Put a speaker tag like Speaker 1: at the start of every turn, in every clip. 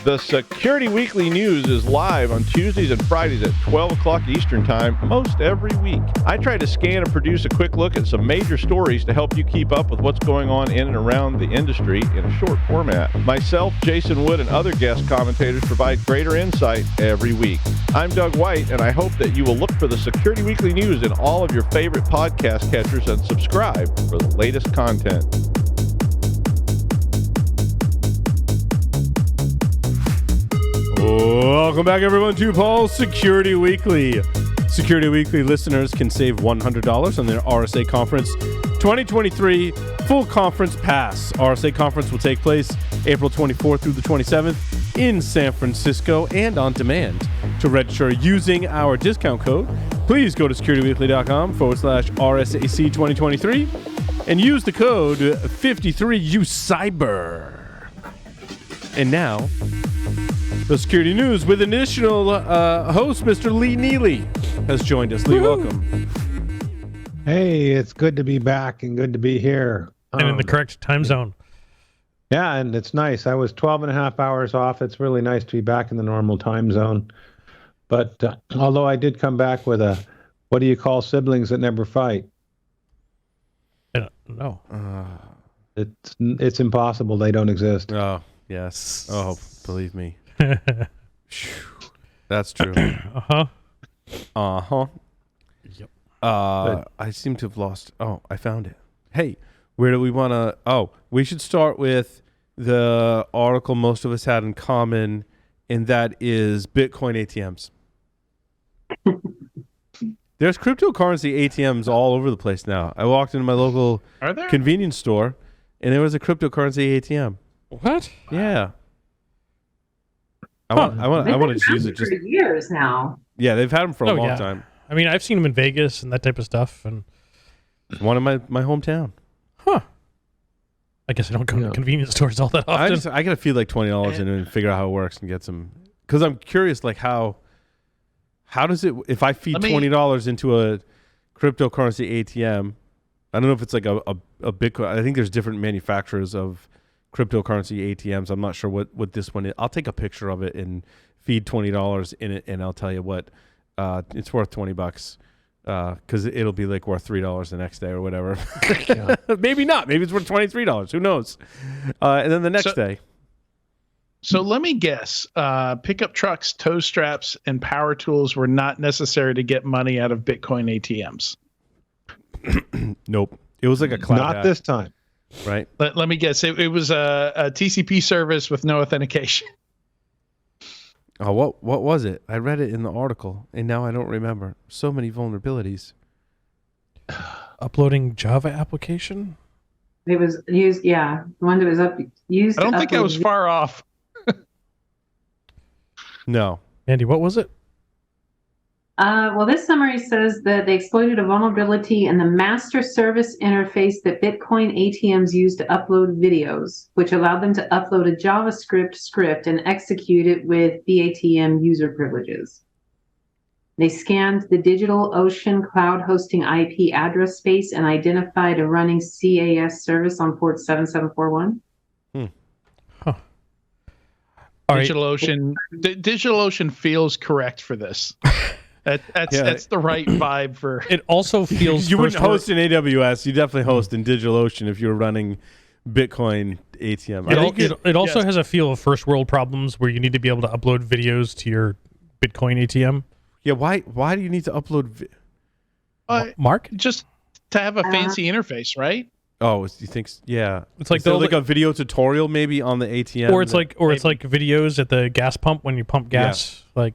Speaker 1: The Security Weekly News is live on Tuesdays and Fridays at 12 o'clock Eastern Time most every week. I try to scan and produce a quick look at some major stories to help you keep up with what's going on in and around the industry in a short format. Myself, Jason Wood, and other guest commentators provide greater insight every week. I'm Doug White, and I hope that you will look for the Security Weekly News in all of your favorite podcast catchers and subscribe for the latest content.
Speaker 2: Welcome back, everyone, to Paul's Security Weekly. Security Weekly listeners can save $100 on their RSA Conference 2023 Full Conference Pass. RSA Conference will take place April 24th through the 27th in San Francisco and on demand. To register using our discount code, please go to securityweekly.com/RSAC 2023 and use the code 53UCyber. And now, the security news with additional host, Mr. Lee Neely, has joined us. Lee, welcome.
Speaker 3: Hey, it's good to be back and good to be here.
Speaker 4: And in the correct time zone.
Speaker 3: Yeah, and it's nice. I was 12 and a half hours off. It's really nice to be back in the normal time zone. But although I did come back with a, what do you call siblings that never fight?
Speaker 4: No.
Speaker 3: It's impossible. They don't exist.
Speaker 2: Oh, yes. Oh, believe me. That's true.
Speaker 4: Uh-huh.
Speaker 2: Uh-huh.
Speaker 4: Yep.
Speaker 2: I seem to have lost. Oh, I found it. Hey, where do we want to? Oh, we should start with the article most of us had in common, and that is Bitcoin ATMs. There's cryptocurrency ATMs all over the place now. I walked into my local convenience store, and there was a cryptocurrency ATM.
Speaker 4: What?
Speaker 2: Yeah. I want to just use it
Speaker 5: for years now.
Speaker 2: Yeah, they've had them for a long time.
Speaker 4: I mean, I've seen them in Vegas and that type of stuff, and
Speaker 2: one in my hometown.
Speaker 4: Huh. I guess I don't go to convenience stores all that often.
Speaker 2: I gotta feel like $20 in it and figure out how it works and get some. Because I'm curious, like how does it? If I feed $20 into a cryptocurrency ATM, I don't know if it's like a Bitcoin. I think there's different manufacturers of cryptocurrency ATMs. I'm not sure what this one is. I'll take a picture of it and feed $20 in it, and I'll tell you what, it's worth $20 because it'll be like worth $3 the next day or whatever. Maybe not. Maybe it's worth $23. Who knows? And then the next day.
Speaker 6: So let me guess. Pickup trucks, tow straps, and power tools were not necessary to get money out of Bitcoin ATMs.
Speaker 2: Nope. It was like a cloud
Speaker 3: Not
Speaker 2: hack.
Speaker 3: this time.
Speaker 2: Right.
Speaker 6: Let me guess. It was a TCP service with no authentication.
Speaker 2: Oh, what was it? I read it in the article, and now I don't remember. So many vulnerabilities.
Speaker 4: Uploading Java application?
Speaker 5: It was used, the one that was used.
Speaker 6: I don't think I was far off.
Speaker 2: No.
Speaker 4: Andy, what was it?
Speaker 5: Well, this summary says that they exploited a vulnerability in the master service interface that Bitcoin ATMs use to upload videos, which allowed them to upload a JavaScript script and execute it with BATM user privileges. They scanned the DigitalOcean cloud hosting IP address space and identified a running CAS service on port 7741.
Speaker 6: DigitalOcean feels correct for this. That's the right vibe for.
Speaker 4: It also feels
Speaker 2: you wouldn't host in AWS. You definitely host in DigitalOcean if you're running Bitcoin ATM.
Speaker 4: It also has a feel of first world problems where you need to be able to upload videos to your Bitcoin ATM.
Speaker 2: Yeah, why do you need to upload?
Speaker 4: Mark,
Speaker 6: just to have a fancy interface, right?
Speaker 2: Oh, you think? Yeah,
Speaker 4: it's like
Speaker 2: like a video tutorial maybe on the ATM,
Speaker 4: or it's like videos at the gas pump when you pump gas, like.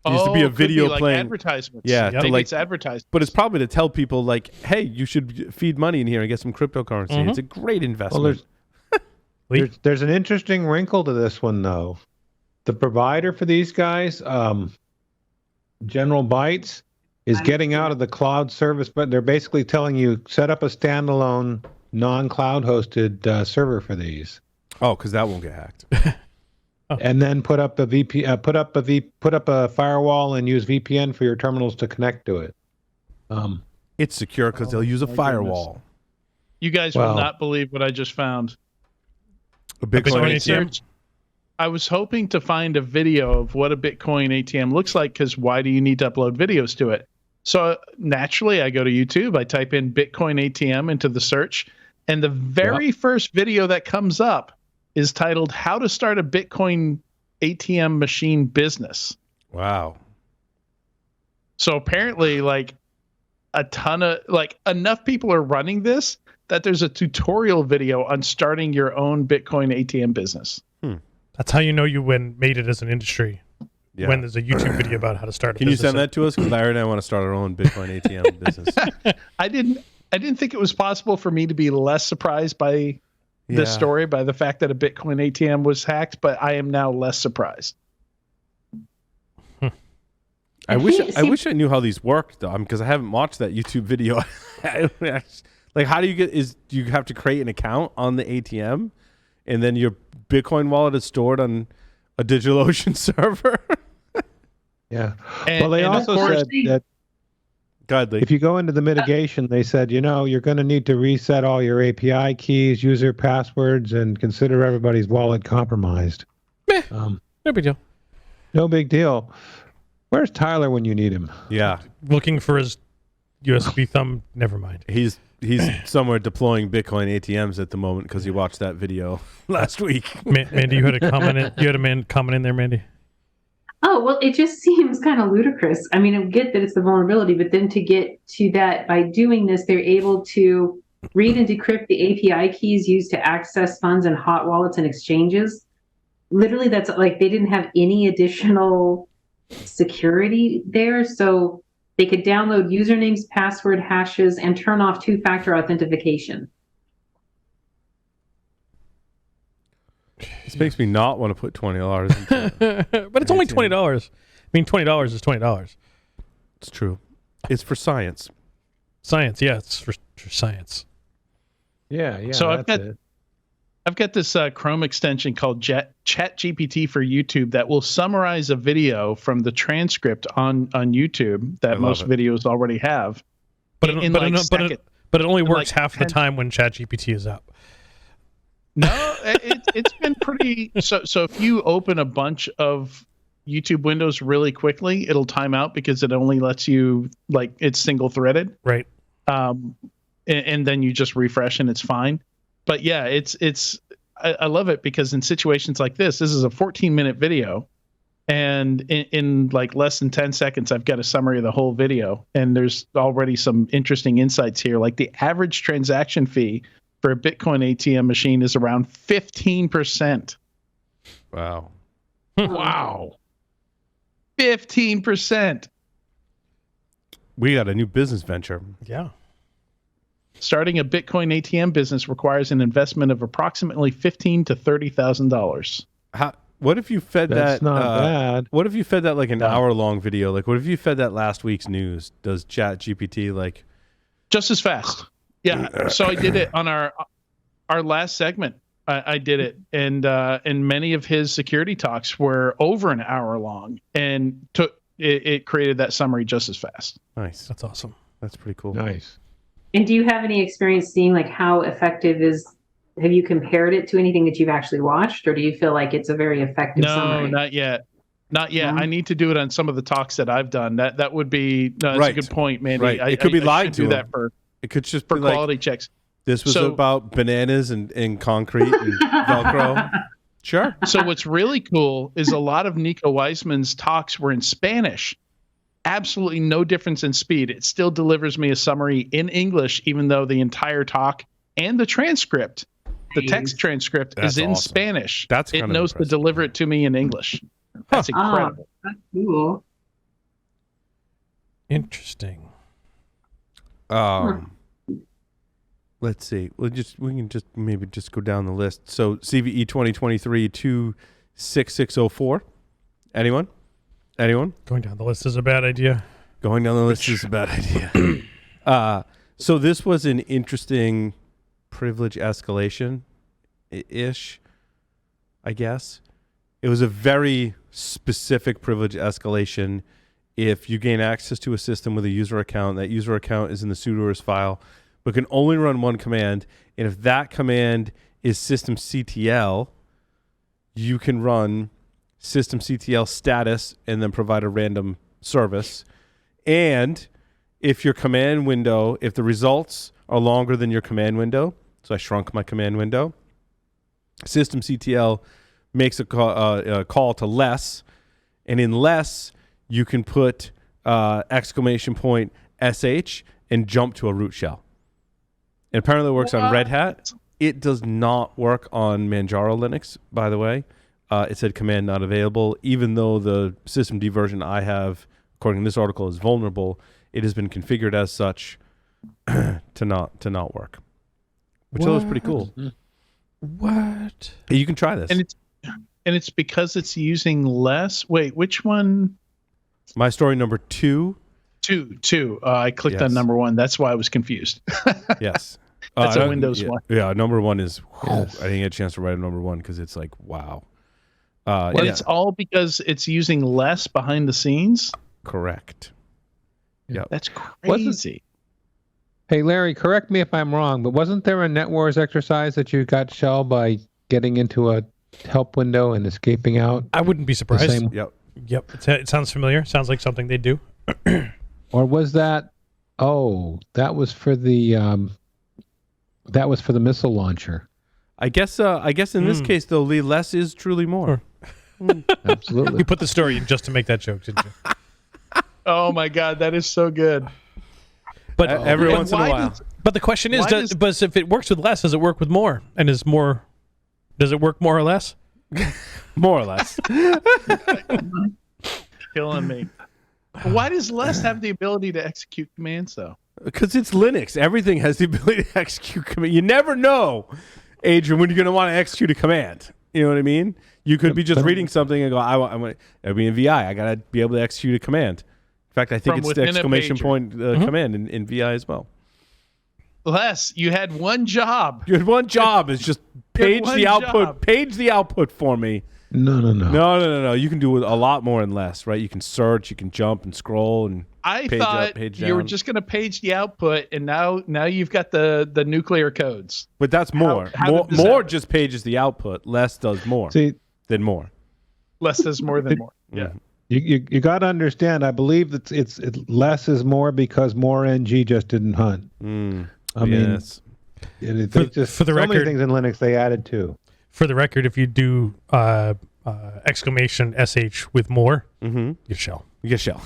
Speaker 2: It used to be a video
Speaker 6: like
Speaker 2: playing
Speaker 6: advertisements.
Speaker 2: Yeah,
Speaker 6: maybe it's advertised.
Speaker 2: But it's probably to tell people like, hey, you should feed money in here and get some cryptocurrency. Mm-hmm. It's a great investment.
Speaker 3: Well, there's an interesting wrinkle to this one though. The provider for these guys, General Bytes, is getting out of the cloud service, but they're basically telling you set up a standalone non-cloud hosted server for these.
Speaker 2: Oh, because that won't get hacked.
Speaker 3: And then put up a firewall and use VPN for your terminals to connect to it.
Speaker 2: It's secure because they'll use a firewall.
Speaker 6: Goodness. You guys will not believe what I just found.
Speaker 2: A Bitcoin ATM?
Speaker 6: I was hoping to find a video of what a Bitcoin ATM looks like, because why do you need to upload videos to it? So naturally, I go to YouTube, I type in Bitcoin ATM into the search, and the very first video that comes up is titled "How to Start a Bitcoin ATM Machine Business."
Speaker 2: Wow.
Speaker 6: So apparently, like a ton of enough people are running this that there's a tutorial video on starting your own Bitcoin ATM business.
Speaker 4: That's how you know you made it as an industry. Yeah. When there's a YouTube video about how to start a business.
Speaker 2: Can you send that to us? Because Larry and I want to start our own Bitcoin ATM business.
Speaker 6: I didn't think it was possible for me to be less surprised by this story, by the fact that a Bitcoin ATM was hacked, but I am now less surprised.
Speaker 2: I wish I knew how these work, though, because I haven't watched that YouTube video. Like, how do you do you have to create an account on the ATM, and then your Bitcoin wallet is stored on a DigitalOcean server?
Speaker 3: Yeah. Well, they also said that if you go into the mitigation, they said, you're going to need to reset all your API keys, user passwords, and consider everybody's wallet compromised.
Speaker 4: No big deal.
Speaker 3: No big deal. Where's Tyler when you need him?
Speaker 2: Yeah.
Speaker 4: Looking for his USB thumb. Never mind.
Speaker 2: He's somewhere deploying Bitcoin ATMs at the moment because he watched that video last week.
Speaker 4: Mandy, you had a comment. You had a comment in there, Mandy.
Speaker 5: Oh, well, it just seems kind of ludicrous. I mean, I get that it's the vulnerability, but then to get to that, by doing this, they're able to read and decrypt the API keys used to access funds in hot wallets and exchanges. Literally, that's like they didn't have any additional security there. So they could download usernames, password hashes, and turn off two-factor authentication.
Speaker 2: This makes me not want to put $20 into
Speaker 4: it. But it's only $20. I mean, $20 is $20.
Speaker 2: It's true. It's for science.
Speaker 4: Science, yeah, it's for science.
Speaker 3: Yeah.
Speaker 6: So I've got this Chrome extension called ChatGPT for YouTube that will summarize a video from the transcript on YouTube that most videos already have.
Speaker 4: But it only works half the time when ChatGPT is up.
Speaker 6: No, it's been pretty. So if you open a bunch of YouTube windows really quickly, it'll time out because it only lets you, it's single threaded.
Speaker 4: Right.
Speaker 6: And then you just refresh and it's fine. But yeah, I love it because in situations like this is a 14-minute video, and in less than 10 seconds, I've got a summary of the whole video, and there's already some interesting insights here. Like the average transaction fee for a Bitcoin ATM machine is around 15%.
Speaker 2: Wow.
Speaker 6: Wow. 15%.
Speaker 2: We got a new business venture.
Speaker 4: Yeah.
Speaker 6: Starting a Bitcoin ATM business requires an investment of approximately $15,000 to $30,000.
Speaker 2: What if you fed
Speaker 3: That's not bad.
Speaker 2: What if you fed that an hour-long video? Like, what if you fed that last week's news? Does ChatGPT
Speaker 6: just as fast? Yeah. So I did it on our last segment. I did it, and many of his security talks were over an hour long, and it created that summary just as fast.
Speaker 2: Nice.
Speaker 4: That's awesome.
Speaker 2: That's pretty cool.
Speaker 3: Nice.
Speaker 5: And do you have any experience seeing how effective have you compared it to anything that you've actually watched, or do you feel like it's a very effective summary?
Speaker 6: No, not yet. Mm-hmm. I need to do it on some of the talks that I've done. That would be that's a good point, Mandy.
Speaker 2: Right. It could be lied to
Speaker 6: do that it could just for quality checks.
Speaker 2: This was about bananas and concrete and Velcro. Sure.
Speaker 6: So what's really cool is a lot of Nico Weissman's talks were in Spanish. Absolutely no difference in speed. It still delivers me a summary in English, even though the entire talk and the transcript, the text transcript, is in Spanish.
Speaker 2: It
Speaker 6: knows to deliver it to me in English. That's incredible.
Speaker 5: That's cool.
Speaker 4: Interesting.
Speaker 2: Let's see. We can maybe go down the list. So CVE 2023 26604. Anyone?
Speaker 4: Going down the list is a bad idea.
Speaker 2: Going down the list is a bad idea. So this was an interesting privilege escalation-ish, I guess. It was a very specific privilege escalation. If you gain access to a system with a user account, that user account is in the sudoers file, but can only run one command. And if that command is systemctl, you can run systemctl status and then provide a random service. And if your command window, if the results are longer than your command window, so I shrunk my command window, systemctl makes a call to less, and in less, you can put !sh and jump to a root shell. And apparently it works on Red Hat. It does not work on Manjaro Linux, by the way. It said command not available, even though the systemd version I have, according to this article, is vulnerable. It has been configured as such to not work, which was pretty cool.
Speaker 4: What?
Speaker 2: You can try this,
Speaker 6: and it's because it's using less. Wait, which one?
Speaker 2: My story number 2.
Speaker 6: 2. I clicked on number 1. That's why I was confused.
Speaker 2: Yes.
Speaker 6: That's a Windows one.
Speaker 2: Yeah, number 1 is. Yes. I didn't get a chance to write a number 1 because it's like wow.
Speaker 6: But it's all because it's using less behind the scenes.
Speaker 2: Correct. Yeah,
Speaker 6: that's crazy.
Speaker 3: Hey Larry, correct me if I'm wrong, but wasn't there a NetWars exercise that you got shelled by getting into a help window and escaping out?
Speaker 4: I wouldn't be surprised.
Speaker 2: Yep.
Speaker 4: It sounds familiar. Sounds like something they do.
Speaker 3: Or was that? Oh, that was for the missile launcher.
Speaker 2: I guess in this case though, Lee, less is truly more.
Speaker 3: Absolutely.
Speaker 4: You put the story in just to make that joke, didn't you?
Speaker 6: Oh my God, that is so good.
Speaker 4: But
Speaker 2: every once in a while.
Speaker 4: But the question is, but if it works with less, does it work with more? And does it work more or less?
Speaker 2: More or less.
Speaker 6: Killing me. Why does less have the ability to execute commands though?
Speaker 2: Because it's Linux. Everything has the ability to execute command. You never know, Adrian, when you're going to want to execute a command. You know what I mean? You could be just reading something and go, I want to be in VI. I got to be able to execute a command. In fact, I think it's the exclamation point command in VI as well.
Speaker 6: Les, you had one job.
Speaker 2: You had one job is just page the output.
Speaker 6: Job.
Speaker 2: Page the output for me. No. You can do a lot more in less, right? You can search, you can jump and scroll and
Speaker 6: I
Speaker 2: page
Speaker 6: thought
Speaker 2: up, page
Speaker 6: you
Speaker 2: down.
Speaker 6: were just going to page the output, and now you've got the nuclear codes.
Speaker 2: But that's more. More just pages the output. Less does more. Than more.
Speaker 6: Less does more than more. Yeah.
Speaker 3: You got to understand. I believe that it's less is more because more ng just didn't hunt. I mean, for the
Speaker 4: so
Speaker 3: record, many things in Linux they added too.
Speaker 4: For the record, if you do exclamation sh with more, you shell.
Speaker 2: You get shell.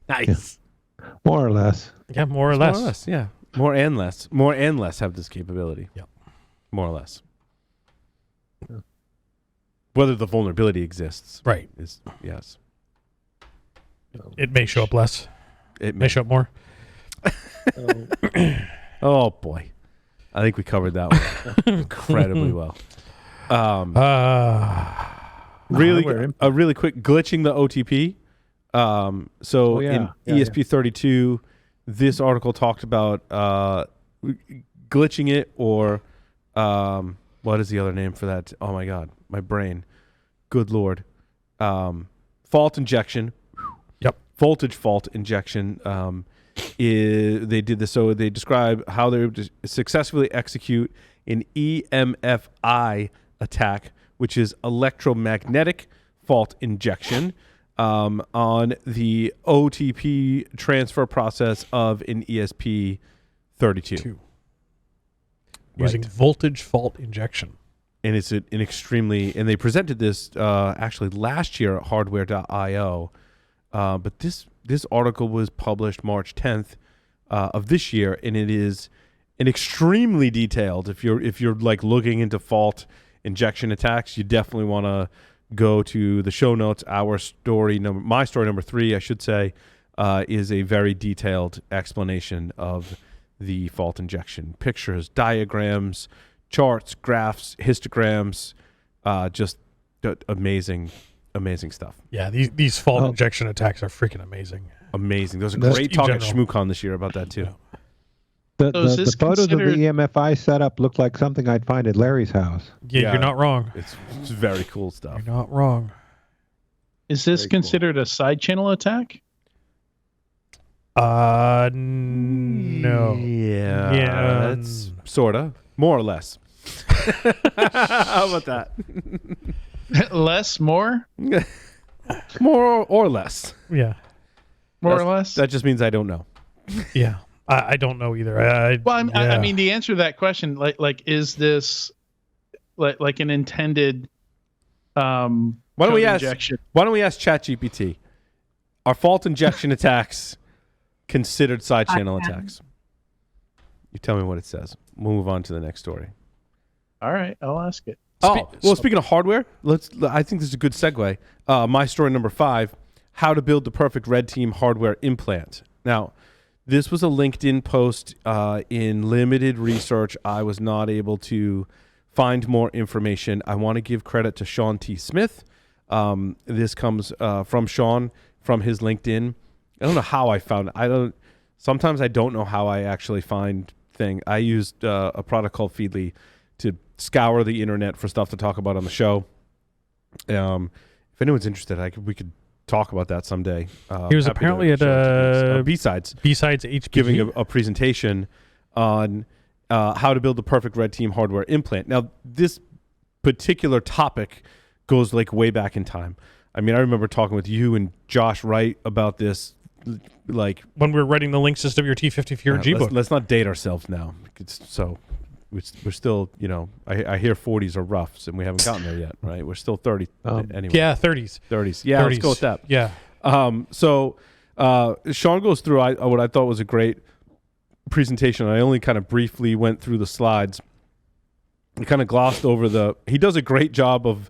Speaker 2: Nice.
Speaker 3: Yeah. More or less.
Speaker 4: Yeah, more or less.
Speaker 2: More or less, yeah. More and less. More and less have this capability.
Speaker 4: Yeah.
Speaker 2: More or less. Yeah. Whether the vulnerability exists.
Speaker 4: Right.
Speaker 2: Is yes.
Speaker 4: It may show up less. It may show up more.
Speaker 2: Oh boy. I think we covered that one incredibly well. Really quick, glitching the OTP. In ESP32, this article talked about glitching it, or what is the other name for that? Oh my God, my brain. Good Lord. Fault injection.
Speaker 4: Yep.
Speaker 2: Voltage fault injection. They did this, so they describe how they would successfully execute an EMFI attack, which is electromagnetic fault injection, on the OTP transfer process of an ESP32.
Speaker 4: Using voltage fault injection.
Speaker 2: And it's an extremely, and they presented this actually last year at hardware.io, but this article was published March 10th of this year, and it is an extremely detailed. If you're like looking into fault injection attacks, you definitely want to go to the show notes. My story number 3, I should say, is a very detailed explanation of the fault injection. Pictures, diagrams, charts, graphs, histograms, just amazing stuff.
Speaker 4: Yeah, these fault injection attacks are freaking amazing.
Speaker 2: Amazing. There was a great talk at ShmooCon this year about that too.
Speaker 3: The photos of the EMFI setup look like something I'd find at Larry's house.
Speaker 4: Yeah, you're not wrong.
Speaker 2: It's very cool stuff.
Speaker 4: You're not wrong.
Speaker 6: Is this considered a side channel attack?
Speaker 4: No.
Speaker 2: Yeah. It's sort of. More or less. How about that?
Speaker 6: Less, more?
Speaker 2: More or less.
Speaker 4: Yeah.
Speaker 6: More or less?
Speaker 2: That just means I don't know.
Speaker 4: Yeah. I don't know either.
Speaker 6: I mean, the answer to that question, like, is this like an intended
Speaker 2: why don't we ask ChatGPT? Are fault injection attacks considered side channel attacks? You tell me what it says. We'll move on to the next story.
Speaker 6: All right, I'll ask it.
Speaker 2: Speaking of hardware, I think this is a good segue. My story number 5, how to build the perfect red team hardware implant. Now, this was a LinkedIn post. In limited research, I was not able to find more information. I want to give credit to Sean T. Smith. This comes from Sean from his LinkedIn. I don't know how I found it. Sometimes I don't know how I actually find things. I used a product called Feedly to scour the internet for stuff to talk about on the show. If anyone's interested, we could talk about that someday.
Speaker 4: He was apparently at
Speaker 2: B-Sides
Speaker 4: HPG,
Speaker 2: giving a presentation on how to build the perfect red team hardware implant. Now, this particular topic goes like way back in time. I mean, I remember talking with you and Josh Wright about this, like
Speaker 4: when we were writing the Links SWT54G book.
Speaker 2: Let's not date ourselves now. We're still, I hear 40s are roughs, and we haven't gotten there yet, right? We're still 30 anyway.
Speaker 4: Yeah, 30s.
Speaker 2: 30s. Yeah, 30s. Let's go with that.
Speaker 4: Yeah.
Speaker 2: So Sean goes through what I thought was a great presentation. I only kind of briefly went through the slides. He kind of glossed over he does a great job of,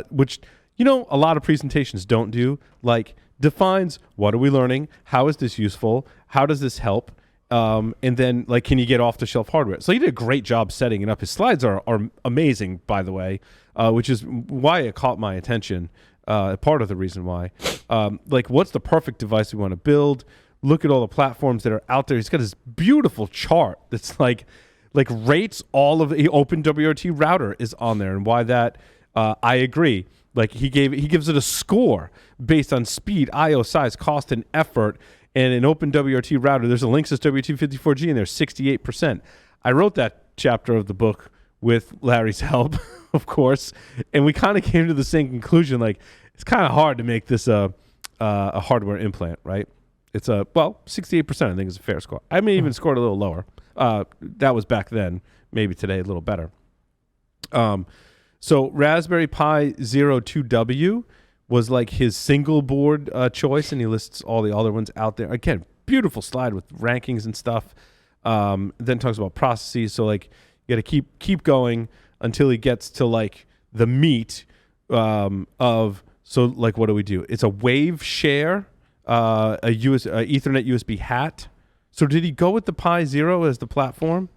Speaker 2: which, a lot of presentations don't do, like defines what are we learning? How is this useful? How does this help? And then, like, can you get off-the-shelf hardware? So he did a great job setting it up. His slides are amazing, by the way, which is why it caught my attention, part of the reason why. Like, what's the perfect device we want to build? Look at all the platforms that are out there. He's got this beautiful chart that's like rates all of the OpenWRT router is on there, and why that, I agree. Like, he gives it a score based on speed, I/O size, cost, and effort. And an OpenWRT router, there's a Linksys WT54G in there, 68%. I wrote that chapter of the book with Larry's help, of course, and we kind of came to the same conclusion. Like, it's kind of hard to make this a hardware implant, right? It's 68%. I think is a fair score. I may even scored a little lower. That was back then. Maybe today a little better. So Raspberry Pi 02W was like his single board choice, and he lists all the other ones out there. Again, beautiful slide with rankings and stuff. Then talks about processes. So like you got to keep going until he gets to like the meat of. So like what do we do? It's a wave share, Ethernet USB hat. So did he go with the Pi Zero as the platform?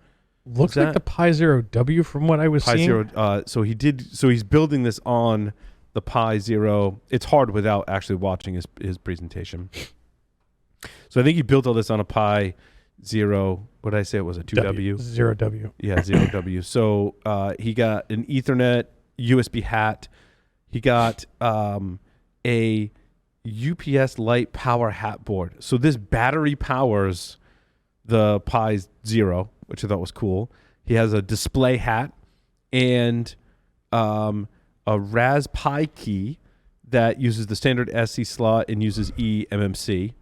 Speaker 4: Looks like the Pi Zero W from what I was seeing.
Speaker 2: Zero. So he's building this on the Pi Zero. It's hard without actually watching his presentation. So I think he built all this on a Pi Zero. What did I say? It was a 2W?
Speaker 4: 0W.
Speaker 2: Yeah, 0W. So he got an Ethernet USB hat. He got a UPS Lite power hat board. So this battery powers the Pi Zero, which I thought was cool. He has a display hat and a Raspberry key that uses the standard SC slot and uses eMMC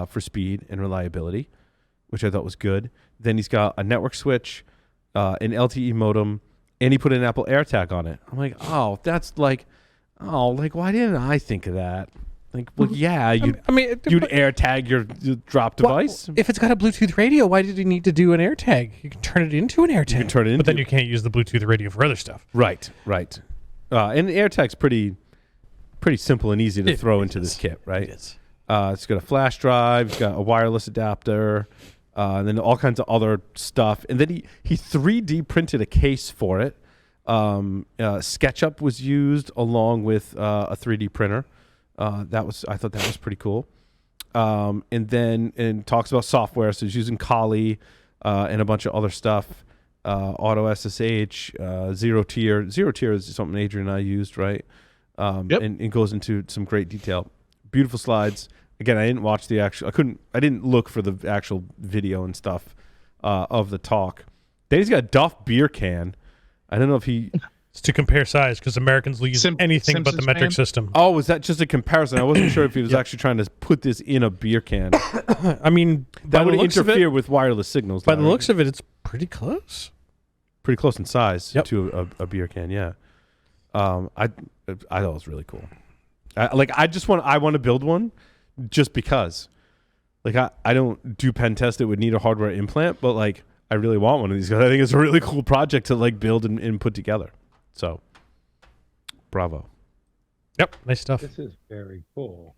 Speaker 2: for speed and reliability, which I thought was good. Then he's got a network switch, an LTE modem, and he put an Apple AirTag on it. I'm like, why didn't I think of that? Like, well, yeah, you'd AirTag your drop device.
Speaker 4: If it's got a Bluetooth radio, why did you need to do an AirTag? You can turn it into an AirTag.
Speaker 2: You can turn it into,
Speaker 4: but then you can't use the Bluetooth radio for other stuff.
Speaker 2: Right. And the AirTag's pretty simple and easy to throw into this kit, right? It is. It's got a flash drive, it's got a wireless adapter, and then all kinds of other stuff. And then he 3D printed a case for it. SketchUp was used along with a 3D printer. I thought that was pretty cool. And talks about software. So he's using Kali and a bunch of other stuff. Auto SSH, zero tier. Zero tier is something Adrian and I used, right?
Speaker 6: Yep.
Speaker 2: And it goes into some great detail. Beautiful slides. Again, I didn't watch I didn't look for the actual video and stuff of the talk. Then he's got a Duff beer can. I don't know if he
Speaker 4: It's to compare size because Americans will use anything but the metric system.
Speaker 2: Oh, was that just a comparison? I wasn't sure if he was actually trying to put this in a beer can.
Speaker 4: I mean,
Speaker 2: that would interfere with wireless signals.
Speaker 4: By the looks of it, it's pretty close.
Speaker 2: Pretty close in size to a beer can, yeah. I thought it was really cool. I want to build one just because. Like, I don't do pen test it would need a hardware implant, but like I really want one of these guys. I think it's a really cool project to like build and put together. So, bravo.
Speaker 4: Yep, nice stuff.
Speaker 3: This is very cool.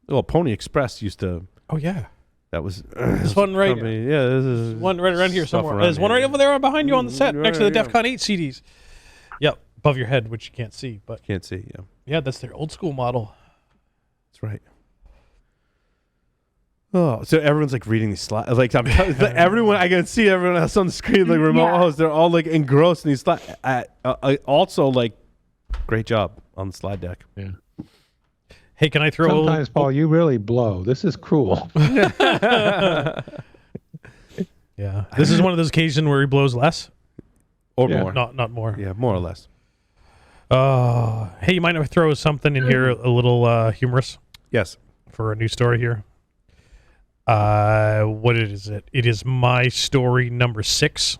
Speaker 2: Well, Pony Express used to.
Speaker 4: Oh yeah,
Speaker 2: that was
Speaker 4: this one right.
Speaker 2: Company. Yeah, this is
Speaker 4: one right around here somewhere. There's one right over there behind you on the set, next to the DEF CON 8 CDs. Yep, above your head, which you can't see, but yeah, that's their old school model.
Speaker 2: That's right. Oh, so everyone's like reading these slides. Like everyone, I can see everyone else on the screen, like remote hosts. They're all like engrossed in these slides. Also, like, great job on the slide deck.
Speaker 3: Yeah.
Speaker 4: Hey, can I throw?
Speaker 3: Sometimes, Paul, you really blow. This is cruel.
Speaker 4: Yeah, this is one of those occasions where he blows less
Speaker 2: or more.
Speaker 4: Not more.
Speaker 2: Yeah, more or less.
Speaker 4: Hey, you might throw something in here a little humorous.
Speaker 2: Yes,
Speaker 4: for a new story here. What is it? It is my story number 6.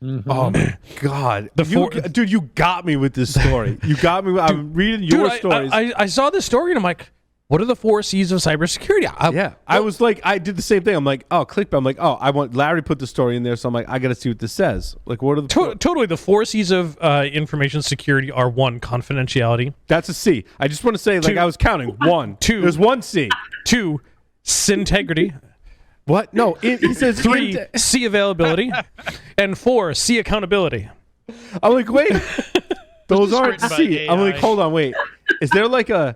Speaker 2: Mm-hmm. Oh my God, dude, you got me with this story. You got me. I'm reading your stories.
Speaker 4: I saw this story and I'm like, what are the 4 Cs of cybersecurity?
Speaker 2: I was like, I did the same thing. I'm like, oh, clickbait. I'm like, oh, I want Larry put the story in there, so I'm like, I got to see what this says. Like, what are the
Speaker 4: totally the 4 Cs of information security are 1, confidentiality.
Speaker 2: That's a C. I just want to say,
Speaker 4: 2,
Speaker 2: like, I was counting 1, 2. There's 1 C.
Speaker 4: 2, Syntegrity.
Speaker 2: What? No, he says
Speaker 4: 3, C availability, and 4, C accountability.
Speaker 2: I'm like, wait, those aren't C. I'm like, hold on, wait. Is there like a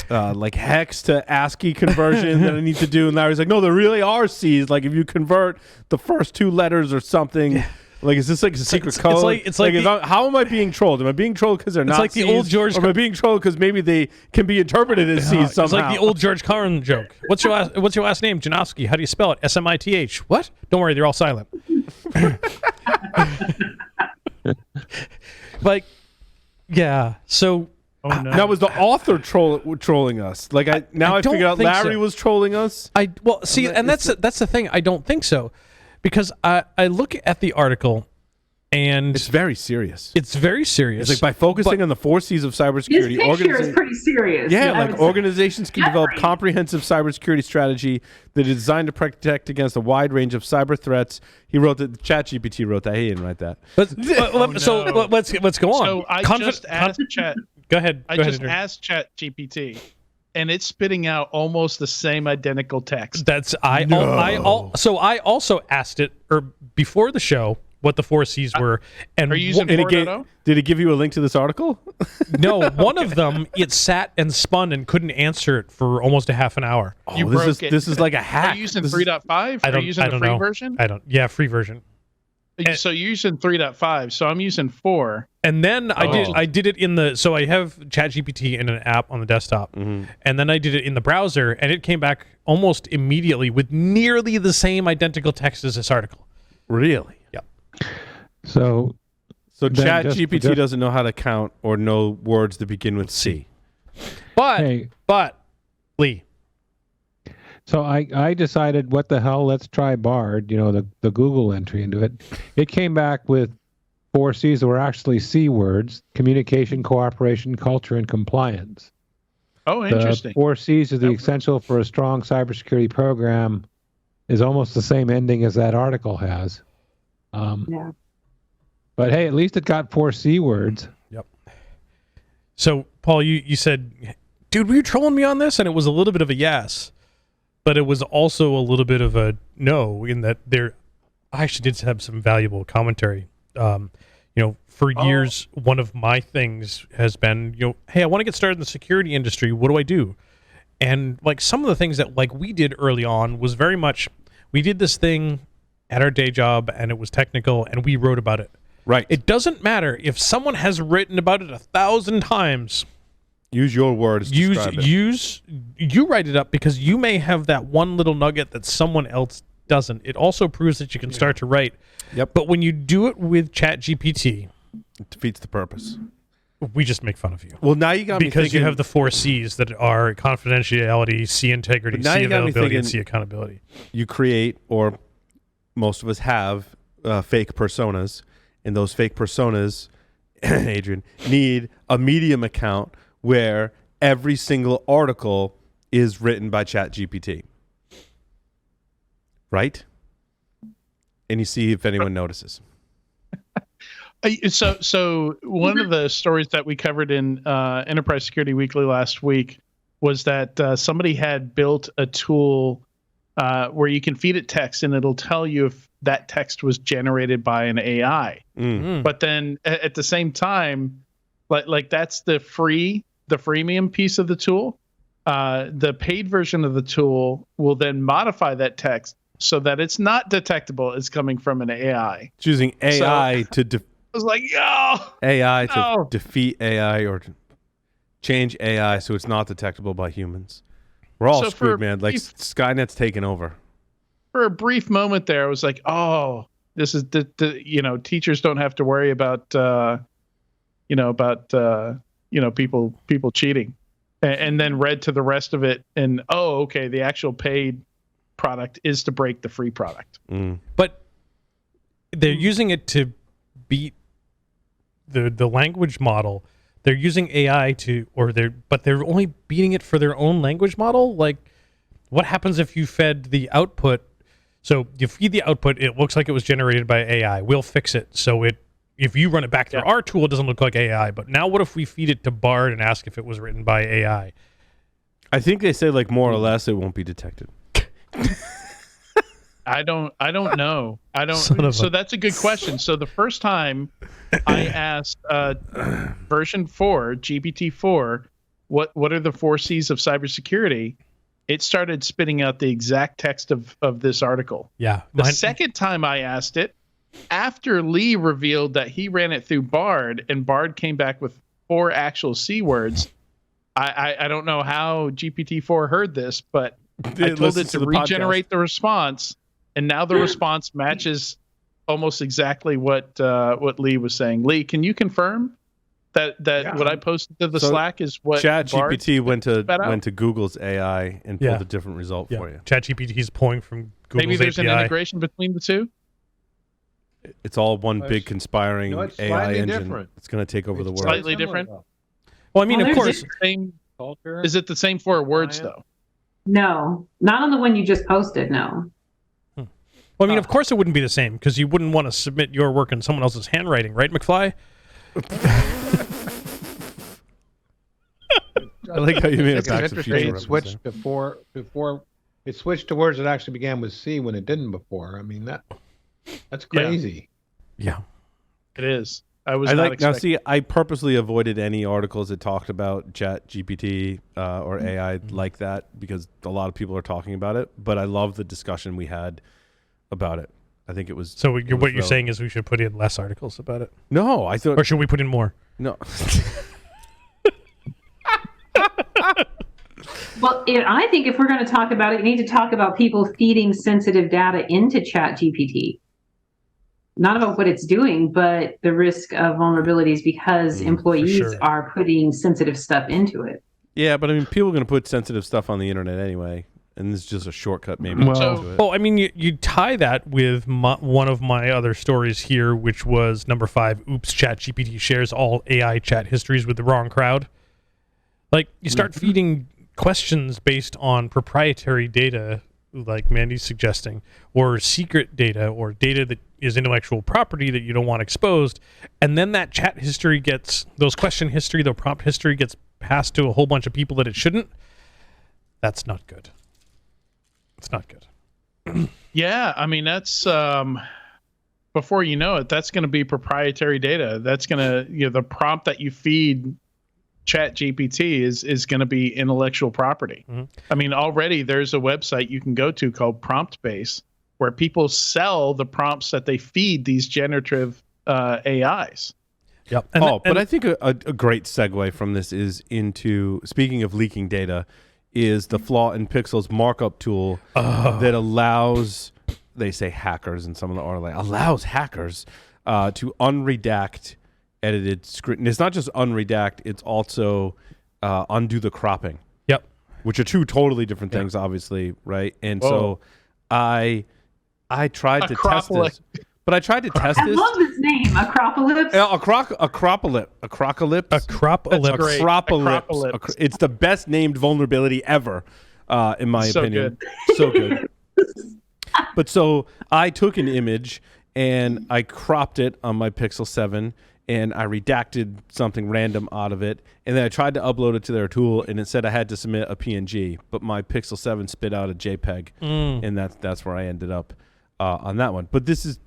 Speaker 2: like hex to ASCII conversion that I need to do? And Larry's like, no, there really are C's. Like if you convert the first 2 letters or something. Yeah. Like, is this like a secret code?
Speaker 4: It's like
Speaker 2: how am I being trolled? Am I being trolled because they're not
Speaker 4: like
Speaker 2: C's?
Speaker 4: The old George,
Speaker 2: or am I being trolled because maybe they can be interpreted as C's somehow?
Speaker 4: It's like the old George Carlin joke. What's your last name? Janowski. How do you spell it? SMITH. What? Don't worry, they're all silent. Like, yeah. So.
Speaker 2: Oh, no. Now was the author trolling us? Like I figured out Larry was trolling us.
Speaker 4: See, and that's the thing. I don't think so. Because I look at the article, and
Speaker 2: it's very serious.
Speaker 4: It's very serious.
Speaker 2: It's like by focusing on the 4 C's of cybersecurity.
Speaker 5: This picture is pretty serious.
Speaker 2: Yeah, like organizations can develop comprehensive cybersecurity strategy that is designed to protect against a wide range of cyber threats. He wrote that. ChatGPT wrote that. He didn't write that.
Speaker 4: So let's go on.
Speaker 6: So I just asked Chat.
Speaker 4: Go ahead.
Speaker 6: I just asked ChatGPT. And it's spitting out almost the same identical text.
Speaker 4: I also asked it before the show what the 4 C's were. And
Speaker 6: are you using 4.0?
Speaker 2: Did it give you a link to this article?
Speaker 4: No, one of them it sat and spun and couldn't answer it for almost a half an hour.
Speaker 2: This is like a hack.
Speaker 6: Are you using 3.5? Are you using a free version?
Speaker 4: Yeah, free version.
Speaker 6: So you're using 3.5. So I'm using 4.
Speaker 4: And then I did it in the, so I have ChatGPT in an app on the desktop, and then I did it in the browser, and it came back almost immediately with nearly the same identical text as this article.
Speaker 2: Really?
Speaker 4: Yep.
Speaker 3: So
Speaker 2: ChatGPT doesn't know how to count or know words that begin with C.
Speaker 4: But Lee.
Speaker 3: So I decided, what the hell? Let's try Bard. The Google entry into it. It came back with 4 C's that were actually C words: communication, cooperation, culture, and compliance.
Speaker 6: Oh, interesting.
Speaker 3: The 4 C's are the essential for a strong cybersecurity program. Is almost the same ending as that article has.
Speaker 5: Yeah.
Speaker 3: But hey, at least it got 4 C words.
Speaker 4: Yep. So, Paul, you said, dude, were you trolling me on this? And it was a little bit of a yes. But it was also a little bit of a no, in that I actually did have some valuable commentary. For years, one of my things has been, hey, I want to get started in the security industry. What do I do? And like some of the things that like we did early on was very much, we did this thing at our day job and it was technical and we wrote about it.
Speaker 2: Right.
Speaker 4: It doesn't matter if someone has written about it 1,000 times.
Speaker 2: Use your words.
Speaker 4: You write it up because you may have that one little nugget that someone else doesn't. It also proves that you can start to write.
Speaker 2: Yep.
Speaker 4: But when you do it with ChatGPT,
Speaker 2: it defeats the purpose.
Speaker 4: We just make fun of you.
Speaker 2: Well, now you got me
Speaker 4: because
Speaker 2: thinking,
Speaker 4: you have the 4 Cs that are confidentiality, C integrity, C availability, and C accountability.
Speaker 2: You create, or most of us have, fake personas, and those fake personas, Adrian, need a Medium account where every single article is written by ChatGPT. Right? And you see if anyone notices.
Speaker 6: So one of the stories that we covered in Enterprise Security Weekly last week was that somebody had built a tool where you can feed it text and it'll tell you if that text was generated by an AI. Mm-hmm. But then at the same time, like that's the freemium piece of the tool. The paid version of the tool will then modify that text so that it's not detectable as coming from an AI.
Speaker 2: It's using AI to
Speaker 6: I was like, yo,
Speaker 2: AI to defeat AI or to change AI so it's not detectable by humans. We're all screwed, man. Like Skynet's taken over.
Speaker 6: For a brief moment there, I was like, oh, this is teachers don't have to worry about people cheating, and then read to the rest of it, and okay, the actual paid product is to break the free product.
Speaker 4: But they're using it to beat the language model. They're using AI but they're only beating it for their own language model. Like, what happens if you fed the output? So you feed the output, it looks like it was generated by AI. We'll fix it. So if you run it back through our tool, it doesn't look like AI. But now what if we feed it to Bard and ask if it was written by AI?
Speaker 2: I think they say like more or less it won't be detected.
Speaker 6: I don't know. So that's a good question. So the first time I asked version 4, GPT-4, what are the 4 Cs of cybersecurity? It started spitting out the exact text of this article.
Speaker 4: Yeah.
Speaker 6: The second time I asked it, after Lee revealed that he ran it through Bard and Bard came back with 4 actual C words, I don't know how GPT-4 heard this, but I told it to regenerate the response. And now the response matches almost exactly what Lee was saying. Lee, can you confirm that what I posted to the Slack is what
Speaker 2: ChatGPT went to Google's AI and pulled a different result for you?
Speaker 4: ChatGPT is pulling from Google's
Speaker 6: Maybe there's
Speaker 4: API.
Speaker 6: an integration between the two.
Speaker 2: It's all one big conspiring AI engine.
Speaker 3: Different.
Speaker 2: It's going to take over the world.
Speaker 6: Slightly different.
Speaker 4: Well, I mean, of course.
Speaker 6: Is it the same 4 words though?
Speaker 5: No, not on the one you just posted. No.
Speaker 4: Well, I mean, of course it wouldn't be the same because you wouldn't want to submit your work in someone else's handwriting, right, McFly?
Speaker 2: I like how you made
Speaker 3: it. It switched before it switched to words that actually began with C when it didn't before. I mean that's crazy.
Speaker 4: Yeah,
Speaker 6: it is. I not expecting.
Speaker 2: Now. See, I purposely avoided any articles that talked about ChatGPT or AI like that because a lot of people are talking about it. But I love the discussion we had about it. I think it was.
Speaker 4: So what you're saying is we should put in less articles about it?
Speaker 2: No, I thought.
Speaker 4: Or should we put in more?
Speaker 2: No.
Speaker 5: Well, I think if we're going to talk about it, we need to talk about people feeding sensitive data into ChatGPT. Not about what it's doing, but the risk of vulnerabilities because employees are putting sensitive stuff into it.
Speaker 2: Yeah, but I mean, people are going to put sensitive stuff on the internet anyway. And this is just a shortcut, maybe.
Speaker 4: Well, I mean, you tie that with one of my other stories here, which was number 5. Oops, ChatGPT shares all AI chat histories with the wrong crowd. Like, you start feeding questions based on proprietary data, like Mandy's suggesting, or secret data, or data that is intellectual property that you don't want exposed, and then that chat history those question history, the prompt history gets passed to a whole bunch of people that it shouldn't. That's not good. It's not good.
Speaker 6: Yeah, I mean, that's before you know it, that's going to be proprietary data. That's going to, the prompt that you feed ChatGPT is going to be intellectual property. Mm-hmm. I mean, already there's a website you can go to called PromptBase where people sell the prompts that they feed these generative AIs.
Speaker 4: Yep.
Speaker 2: But I think a great segue from this is into, speaking of leaking data, is the Flaw in Pixels markup tool that allows they say hackers, and some of the are like allows hackers to unredact edited screen. It's not just unredact; it's also undo the cropping.
Speaker 4: Yep,
Speaker 2: which are two totally different things, obviously, right? And so I tried to test this, but I tried to test this.
Speaker 5: I love this name, Acropolis.
Speaker 2: Acropolis. It's the best named vulnerability ever, in my opinion. So good. But so I took an image and I cropped it on my Pixel 7 and I redacted something random out of it. And then I tried to upload it to their tool and it said I had to submit a PNG, but my Pixel 7 spit out a JPEG. And that's where I ended up on that one. But this is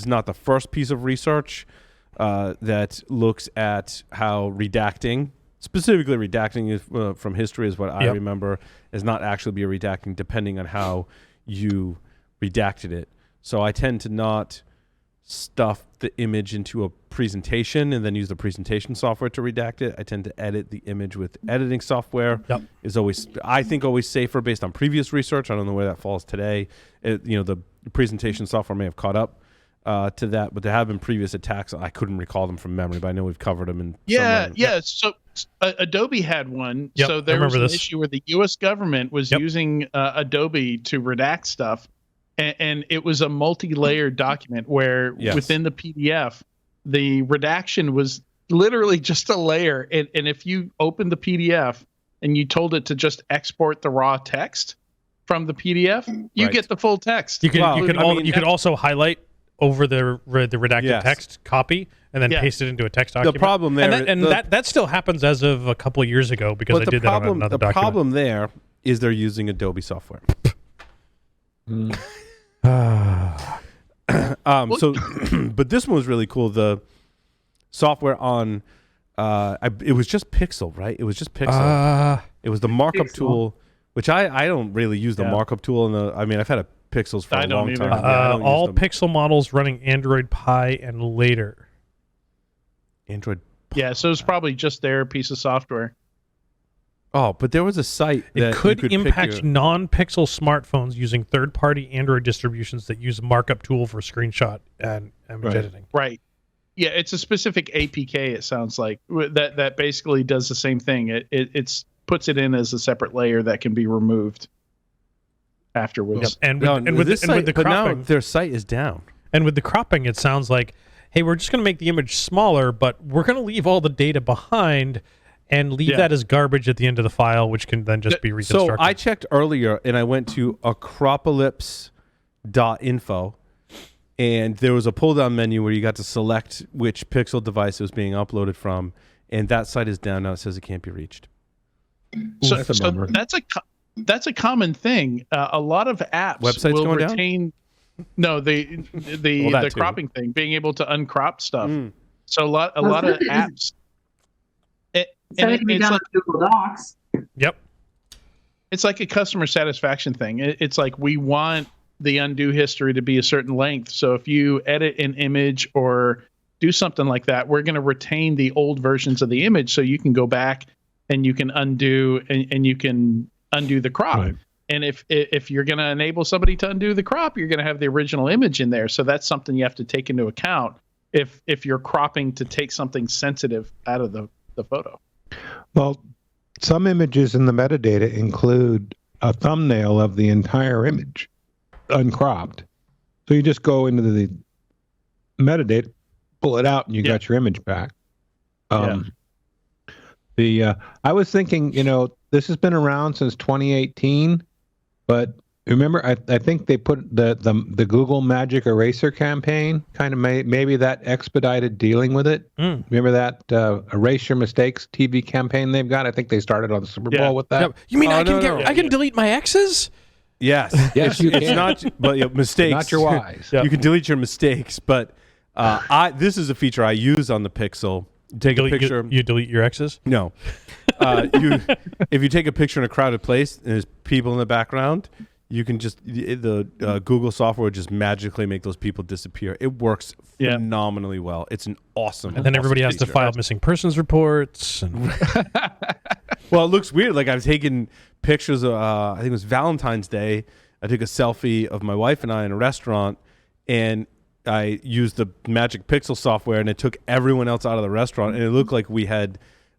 Speaker 2: not the first piece of research that looks at how redacting, specifically redacting is, from history is what I remember, is not actually be a redacting depending on how you redacted it. So I tend to not stuff the image into a presentation and then use the presentation software to redact it. I tend to edit the image with editing software. Is always, I think, always safer based on previous research. I don't know where that falls today. The presentation software may have caught up to that, but there have been previous attacks. I couldn't recall them from memory, but I know we've covered them in
Speaker 6: So Adobe had one. So there was an issue where the U.S. government was using Adobe to redact stuff, and it was a multi-layered document where within the PDF, the redaction was literally just a layer. And if you opened the PDF and you told it to just export the raw text from the PDF, you get the full text.
Speaker 4: You could also highlight over the redacted text copy and then paste it into a text document.
Speaker 2: The problem there,
Speaker 4: that still happens as of a couple of years ago because I did that on another document.
Speaker 2: The problem there is they're using Adobe software. But this one was really cool. The software on it was just Pixel, right? It was just Pixel. It was the Markup Tool, which I don't really use the Markup Tool. I've had a Pixels for a long time.
Speaker 4: All Pixel models running Android Pie and later.
Speaker 2: Android
Speaker 6: Pie. Yeah, so it's probably just their piece of software.
Speaker 2: Oh, but there was a site that
Speaker 4: it could impact non-Pixel smartphones using third-party Android distributions that use Markup Tool for screenshot and image editing.
Speaker 6: Right. Yeah, it's a specific APK. It sounds like that basically does the same thing. It puts it in as a separate layer that can be removed afterwards.
Speaker 4: And with the cropping,
Speaker 2: now their site is down.
Speaker 4: And with the cropping, it sounds like, hey, we're just going to make the image smaller, but we're going to leave all the data behind and leave that as garbage at the end of the file, which can then just be reconstructed.
Speaker 2: So I checked earlier, and I went to acropolis.info, and there was a pull-down menu where you got to select which Pixel device it was being uploaded from, and that site is down now. It says it can't be reached.
Speaker 6: So that's a common thing. A lot of apps will retain. No, the cropping thing, being able to uncrop stuff. So a lot of apps.
Speaker 5: So it can be done on Google Docs.
Speaker 4: Yep.
Speaker 6: It's like a customer satisfaction thing. It's like we want the undo history to be a certain length. So if you edit an image or do something like that, we're going to retain the old versions of the image so you can go back and you can undo and you can undo the crop. Right. And if you're going to enable somebody to undo the crop, you're going to have the original image in there. So that's something you have to take into account if you're cropping to take something sensitive out of the photo.
Speaker 3: Well, some images in the metadata include a thumbnail of the entire image, uncropped. So you just go into the metadata, pull it out, and you got your image back. I was thinking, this has been around since 2018, but remember, I think they put the Google Magic Eraser campaign, kind of maybe that expedited dealing with it. Remember that Erase Your Mistakes TV campaign they've got? I think they started on the Super Bowl with that.
Speaker 4: You mean I can delete my X's?
Speaker 2: Yes. Yes, you can. It's not, but mistakes.
Speaker 3: Not your Y's.
Speaker 2: You can delete your mistakes, but this is a feature I use on the Pixel. Take a picture.
Speaker 4: You delete your X's?
Speaker 2: No. If you take a picture in a crowded place and there's people in the background, you can just Google software would just magically make those people disappear. It works phenomenally well. It's an awesome.
Speaker 4: And then everybody has to file missing persons reports. And
Speaker 2: well, it looks weird. Like I've taken pictures of I think it was Valentine's Day I took a selfie of my wife and I in a restaurant, and I used the Magic Pixel software, and it took everyone else out of the restaurant, and it looked like we had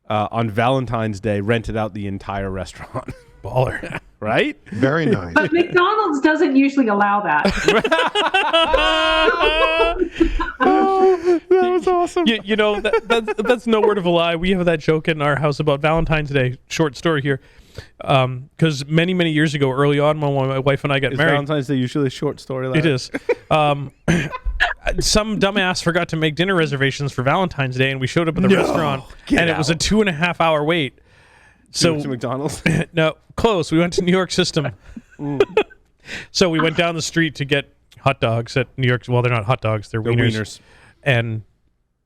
Speaker 2: on Valentine's Day rented out the entire restaurant.
Speaker 4: Baller.
Speaker 2: Right?
Speaker 3: Very nice.
Speaker 5: But McDonald's doesn't usually allow that.
Speaker 2: Oh, that was awesome.
Speaker 4: You know, that's no word of a lie. We have that joke in our house about Valentine's Day. Short story here. Because many years ago, early on, when my wife and I got married.
Speaker 2: Valentine's Day usually a short story?
Speaker 4: It is. Some dumbass forgot to make dinner reservations for Valentine's Day, and we showed up at the restaurant, and it was a 2.5 hour wait. So
Speaker 2: to McDonald's?
Speaker 4: No, close. We went to New York System. So we went down the street to get hot dogs at New York. Well, they're not hot dogs; they're wieners. And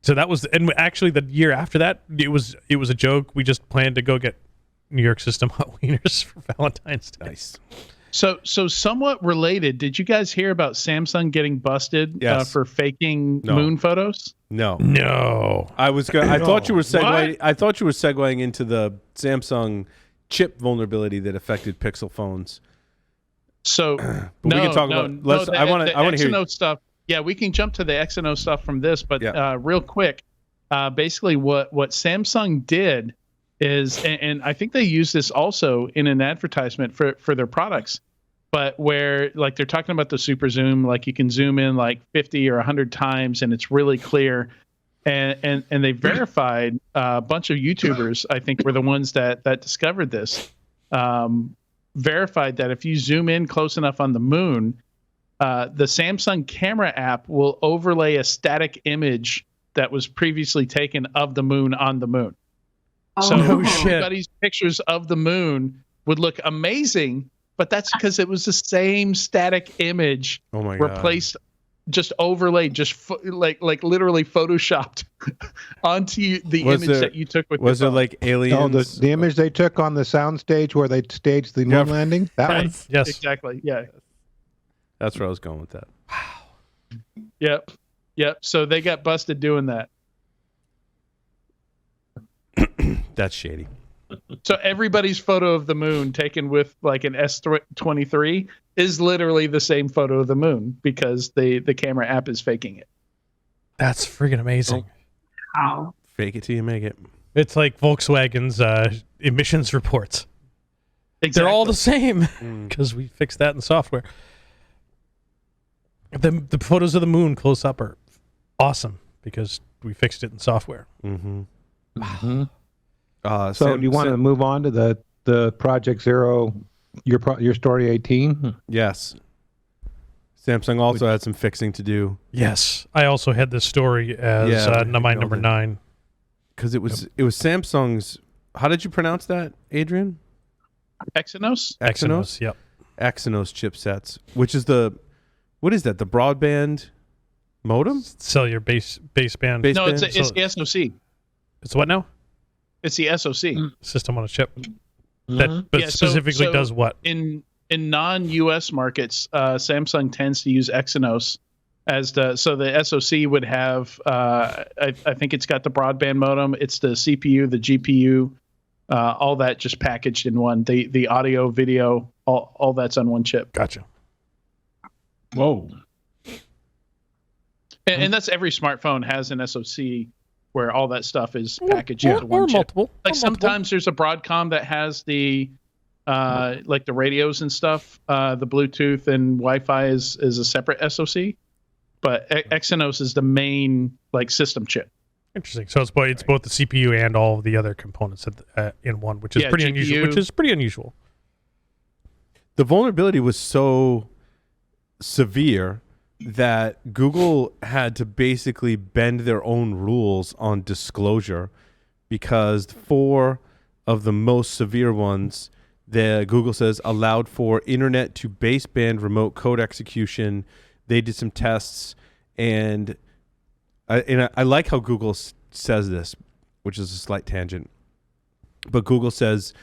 Speaker 4: so that was. And actually, the year after that, it was a joke. We just planned to go get New York System hot wieners for Valentine's Day.
Speaker 2: Nice.
Speaker 6: So somewhat related, did you guys hear about Samsung getting busted for faking moon photos?
Speaker 2: No. I thought you were segueing. I thought you were segueing into the Samsung chip vulnerability that affected Pixel phones.
Speaker 6: So
Speaker 2: we can talk about. I want to hear you.
Speaker 6: Stuff. Yeah, we can jump to the Exynos stuff from this, but real quick, basically what Samsung did is, and I think they use this also in an advertisement for their products, but where like they're talking about the super zoom, like you can zoom in like 50 or 100 times and it's really clear. And they verified a bunch of YouTubers, I think were the ones that discovered this, verified that if you zoom in close enough on the moon, the Samsung camera app will overlay a static image that was previously taken of the moon on the moon. So everybody's pictures of the moon would look amazing, but that's because it was the same static image replaced, just overlaid, just like literally photoshopped onto the image that you took with your phone.
Speaker 2: Was it like aliens?
Speaker 3: Oh, the image they took on the soundstage where they staged the moon landing? That one?
Speaker 4: Yes.
Speaker 6: Exactly. Yeah.
Speaker 2: That's where I was going with that.
Speaker 6: Wow. Yep. So they got busted doing that.
Speaker 2: That's shady.
Speaker 6: So everybody's photo of the moon taken with like an S23 is literally the same photo of the moon because the camera app is faking it.
Speaker 4: That's freaking amazing.
Speaker 5: Wow.
Speaker 2: Fake it till you make it.
Speaker 4: It's like Volkswagen's emissions reports.
Speaker 6: Exactly.
Speaker 4: They're all the same because we fixed that in software. The photos of the moon close up are awesome because we fixed it in software.
Speaker 2: Mm-hmm.
Speaker 3: Mm-hmm. So do you want to move on to the Project Zero, your story 18?
Speaker 2: Yes. Samsung also had some fixing to do.
Speaker 4: Yes, I also had this story as my number 9.
Speaker 2: Because it was Samsung's. How did you pronounce that, Adrian?
Speaker 6: Exynos.
Speaker 4: Yep.
Speaker 2: Exynos chipsets, which is what is that? The broadband modem?
Speaker 4: Cellular baseband.
Speaker 6: No, it's the SoC.
Speaker 4: It's what now?
Speaker 6: It's the SoC.
Speaker 4: System on a chip. That specifically does what?
Speaker 6: In non-US markets, Samsung tends to use Exynos as the SoC would have I think it's got the broadband modem, it's the CPU, the GPU, all that just packaged in one. The audio, video, all that's on one chip.
Speaker 4: Gotcha.
Speaker 3: Whoa.
Speaker 6: And that's every smartphone has an SoC where all that stuff is packaged into one chip.
Speaker 4: Multiple.
Speaker 6: Like sometimes there's a Broadcom that has the like the radios and stuff. The Bluetooth and Wi-Fi is a separate SoC, but Exynos is the main like system chip.
Speaker 4: Interesting. So it's both the CPU and all of the other components in one, which is pretty unusual.
Speaker 2: The vulnerability was so severe that Google had to basically bend their own rules on disclosure, because 4 of the most severe ones that Google says allowed for internet to baseband remote code execution. They did some tests, and I like how Google says this, which is a slight tangent, but Google says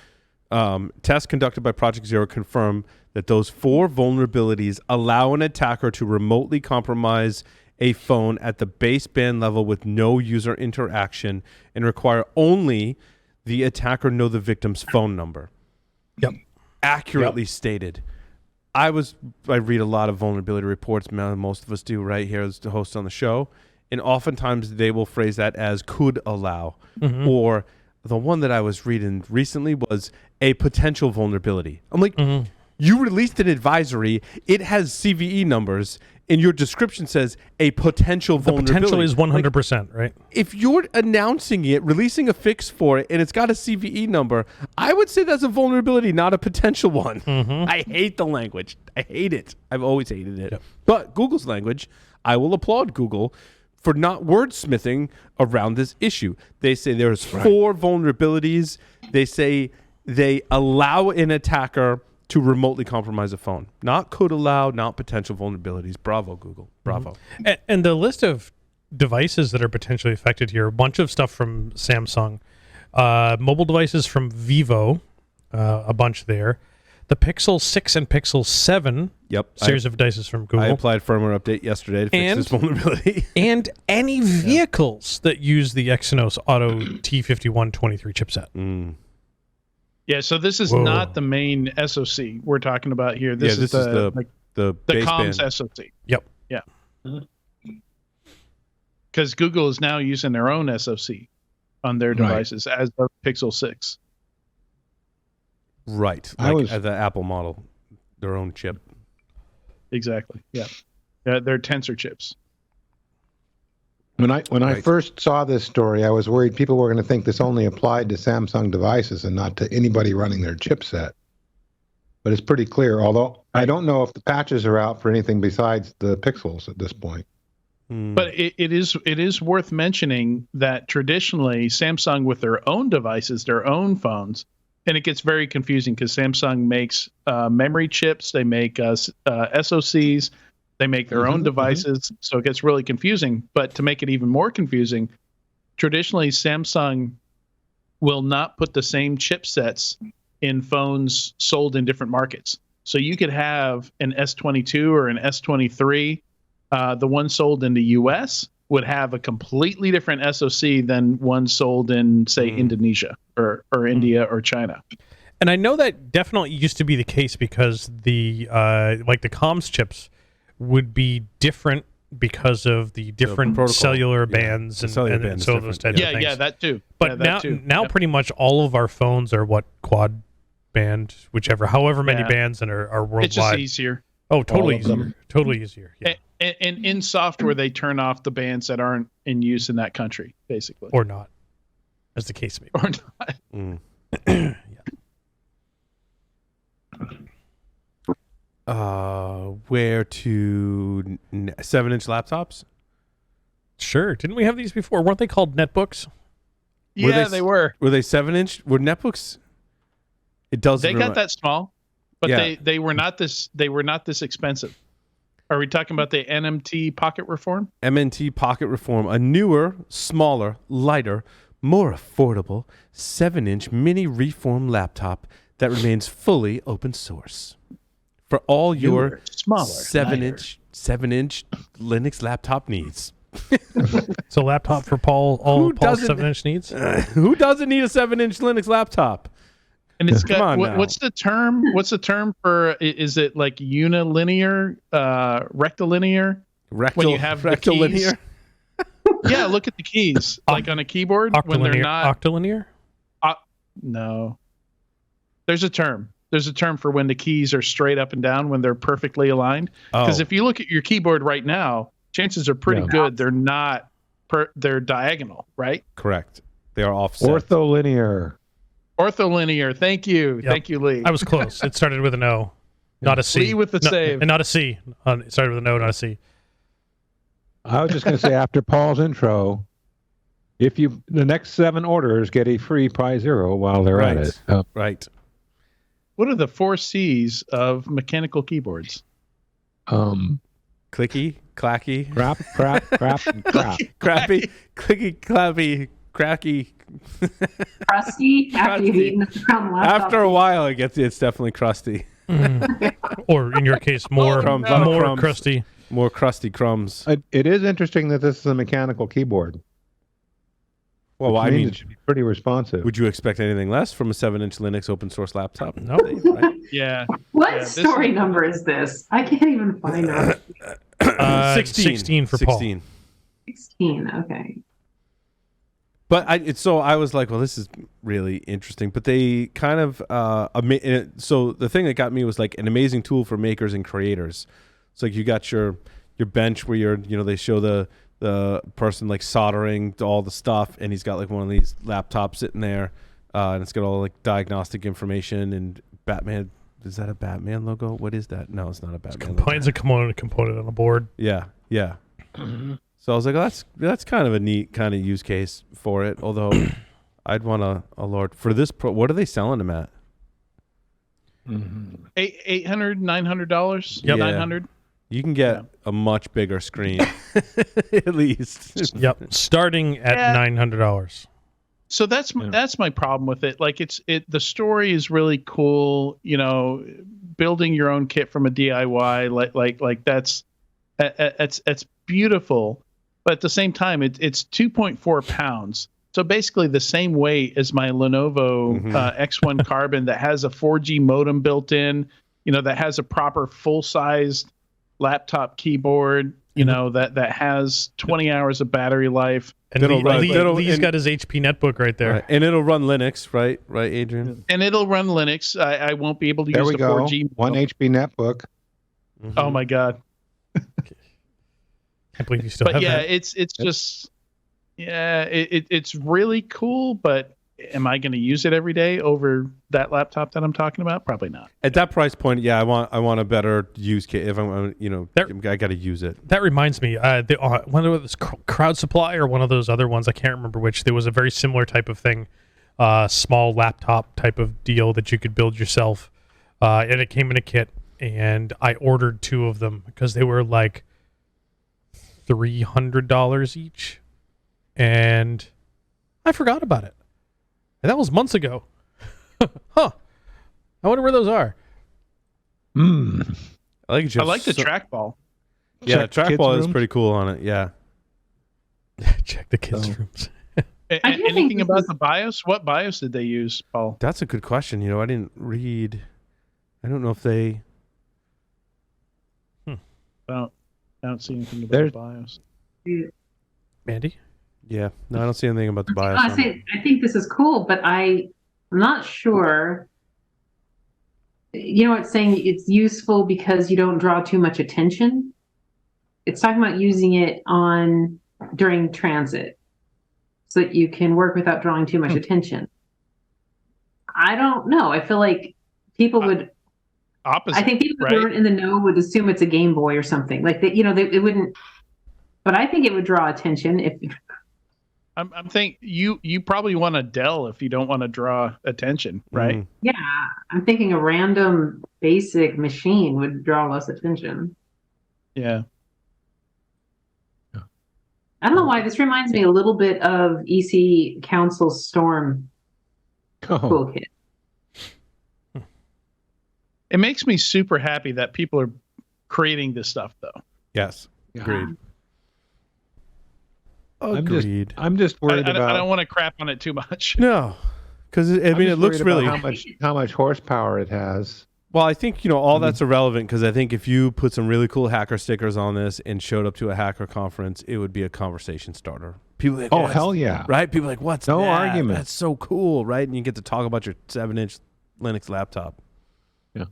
Speaker 2: tests conducted by Project Zero confirm that those 4 vulnerabilities allow an attacker to remotely compromise a phone at the baseband level with no user interaction and require only the attacker know the victim's phone number.
Speaker 4: Yep.
Speaker 2: Accurately stated. I read a lot of vulnerability reports. Most of us do, right here as the host on the show, and oftentimes they will phrase that as could allow, or the one that I was reading recently was a potential vulnerability. I'm like, you released an advisory. It has CVE numbers, and your description says a potential vulnerability.
Speaker 4: The potential is 100%, right?
Speaker 2: If you're announcing it, releasing a fix for it, and it's got a CVE number, I would say that's a vulnerability, not a potential one. I hate the language. I hate it. I've always hated it. Yep. But Google's language, I will applaud Google for not wordsmithing around this issue. They say there's 4 vulnerabilities. They say they allow an attacker to remotely compromise a phone. Not could allow, not potential vulnerabilities. Bravo, Google. Bravo.
Speaker 4: And the list of devices that are potentially affected here, a bunch of stuff from Samsung, mobile devices from Vivo, a bunch there. The Pixel 6 and Pixel 7 series of devices from Google.
Speaker 2: I applied firmware update yesterday to fix this vulnerability.
Speaker 4: And any vehicles that use the Exynos Auto T5123 chipset.
Speaker 6: Yeah, so this is not the main SoC we're talking about here. This is the comms band. SoC.
Speaker 4: Yep.
Speaker 6: Yeah. Because Google is now using their own SoC on their devices as of Pixel 6.
Speaker 2: Right. The Apple model, their own chip.
Speaker 6: Exactly. Yeah. They're tensor chips.
Speaker 3: When I first saw this story, I was worried people were going to think this only applied to Samsung devices and not to anybody running their chipset. But it's pretty clear, although I don't know if the patches are out for anything besides the Pixels at this point.
Speaker 6: But it is worth mentioning that traditionally Samsung with their own devices, their own phones, and it gets very confusing because Samsung makes memory chips, they make SoCs, they make their own devices, so it gets really confusing. But to make it even more confusing, traditionally Samsung will not put the same chipsets in phones sold in different markets. So you could have an S22 or an S23. The one sold in the US would have a completely different SoC than one sold in, say, Indonesia or India or China.
Speaker 4: And I know that definitely used to be the case because the the comms chips would be different because of the different cellular bands and so those types of things.
Speaker 6: Yeah, that too.
Speaker 4: But now pretty much all of our phones are quad band, however many bands and are worldwide. It's just
Speaker 6: easier.
Speaker 4: Oh, totally easier. Totally easier. Yeah.
Speaker 6: And in software, they turn off the bands that aren't in use in that country, basically.
Speaker 4: Or not, as the case may be.
Speaker 6: Or not.
Speaker 2: Where to 7-inch laptops?
Speaker 4: Sure. Didn't we have these before? Weren't they called netbooks?
Speaker 6: Yeah, they were.
Speaker 2: Were they 7-inch? Were netbooks? It does.
Speaker 6: They got that small, but they were not this. They were not this expensive. Are we talking about the NMT Pocket Reform?
Speaker 2: MNT Pocket Reform, a newer, smaller, lighter, more affordable 7-inch mini reform laptop that remains fully open source. For all your
Speaker 6: smaller
Speaker 2: 7-inch Linux laptop needs.
Speaker 4: It's a laptop for Paul's 7-inch needs?
Speaker 2: Who doesn't need a 7-inch Linux laptop?
Speaker 6: And it's got what's the term? What's the term for? Is it like unilinear, rectilinear? When you have rectilinear. Yeah, look at the keys. Like on a keyboard when they're not
Speaker 4: octilinear.
Speaker 6: No, there's a term. There's a term for when the keys are straight up and down when they're perfectly aligned. Because if you look at your keyboard right now, chances are pretty good they're not. They're diagonal, right?
Speaker 2: Correct. They are offset.
Speaker 3: Ortholinear.
Speaker 6: Ortholinear. Thank you.
Speaker 4: Yep.
Speaker 6: Thank you, Lee.
Speaker 4: I was close. It started with an O, not a C.
Speaker 6: Lee with the save.
Speaker 4: And not a C. It started with an O, not a C.
Speaker 3: I was just going to say, after Paul's intro, the next 7 orders get a free Pi Zero while they're at it.
Speaker 2: Right.
Speaker 6: What are the 4 C's of mechanical keyboards?
Speaker 2: Clicky, clacky.
Speaker 3: Crap, and crap.
Speaker 2: Crappy, clicky, clappy, cracky.
Speaker 5: Crusty after you've eaten the laptop.
Speaker 2: After a while, it's definitely crusty.
Speaker 4: Or in your case, more crusty.
Speaker 2: More crusty crumbs.
Speaker 3: It is interesting that this is a mechanical keyboard.
Speaker 2: Well,
Speaker 3: I
Speaker 2: I mean,
Speaker 3: it should be pretty responsive.
Speaker 2: Would you expect anything less from a 7-inch Linux open source laptop?
Speaker 4: No.
Speaker 2: Right?
Speaker 6: Yeah.
Speaker 5: What story number is this? I can't even find it.
Speaker 4: 16 for Paul.
Speaker 2: 16.
Speaker 5: Okay.
Speaker 2: But I was like, well, this is really interesting. But they kind of so the thing that got me was like an amazing tool for makers and creators. It's like you got your bench where they show the person like soldering all the stuff, and he's got like one of these laptops sitting there, and it's got all like diagnostic information and Batman. Is that a Batman logo? What is that? No, it's not a Batman logo.
Speaker 4: It's a component on a board.
Speaker 2: Yeah. So I was like, oh, that's kind of a neat kind of use case for it. Although I'd want a Lord for this. What are they selling them at?
Speaker 6: $800, $900.
Speaker 4: Yep.
Speaker 6: $900.
Speaker 2: You can get a much bigger screen, at least.
Speaker 4: Yep, starting at $900.
Speaker 6: So that's my problem with it. Like the story is really cool. Building your own kit from a DIY, like that's beautiful. But at the same time, it's 2.4 pounds. So basically the same weight as my Lenovo X1 Carbon that has a 4G modem built in. That has a proper full-sized laptop keyboard, that has 20 hours of battery life.
Speaker 4: And Lee's got his HP netbook right there.
Speaker 2: Right. And it'll run Linux, right, Adrian?
Speaker 6: And it'll run Linux. I won't be able to
Speaker 3: there
Speaker 6: use
Speaker 3: we
Speaker 6: the
Speaker 3: go.
Speaker 6: 4G.
Speaker 3: One HP netbook.
Speaker 2: Mm-hmm.
Speaker 6: Oh my God.
Speaker 4: Can't believe you still have that.
Speaker 6: It's just, it's really cool, but am I going to use it every day over that laptop that I'm talking about? Probably not.
Speaker 2: At that price point, yeah, I want a better use case. If I'm, I got to use it.
Speaker 4: That reminds me, one of those Crowd Supply or one of those other ones, I can't remember which. There was a very similar type of thing, small laptop type of deal that you could build yourself, and it came in a kit. And I ordered 2 of them because they were like $300 each, and I forgot about it. And that was months ago. Huh. I wonder where those are.
Speaker 2: I like
Speaker 6: the trackball.
Speaker 2: Yeah, the trackball is pretty cool on it. Yeah.
Speaker 4: Check the kids' rooms.
Speaker 6: Anything about the BIOS? What BIOS did they use, Paul?
Speaker 2: That's a good question. I didn't read. I don't know if they.
Speaker 6: I don't see anything about the BIOS.
Speaker 4: Mandy?
Speaker 2: Yeah. No, I don't see anything about the BIOS.
Speaker 5: I think this is cool, but I'm not sure. It's saying it's useful because you don't draw too much attention. It's talking about using it during transit so that you can work without drawing too much attention. I don't know. I feel like people would.
Speaker 6: Opposite,
Speaker 5: I think people who aren't in the know would assume it's a Game Boy or something. Like it wouldn't. But I think it would draw attention if.
Speaker 6: I'm thinking you probably want a Dell if you don't want to draw attention, right?
Speaker 5: Yeah, I'm thinking a random basic machine would draw less attention.
Speaker 6: Yeah.
Speaker 5: I don't know why this reminds me a little bit of EC Council's Storm toolkit.
Speaker 6: It makes me super happy that people are creating this stuff, though.
Speaker 2: Yes, agreed.
Speaker 3: Agreed. I'm just worried about.
Speaker 6: I don't want to crap on it too much.
Speaker 2: No, because it looks really
Speaker 3: how much horsepower it has.
Speaker 2: Well, I think all that's irrelevant because I think if you put some really cool hacker stickers on this and showed up to a hacker conference, it would be a conversation starter. People, like,
Speaker 3: hell yeah,
Speaker 2: right? People are like, what's
Speaker 3: no
Speaker 2: that?
Speaker 3: argument?
Speaker 2: That's so cool, right? And you get to talk about your 7-inch Linux laptop.
Speaker 3: Yeah,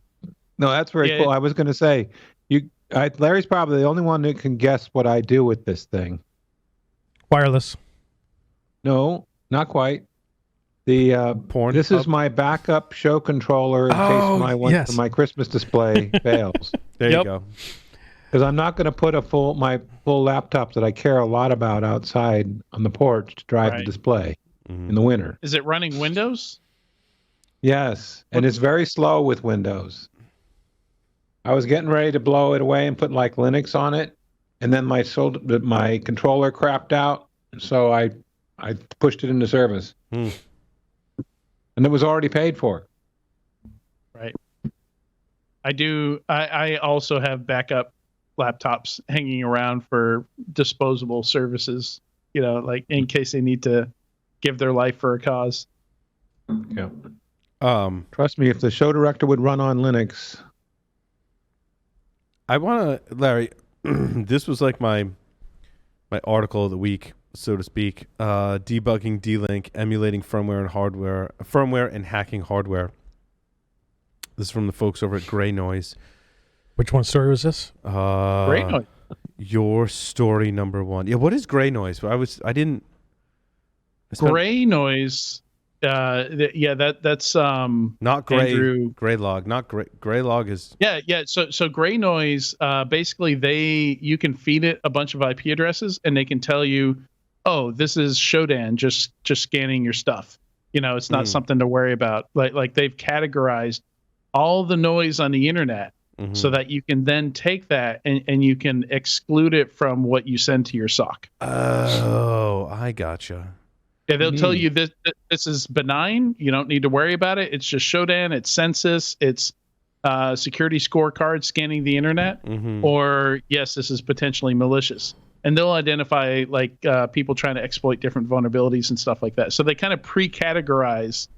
Speaker 3: no, that's very cool. I was going to say, Larry's probably the only one that can guess what I do with this thing.
Speaker 4: Wireless.
Speaker 3: No, not quite. The
Speaker 2: porn.
Speaker 3: This is my backup show controller in case when I went to my Christmas display fails.
Speaker 2: There you go.
Speaker 3: Because I'm not going to put my full laptop that I care a lot about outside on the porch to drive the display in the winter.
Speaker 6: Is it running Windows?
Speaker 3: Yes, and it's very slow with Windows. I was getting ready to blow it away and put like Linux on it, and then my controller crapped out, so I pushed it into service. And it was already paid for.
Speaker 6: Right. I also have backup laptops hanging around for disposable services, like in case they need to give their life for a cause.
Speaker 3: Yeah. Trust me, if the show director would run on Linux.
Speaker 2: I want to, Larry, this was like my article of the week, so to speak. Debugging D-Link, emulating firmware and hacking hardware. This is from the folks over at Gray Noise.
Speaker 4: Which one story was this?
Speaker 6: Gray Noise.
Speaker 2: Your story number 1. Yeah, what is Gray Noise?
Speaker 6: Gray Noise. That's
Speaker 2: not Gray.
Speaker 6: Andrew.
Speaker 2: Graylog, not Gray. Graylog is.
Speaker 6: Yeah. So Gray Noise, basically you can feed it a bunch of IP addresses and they can tell you, oh, this is Shodan just scanning your stuff. It's not something to worry about. Like they've categorized all the noise on the internet so that you can then take that and you can exclude it from what you send to your SOC.
Speaker 2: Oh, I gotcha.
Speaker 6: Yeah, they'll tell you this is benign. You don't need to worry about it. It's just Shodan, it's census, it's security scorecard scanning the internet, or yes, this is potentially malicious. And they'll identify people trying to exploit different vulnerabilities and stuff like that. So they kind of pre-categorize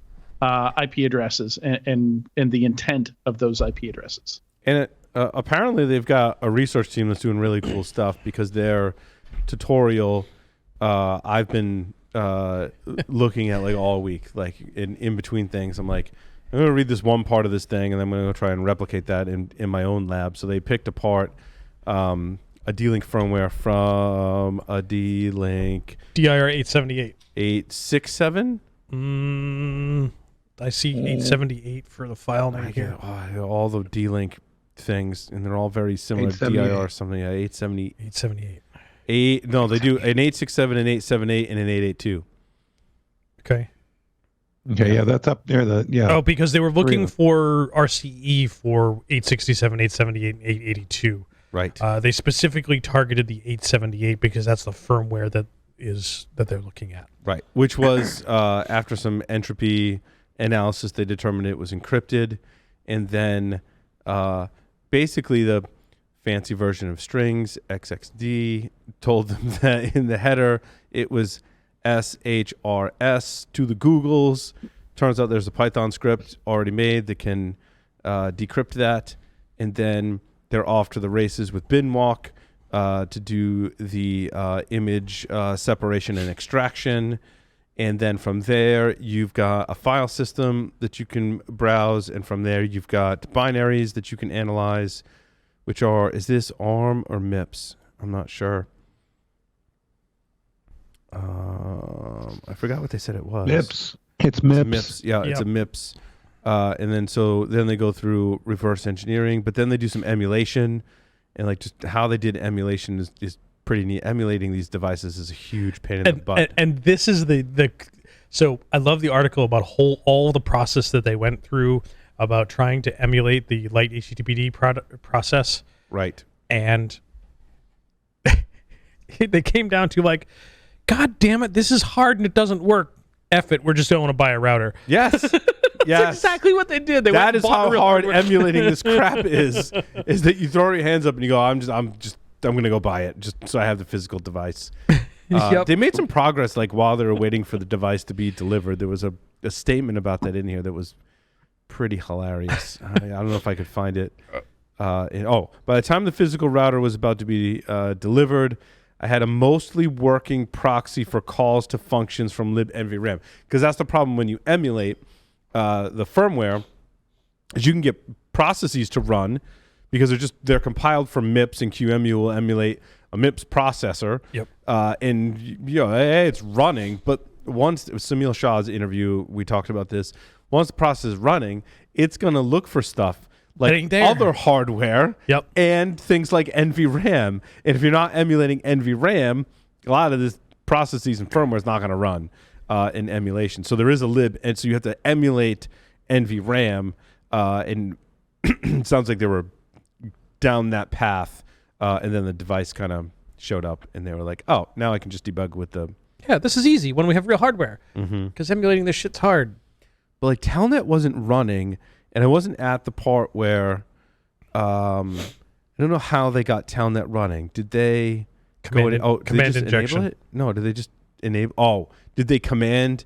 Speaker 6: IP addresses and the intent of those IP addresses.
Speaker 2: And apparently they've got a research team that's doing really cool stuff because their tutorial I've been looking at all week, in between things. I'm like, I'm going to read this one part of this thing and then I'm going to go try and replicate that in my own lab. So they picked apart a D-Link firmware from a D-Link
Speaker 4: DIR 878.
Speaker 2: 867?
Speaker 4: I see 878 for the file name here.
Speaker 2: All the D-Link things, and they're all very similar. DIR something, 870.
Speaker 4: 878.
Speaker 2: No, they do an 867, an 878, and an 882.
Speaker 4: Okay,
Speaker 3: yeah, that's up there.
Speaker 4: Oh, because they were looking for RCE for 867, 878, and 882.
Speaker 2: Right.
Speaker 4: They specifically targeted the 878 because that's the firmware that they're looking at.
Speaker 2: Right. Which was after some entropy analysis, they determined it was encrypted, and then basically the fancy version of strings, XXD, told them that in the header it was SHRS to the Googles. Turns out there's a Python script already made that can decrypt that, and then they're off to the races with binwalk to do the image separation and extraction. And then from there, you've got a file system that you can browse. And from there, you've got binaries that you can analyze, which are, is this ARM or MIPS? I'm not sure. I forgot what they said it was.
Speaker 3: MIPS. It's MIPS.
Speaker 2: MIPS. Yeah, it's a MIPS. And then they go through reverse engineering, but then they do some emulation, and just how they did emulation is pretty neat. Emulating these devices is a huge pain in the butt.
Speaker 4: And this is so I love the article about all the process that they went through about trying to emulate the light HTTPD process.
Speaker 2: Right. And
Speaker 4: they came down to God damn it, this is hard and it doesn't work. F it, we're just going to buy a router.
Speaker 2: Yes.
Speaker 4: That's exactly what they did.
Speaker 2: That is how hard emulating this crap is that you throw your hands up and you go, I'm going to go buy it just so I have the physical device. They made some progress while they were waiting for the device to be delivered. There was a statement about that in here that was pretty hilarious. I don't know if I could find it. By the time the physical router was about to be delivered, I had a mostly working proxy for calls to functions from libnvram. Because that's the problem when you emulate the firmware, is you can get processes to run because they're compiled from MIPS, and QEMU will emulate a MIPS processor.
Speaker 4: Yep.
Speaker 2: And hey, it's running. But once Samil Shah's interview, we talked about this. Once the process is running, it's going to look for stuff like other hardware and things like NVRAM. And if you're not emulating NVRAM, a lot of this processes and firmware is not going to run in emulation. So there is a lib, and so you have to emulate NVRAM. And it sounds like they were down that path, and then the device kind of showed up, and they were like, "Oh, now I can just debug with the."
Speaker 4: Yeah, this is easy when we have real hardware, because emulating this shit's hard.
Speaker 2: But Telnet wasn't running. And I wasn't at the part where I don't know how they got Telnet running. Did they
Speaker 4: command injection?
Speaker 2: Enable it? No, did they just enable? Oh, did they command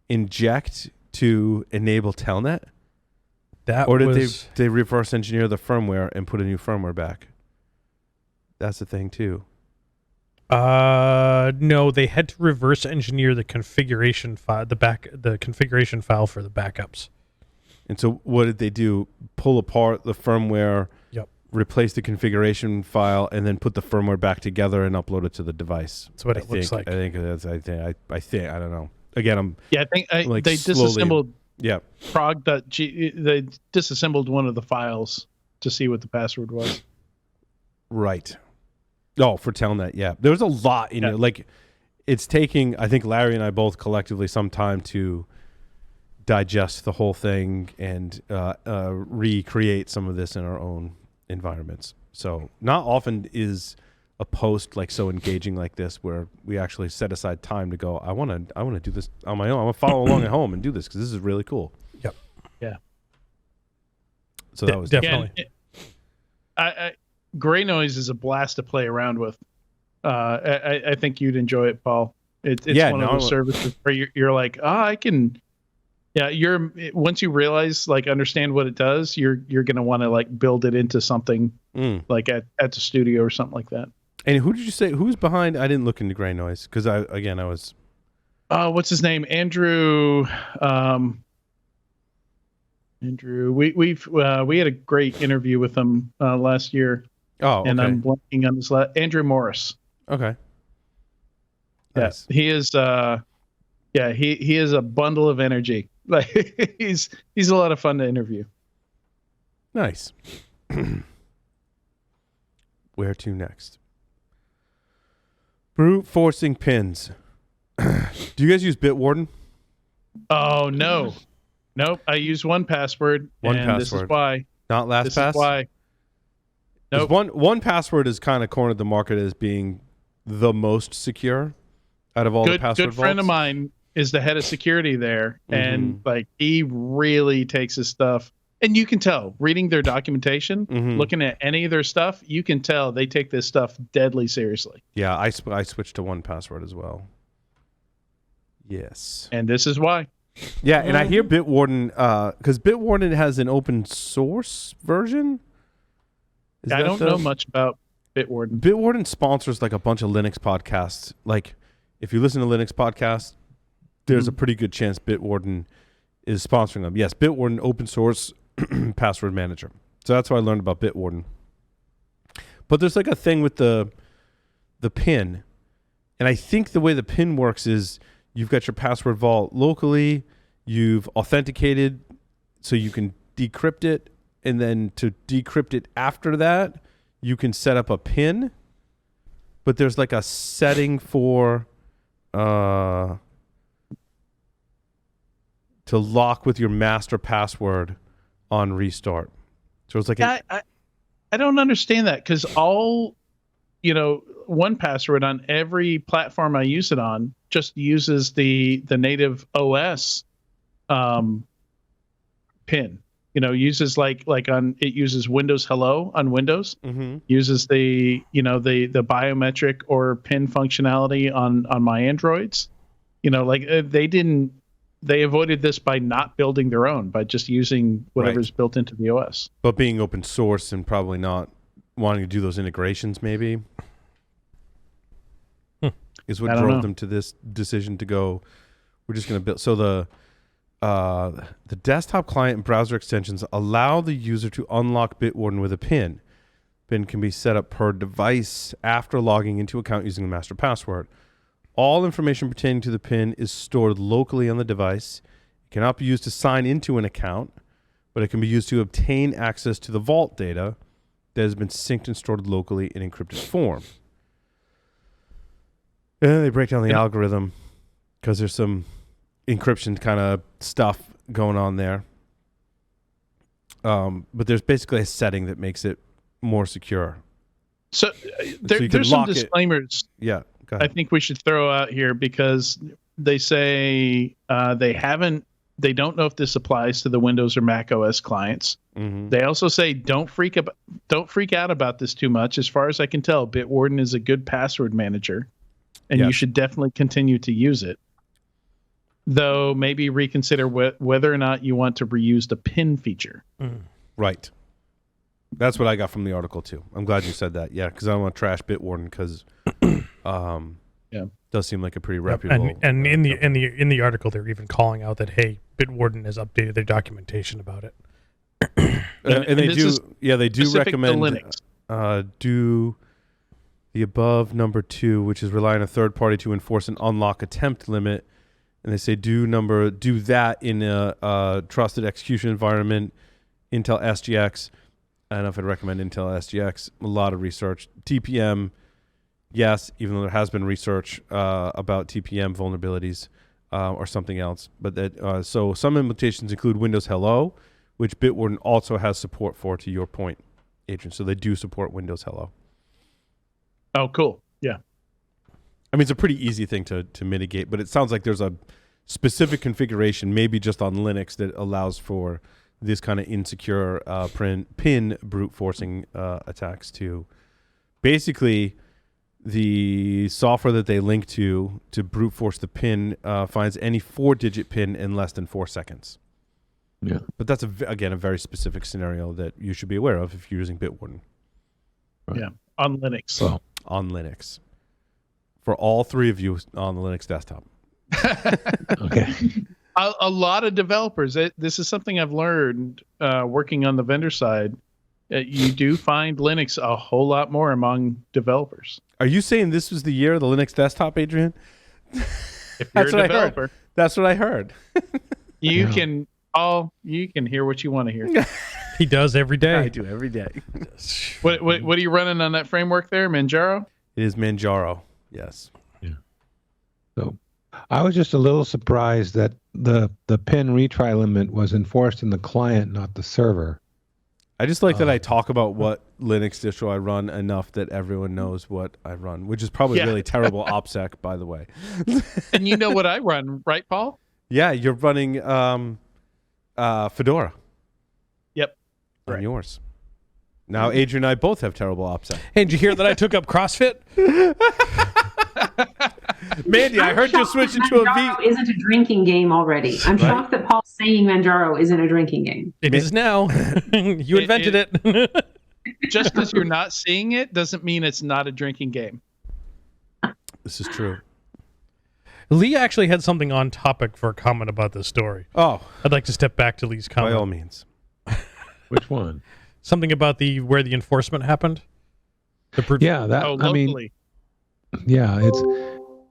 Speaker 2: inject to enable telnet? Or did they reverse engineer the firmware and put a new firmware back? That's the thing too.
Speaker 4: No, they had to reverse engineer the configuration file, the configuration file for the backups.
Speaker 2: And so what did they do? Pull apart the firmware, replace the configuration file, and then put the firmware back together and upload it to the device.
Speaker 4: That's what it looks like.
Speaker 2: I think I don't know. Again,
Speaker 6: I think they disassembled. Yeah, they disassembled one of the files to see what the password was.
Speaker 2: Right. Oh, for telnet, yeah. There's a lot in it. Like, it's taking, I think Larry and I both collectively some time to digest the whole thing and recreate some of this in our own environments. So not often is a post like so engaging like this where we actually set aside time to go, I want to do this on my own. I want to follow along at home and do this because this is really cool.
Speaker 4: Yep.
Speaker 6: Yeah.
Speaker 2: So that was
Speaker 4: definitely.
Speaker 6: Gray noise is a blast to play around with. I think you'd enjoy it, Paul. It's one of those services where you're like, I can. Yeah, once you realize, like, understand what it does, you're gonna want to like build it into something like at the studio or something like that.
Speaker 2: And who did you say who's behind? I didn't look into Gray Noise because I was.
Speaker 6: What's his name? Andrew. Andrew. We had a great interview with him last year.
Speaker 2: Oh, okay.
Speaker 6: And I'm blanking on his Andrew Morris.
Speaker 2: Okay.
Speaker 6: Yes, he is. He is a bundle of energy. Like he's a lot of fun to interview.
Speaker 2: Nice. Where to next? Brute forcing pins. Do you guys use Bitwarden?
Speaker 6: Oh no, nope. I use 1Password. This is why.
Speaker 2: Not LastPass.
Speaker 6: This is why.
Speaker 2: Nope. 1Password has kind of cornered the market as being the most secure out of all the password vaults.
Speaker 6: Good friend of mine is the head of security there, and like he really takes his stuff. And you can tell, reading their documentation, looking at any of their stuff, you can tell they take this stuff deadly seriously.
Speaker 2: Yeah, I switched to 1Password as well. Yes.
Speaker 6: And this is why.
Speaker 2: Yeah, and I hear Bitwarden, because Bitwarden has an open source version.
Speaker 6: I don't know much about Bitwarden.
Speaker 2: Bitwarden sponsors like a bunch of Linux podcasts. Like, if you listen to Linux podcasts, there's a pretty good chance Bitwarden is sponsoring them. Yes, Bitwarden open source password manager. So that's how I learned about Bitwarden. But there's like a thing with the PIN. And I think the way the PIN works is you've got your password vault locally, you've authenticated so you can decrypt it, and then to decrypt it after that, you can set up a PIN. But there's like a setting for to lock with your master password on restart. So it's like
Speaker 6: I don't understand that because 1Password on every platform I use it on just uses the native OS PIN. Uses like on it uses Windows Hello on Windows. Uses the biometric or PIN functionality on my Androids. They avoided this by not building their own, by just using whatever's built into the OS.
Speaker 2: But being open source and probably not wanting to do those integrations maybe is what drove them to this decision to go, we're just going to build. So the desktop client and browser extensions allow the user to unlock Bitwarden with a PIN. PIN can be set up per device after logging into account using the master password. All information pertaining to the PIN is stored locally on the device. It cannot be used to sign into an account, but it can be used to obtain access to the vault data that has been synced and stored locally in encrypted form. And then they break down the algorithm because there's some encryption kind of stuff going on there. But there's basically a setting that makes it more secure.
Speaker 6: So there's some disclaimers.
Speaker 2: Yeah.
Speaker 6: I think we should throw out here because they say they don't know if this applies to the Windows or Mac OS clients. They also say don't freak out about this too much. As far as I can tell, Bitwarden is a good password manager, and you should definitely continue to use it. Though maybe reconsider whether or not you want to reuse the pin feature.
Speaker 2: Right. That's what I got from the article too. I'm glad you said that. Yeah, because I don't want to trash Bitwarden because does seem like a pretty reputable.
Speaker 4: And in the article, they're even calling out that Bitwarden has updated their documentation about it.
Speaker 2: and they do recommend do the above number 2, which is rely on a third party to enforce an unlock attempt limit. And they say do that in a trusted execution environment, Intel SGX. I don't know if I'd recommend Intel SGX. A lot of research. TPM, yes, even though there has been research about TPM vulnerabilities or something else. But that so some implementations include Windows Hello, which Bitwarden also has support for, to your point, Adrian. So they do support Windows Hello.
Speaker 6: Oh, cool. Yeah.
Speaker 2: I mean, it's a pretty easy thing to mitigate, but it sounds like there's a specific configuration, maybe just on Linux, that allows for this kind of insecure pin brute forcing attacks to basically the software that they link to brute force the pin finds any 4-digit pin in less than 4 seconds.
Speaker 3: Yeah.
Speaker 2: But that's, again, a very specific scenario that you should be aware of if you're using Bitwarden.
Speaker 6: Right. Yeah, on Linux.
Speaker 2: So, on Linux. For all 3 of you on the Linux desktop.
Speaker 3: Okay.
Speaker 6: A lot of developers, this is something I've learned working on the vendor side. You do find Linux a whole lot more among developers.
Speaker 2: Are you saying this was the year of the Linux desktop, Adrian?
Speaker 6: If you're a developer.
Speaker 2: That's what I heard.
Speaker 6: You can hear what you want to hear.
Speaker 4: He does every day.
Speaker 2: I do every day.
Speaker 6: What are you running on that framework there, Manjaro?
Speaker 2: It is Manjaro. Yes.
Speaker 3: Yeah. So I was just a little surprised that the pin retry limit was enforced in the client, not the server.
Speaker 2: I just like that I talk about what Linux distro I run enough that everyone knows what I run, which is probably really terrible OPSEC, by the way.
Speaker 6: And you know what I run, right, Paul?
Speaker 2: Yeah, you're running Fedora.
Speaker 6: Yep.
Speaker 2: On yours. Now, Adrian and I both have terrible OPSEC.
Speaker 4: Hey, did you hear that I took up CrossFit?
Speaker 2: Mandy, I heard you're switching to a V.
Speaker 5: Isn't a drinking game already. I'm shocked that Paul's saying Manjaro isn't a drinking game.
Speaker 4: It is now. You invented it.
Speaker 6: Just because you're not seeing it doesn't mean it's not a drinking game.
Speaker 2: This is true.
Speaker 4: Lee actually had something on topic for a comment about this story.
Speaker 2: Oh.
Speaker 4: I'd like to step back to Lee's comment.
Speaker 2: By all means.
Speaker 3: Which one?
Speaker 4: Something about where the enforcement happened?
Speaker 6: Locally.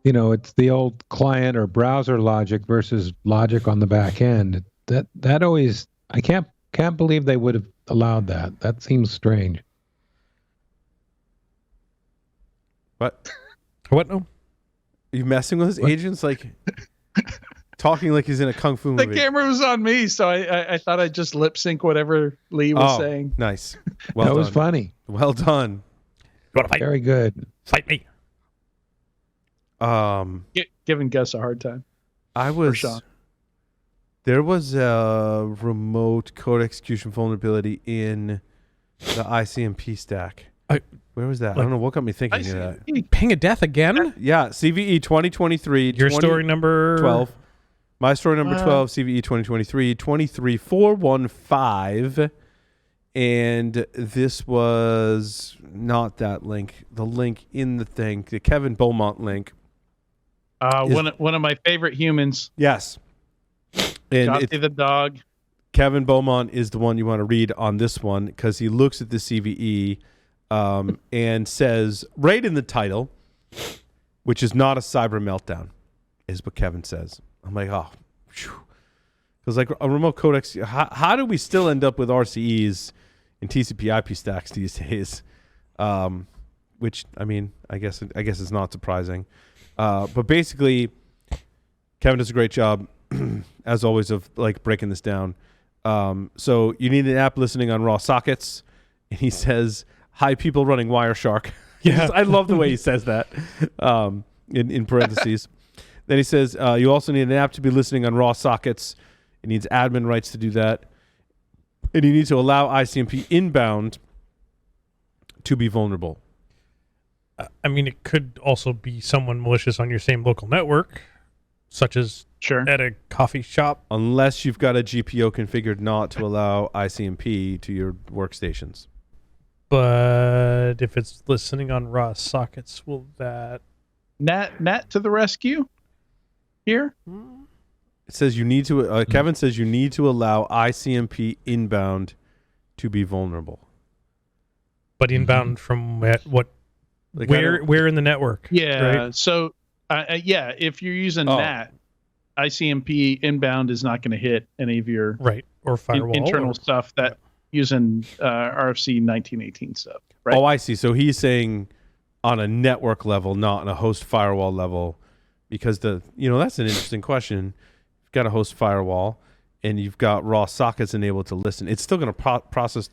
Speaker 3: It's the old client or browser logic versus logic on the back end. That always, I can't believe they would have allowed that. That seems strange.
Speaker 2: What?
Speaker 4: What? No.
Speaker 2: Are you messing with his agents? Like talking like he's in a kung fu movie.
Speaker 6: The camera was on me, so I thought I'd just lip sync whatever Lee was saying.
Speaker 2: Nice.
Speaker 3: Well done. That was funny.
Speaker 2: Well done.
Speaker 4: You want to fight?
Speaker 3: Very good.
Speaker 4: Fight me.
Speaker 6: Giving Gus a hard time.
Speaker 2: There was a remote code execution vulnerability in the ICMP stack. Where was that? I don't know what got me thinking of that.
Speaker 4: Ping of death again?
Speaker 2: Yeah, CVE 2023.
Speaker 4: Your story number
Speaker 2: 12. My story number 12, CVE 2023, 23415. And this was not that link. The link in the thing, the Kevin Beaumont link.
Speaker 6: One of my favorite humans.
Speaker 2: Yes. And
Speaker 6: Gotti the dog.
Speaker 2: Kevin Beaumont is the one you want to read on this one because he looks at the CVE and says, right in the title, which is not a cyber meltdown, is what Kevin says. I'm like, oh, because like a remote codex, how do we still end up with RCEs and TCP/IP stacks these days? Which I mean, I guess is not surprising. But basically, Kevin does a great job, as always, of like breaking this down. So you need an app listening on raw sockets, and he says, "Hi, people running Wireshark." Yeah, I love the way he says that in parentheses. Then he says, "You also need an app to be listening on raw sockets. It needs admin rights to do that, and you need to allow ICMP inbound to be vulnerable."
Speaker 4: I mean, it could also be someone malicious on your same local network, such as at a coffee shop.
Speaker 2: Unless you've got a GPO configured not to allow ICMP to your workstations.
Speaker 4: But if it's listening on raw sockets, will that...
Speaker 6: Nat to the rescue here?
Speaker 2: It says you need to... Kevin says you need to allow ICMP inbound to be vulnerable.
Speaker 4: But inbound from what? Like where in the network?
Speaker 6: Yeah.
Speaker 4: Right?
Speaker 6: So, if you're using NAT, ICMP inbound is not going to hit any of your
Speaker 4: or firewall
Speaker 6: internal stuff that using RFC 1918 stuff. Right?
Speaker 2: Oh, I see. So he's saying on a network level, not on a host firewall level, because that's an interesting question. You've got a host firewall and you've got raw sockets enabled to listen. It's still going to process.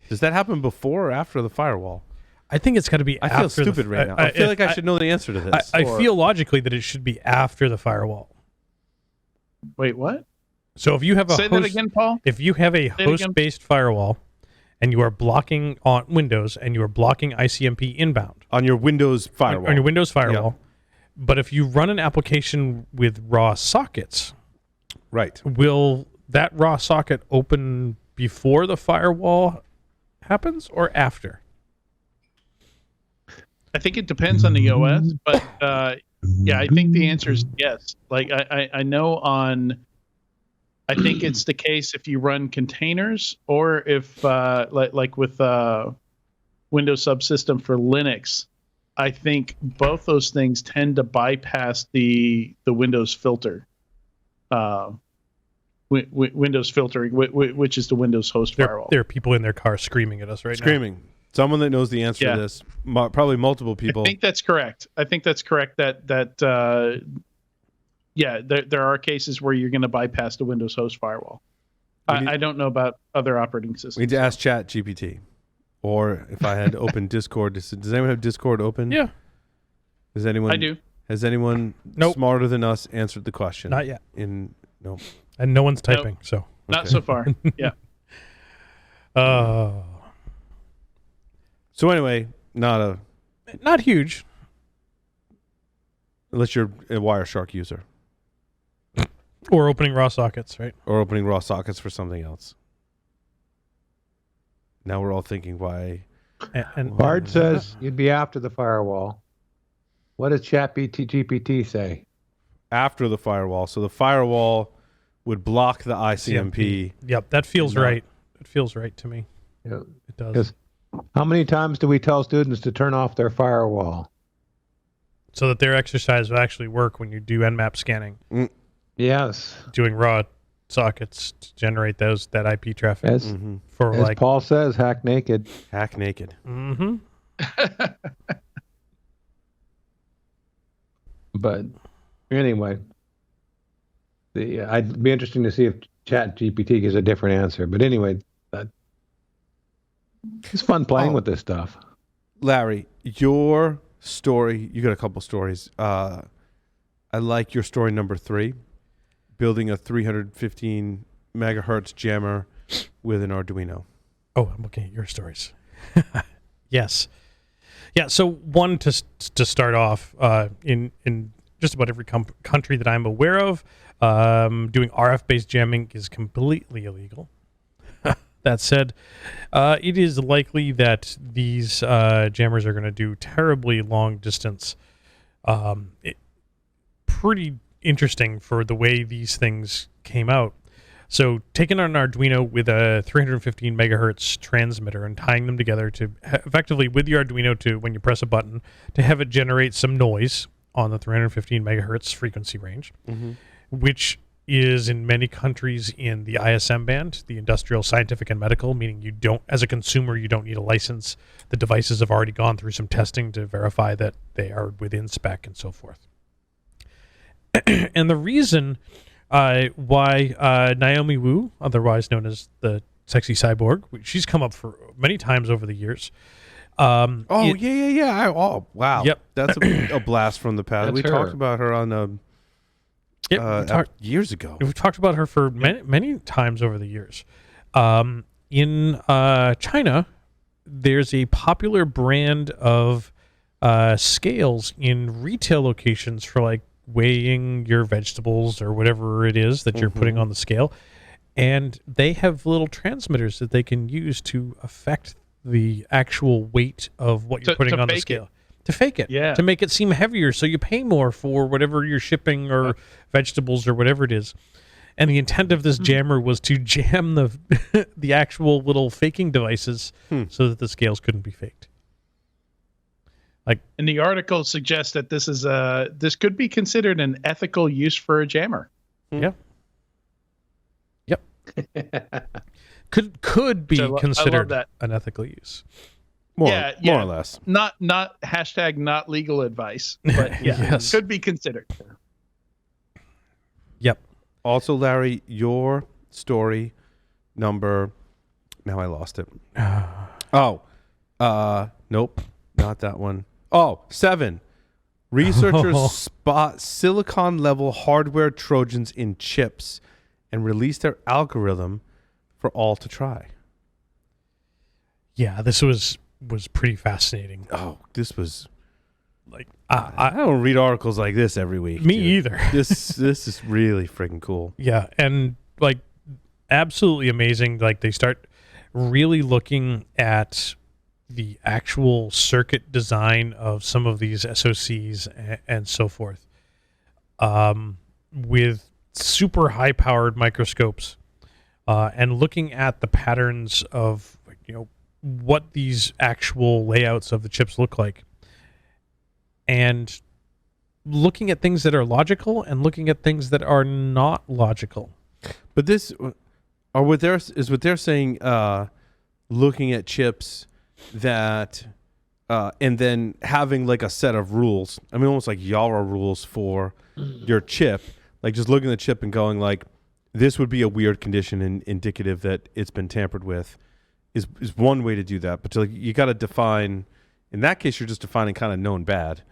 Speaker 2: Does that happen before or after the firewall?
Speaker 4: I think it's got to be after.
Speaker 2: I feel stupid right now. I feel like I should know the answer to this.
Speaker 4: I feel logically that it should be after the firewall.
Speaker 6: Wait, what?
Speaker 4: So if you have
Speaker 6: Say that again, Paul?
Speaker 4: If you have a host-based firewall and you are blocking on Windows and you are blocking ICMP inbound.
Speaker 2: On your Windows firewall.
Speaker 4: On your Windows firewall. Yeah. But if you run an application with raw sockets, will that raw socket open before the firewall happens or after?
Speaker 6: I think it depends on the OS, but I think the answer is yes. Like I know I think it's the case if you run containers or if like with Windows subsystem for Linux, I think both those things tend to bypass the Windows filter. Windows filtering, which is the Windows host firewall.
Speaker 4: There are people in their car screaming at us right now.
Speaker 2: Screaming. Someone that knows the answer to this, probably multiple people.
Speaker 6: I think that's correct. That there are cases where you're going to bypass the Windows host firewall. I don't know about other operating systems.
Speaker 2: We need to ask Chat GPT, or if I had open Discord. Does anyone have Discord open?
Speaker 4: Yeah.
Speaker 2: Does anyone?
Speaker 6: I do.
Speaker 2: Has anyone smarter than us answered the question?
Speaker 4: Not yet.
Speaker 2: No.
Speaker 4: And no one's typing, so.
Speaker 6: Not so far. Yeah.
Speaker 2: So anyway, not
Speaker 4: huge.
Speaker 2: Unless you're a Wireshark user.
Speaker 4: Or opening raw sockets, right?
Speaker 2: Or opening raw sockets for something else. Now we're all thinking why.
Speaker 3: And Bard says you'd be after the firewall. What does GPT say?
Speaker 2: After the firewall. So the firewall would block the ICMP.
Speaker 4: Yep, that feels right. It feels right to me.
Speaker 3: Yeah.
Speaker 4: It does.
Speaker 3: How many times do we tell students to turn off their firewall?
Speaker 4: So that their exercise will actually work when you do Nmap scanning.
Speaker 3: Yes.
Speaker 4: Doing raw sockets to generate that IP traffic.
Speaker 3: As Paul says, hack naked.
Speaker 2: Hack naked.
Speaker 4: Mm-hmm.
Speaker 3: But anyway, I'd be interesting to see if Chat GPT gives a different answer. But anyway, it's fun playing with this stuff.
Speaker 2: Larry, your story, you got a couple stories. I like your story number 3, building a 315 megahertz jammer with an Arduino.
Speaker 4: Oh, I'm looking at your stories. Yes. Yeah, so one to start off, in just about every country that I'm aware of, doing RF-based jamming is completely illegal. That said, it is likely that these jammers are going to do terribly long distance. Pretty interesting for the way these things came out. So taking an Arduino with a 315 megahertz transmitter and tying them together to effectively with the Arduino to, when you press a button, to have it generate some noise on the 315 megahertz frequency range, which is in many countries in the ISM band, the industrial, scientific, and medical, meaning you don't, as a consumer, you don't need a license. The devices have already gone through some testing to verify that they are within spec and so forth. And the reason why Naomi Wu, otherwise known as the Sexy Cyborg, she's come up for many times over the years.
Speaker 2: Yeah. Oh, wow.
Speaker 4: Yep.
Speaker 2: That's a blast from the past. We talked about her on years ago.
Speaker 4: We've talked about her for many times over the years. In China, there's a popular brand of scales in retail locations for like weighing your vegetables or whatever it is that you're putting on the scale. And they have little transmitters that they can use to affect the actual weight of what you're putting on the scale. To fake it.
Speaker 6: Yeah.
Speaker 4: To make it seem heavier so you pay more for whatever you're shipping or vegetables or whatever it is. And the intent of this jammer was to jam the the actual little faking devices so that the scales couldn't be faked.
Speaker 6: And the article suggests that this could be considered an ethical use for a jammer.
Speaker 4: Yeah. Yep. could be considered an ethical use.
Speaker 2: More or less.
Speaker 6: Not not legal advice, but yes. Could be considered.
Speaker 4: Yep.
Speaker 2: Also, Larry, your story number. Now I lost it. Nope, not that one. 7. Researchers spot silicon-level hardware Trojans in chips and release their algorithm for all to try.
Speaker 4: Yeah, this was pretty fascinating.
Speaker 2: Oh, this was like I don't read articles like this every week.
Speaker 4: Me either.
Speaker 2: This is really freaking cool.
Speaker 4: Yeah, and like absolutely amazing. Like they start really looking at the actual circuit design of some of these SoCs and so forth, with super high-powered microscopes, and looking at the patterns of what these actual layouts of the chips look like, and looking at things that are logical and looking at things that are not logical.
Speaker 2: But this, or what they're saying, looking at chips that, and then having like a set of rules. I mean, almost like Yara rules for your chip. Like just looking at the chip and going like, this would be a weird condition and indicative that it's been tampered with, is one way to do that. But you got to define. In that case, you're just defining kind of known bad,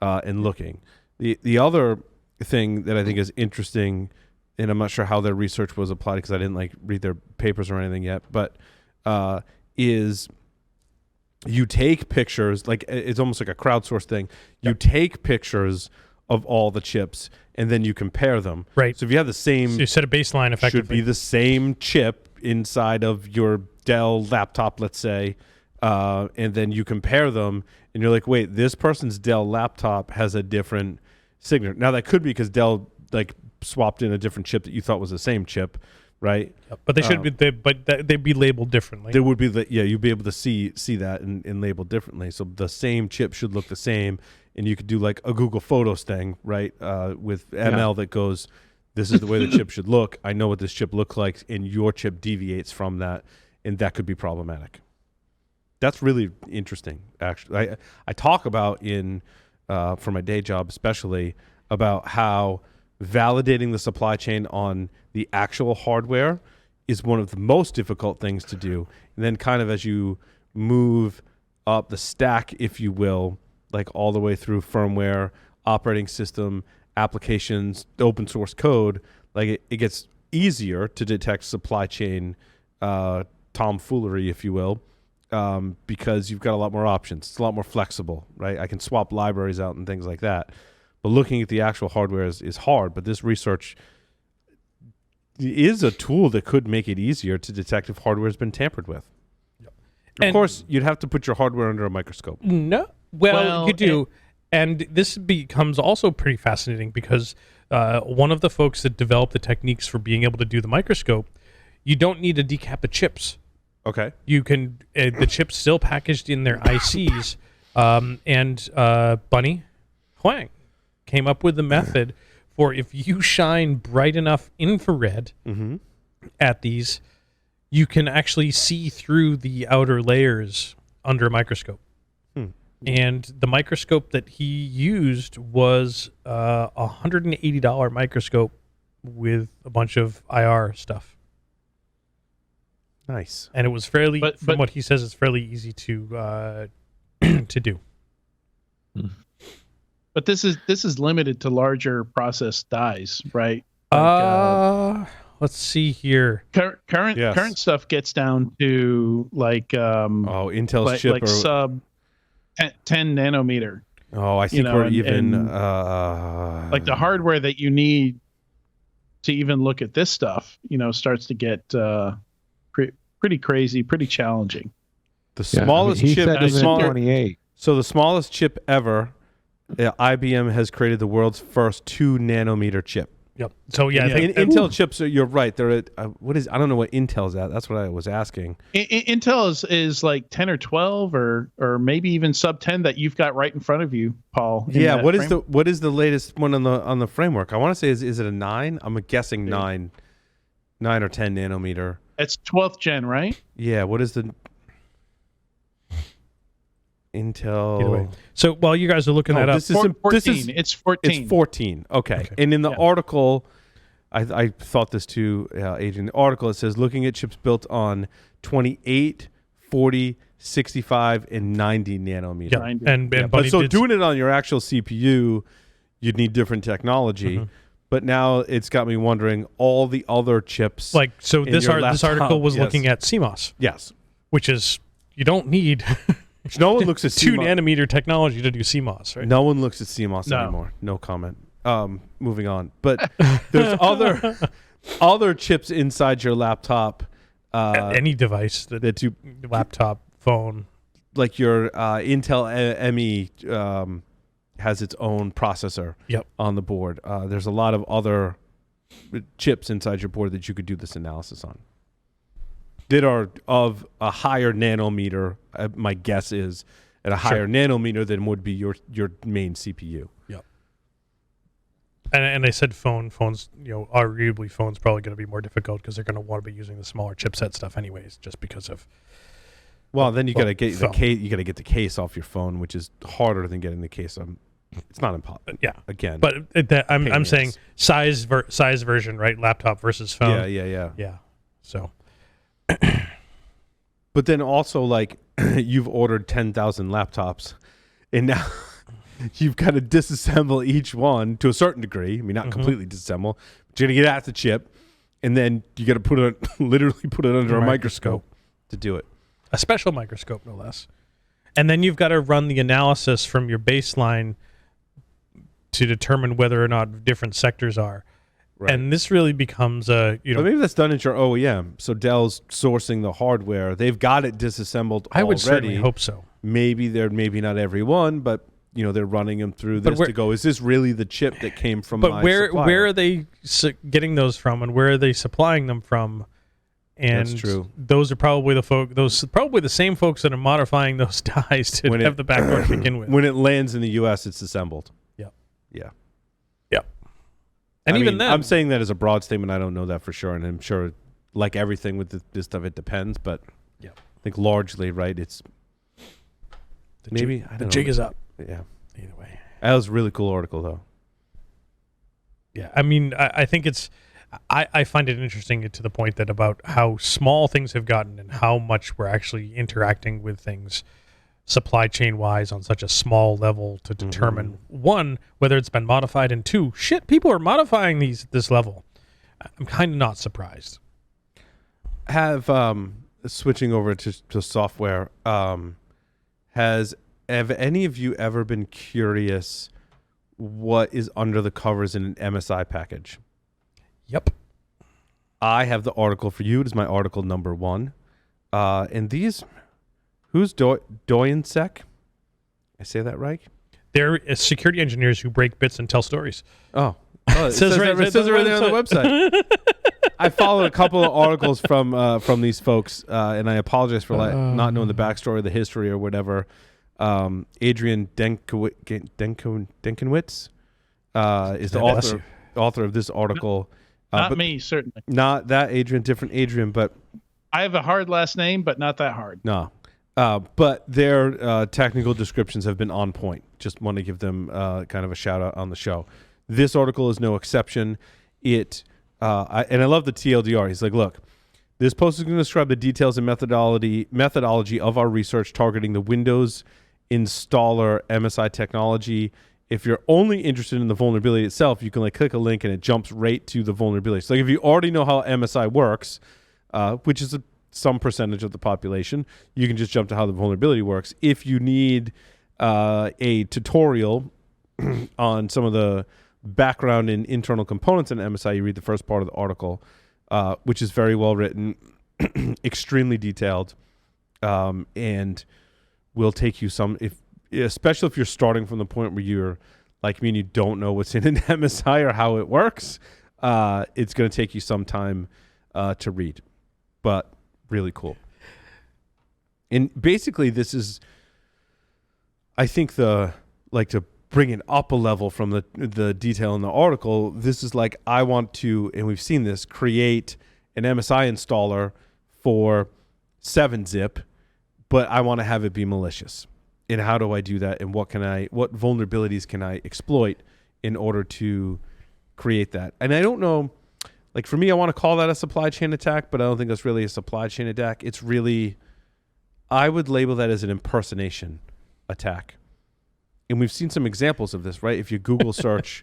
Speaker 2: and looking. The other thing that I think is interesting, and I'm not sure how their research was applied because I didn't read their papers or anything yet, but is you take pictures, like it's almost like a crowdsourced thing. You take pictures of all the chips and then you compare them.
Speaker 4: Right.
Speaker 2: So if you have the same,
Speaker 4: so you set a baseline effectively.
Speaker 2: Should be the same chip inside of your Dell laptop, let's say, and then you compare them and you're like, wait, this person's Dell laptop has a different signature. Now that could be because Dell swapped in a different chip that you thought was the same chip. Right,
Speaker 4: but they should be. They'd be labeled differently.
Speaker 2: There would be you'd be able to see that and label differently. So the same chip should look the same, and you could do like a Google Photos thing, right? With ML that goes, this is the way the chip should look. I know what this chip looks like, and your chip deviates from that, and that could be problematic. That's really interesting. Actually, I talk about for my day job especially about how validating the supply chain on the actual hardware is one of the most difficult things to do. And then kind of as you move up the stack, if you will, like all the way through firmware, operating system, applications, open source code, like it gets easier to detect supply chain tomfoolery, if you will, because you've got a lot more options. It's a lot more flexible, right? I can swap libraries out and things like that. But looking at the actual hardware is hard. But this research is a tool that could make it easier to detect if hardware has been tampered with. Yep. Of course, you'd have to put your hardware under a microscope.
Speaker 4: No. Well, you do. And this becomes also pretty fascinating because one of the folks that developed the techniques for being able to do the microscope, you don't need to decap the chips.
Speaker 2: Okay.
Speaker 4: You can, the chips still packaged in their ICs, and Bunny Huang came up with the method for if you shine bright enough infrared at these, you can actually see through the outer layers under a microscope. And the microscope that he used was a $180 microscope with a bunch of IR stuff.
Speaker 2: Nice.
Speaker 4: And it was fairly, from what he says, it's fairly easy to to do.
Speaker 6: But this is limited to larger process dies, right?
Speaker 4: Let's see here.
Speaker 6: Current stuff gets down to like
Speaker 2: Intel's chip
Speaker 6: like sub 10 nanometer.
Speaker 2: Oh, I think we're even
Speaker 6: like the hardware that you need to even look at this stuff, starts to get pretty crazy, pretty challenging.
Speaker 2: The smallest chip,
Speaker 3: the 28.
Speaker 2: So the smallest chip ever, IBM has created the world's first 2 nanometer chip.
Speaker 4: Yep. So
Speaker 2: Intel chips. You're right. They're at I don't know what Intel's at. That's what I was asking.
Speaker 6: Intel is like 10 or 12 or maybe even sub 10 that you've got right in front of you, Paul.
Speaker 2: Yeah. What is the latest one on the framework? I want to say is it a 9? I'm guessing 9 or 10 nanometer.
Speaker 6: It's 12th gen, right?
Speaker 2: Yeah. What is the Intel?
Speaker 4: Either way. So while you guys are looking that up,
Speaker 6: it's 14.
Speaker 2: It's 14. Okay. And in the article, I thought this too, Adrian. The article, it says looking at chips built on 28, 40, 65, and 90 nanometer.
Speaker 4: Yeah.
Speaker 2: But so doing it on your actual CPU, you'd need different technology. Mm-hmm. But now it's got me wondering all the other chips.
Speaker 4: This article was looking at CMOS.
Speaker 2: Yes.
Speaker 4: Which is, you don't need...
Speaker 2: No one looks at
Speaker 4: 2 nanometer technology to do CMOS, right?
Speaker 2: No one looks at CMOS anymore. No comment. Moving on. But there's other chips inside your laptop.
Speaker 4: Any device that you laptop, phone,
Speaker 2: like your Intel ME has its own processor. On the board. There's a lot of other chips inside your board that you could do this analysis on. That are of a higher nanometer, my guess is at a higher nanometer than would be your main CPU.
Speaker 4: Yep. And I said phones, arguably phones probably going to be more difficult because they're going to want to be using the smaller chipset stuff anyways, just because of.
Speaker 2: Well, then you got to get the case. You got to get the case off your phone, which is harder than getting the case on. It's not impossible.
Speaker 4: Yeah.
Speaker 2: Again,
Speaker 4: but I'm saying size version, right? Laptop versus phone.
Speaker 2: Yeah.
Speaker 4: So.
Speaker 2: But then also, like, you've ordered 10,000 laptops, and now you've got to disassemble each one to a certain degree. I mean, not completely disassemble. But you're going to get at the chip, and then you got to literally put it under a microscope to do it.
Speaker 4: A special microscope, no less. And then you've got to run the analysis from your baseline to determine whether or not different sectors are. Right. And this really becomes
Speaker 2: But maybe that's done at your OEM. So Dell's sourcing the hardware. They've got it disassembled already.
Speaker 4: I would certainly hope so.
Speaker 2: Maybe not every one, but they're running them through this to go, is this really the chip that came from my supplier?
Speaker 4: But where are they getting those from, and where are they supplying them from? And
Speaker 2: that's true.
Speaker 4: Those are probably the same folks that are modifying those dies to have the backdoor to begin with.
Speaker 2: When it lands in the US, it's assembled. Yeah.
Speaker 4: And even then,
Speaker 2: I'm saying that as a broad statement. I don't know that for sure, and I'm sure, like everything with this stuff, it depends. But I think largely, right? It's
Speaker 4: the jig is up.
Speaker 2: Yeah.
Speaker 4: Either way,
Speaker 2: that was a really cool article, though.
Speaker 4: Yeah, I mean, I think it's. I find it interesting to the point that about how small things have gotten and how much we're actually interacting with things supply chain wise on such a small level to determine one, whether it's been modified, and two, people are modifying these at this level. I'm kind of not surprised.
Speaker 2: Have switching over to software, have any of you ever been curious what is under the covers in an MSI package?
Speaker 4: Yep.
Speaker 2: I have the article for you. It is my article number 1. And these, who's Doyensec? I say that right?
Speaker 4: They're security engineers who break bits and tell stories.
Speaker 2: Oh, it says right there on the website. I followed a couple of articles from these folks, and I apologize for not knowing the backstory, the history, or whatever. Adrian Denkenwitz is the author of this article.
Speaker 6: Not me, certainly.
Speaker 2: Not that Adrian, different Adrian, but
Speaker 6: I have a hard last name, but not that hard.
Speaker 2: No. But their technical descriptions have been on point. Just want to give them kind of a shout out on the show. This article is no exception. And I love the TLDR. He's like, look, this post is going to describe the details and methodology of our research targeting the Windows installer MSI technology. If you're only interested in the vulnerability itself, you can click a link and it jumps right to the vulnerability. So if you already know how MSI works, which is some percentage of the population, you can just jump to how the vulnerability works. If you need a tutorial on some of the background and internal components in MSI. You read the first part of the article, which is very well written, extremely detailed, and will take you especially if you're starting from the point where you're like me and you don't know what's in an MSI or how it works. It's going to take you some time to read, but really cool. And basically, this is, I think, to bring it up a level from the detail in the article. This is like, I want to, and we've seen this, create an MSI installer for 7-zip, but I want to have it be malicious. And how do I do that? And what vulnerabilities can I exploit in order to create that? And I don't know, like for me, I want to call that a supply chain attack, but I don't think that's really a supply chain attack. It's really, I would label that as an impersonation attack. And we've seen some examples of this, right? If you Google search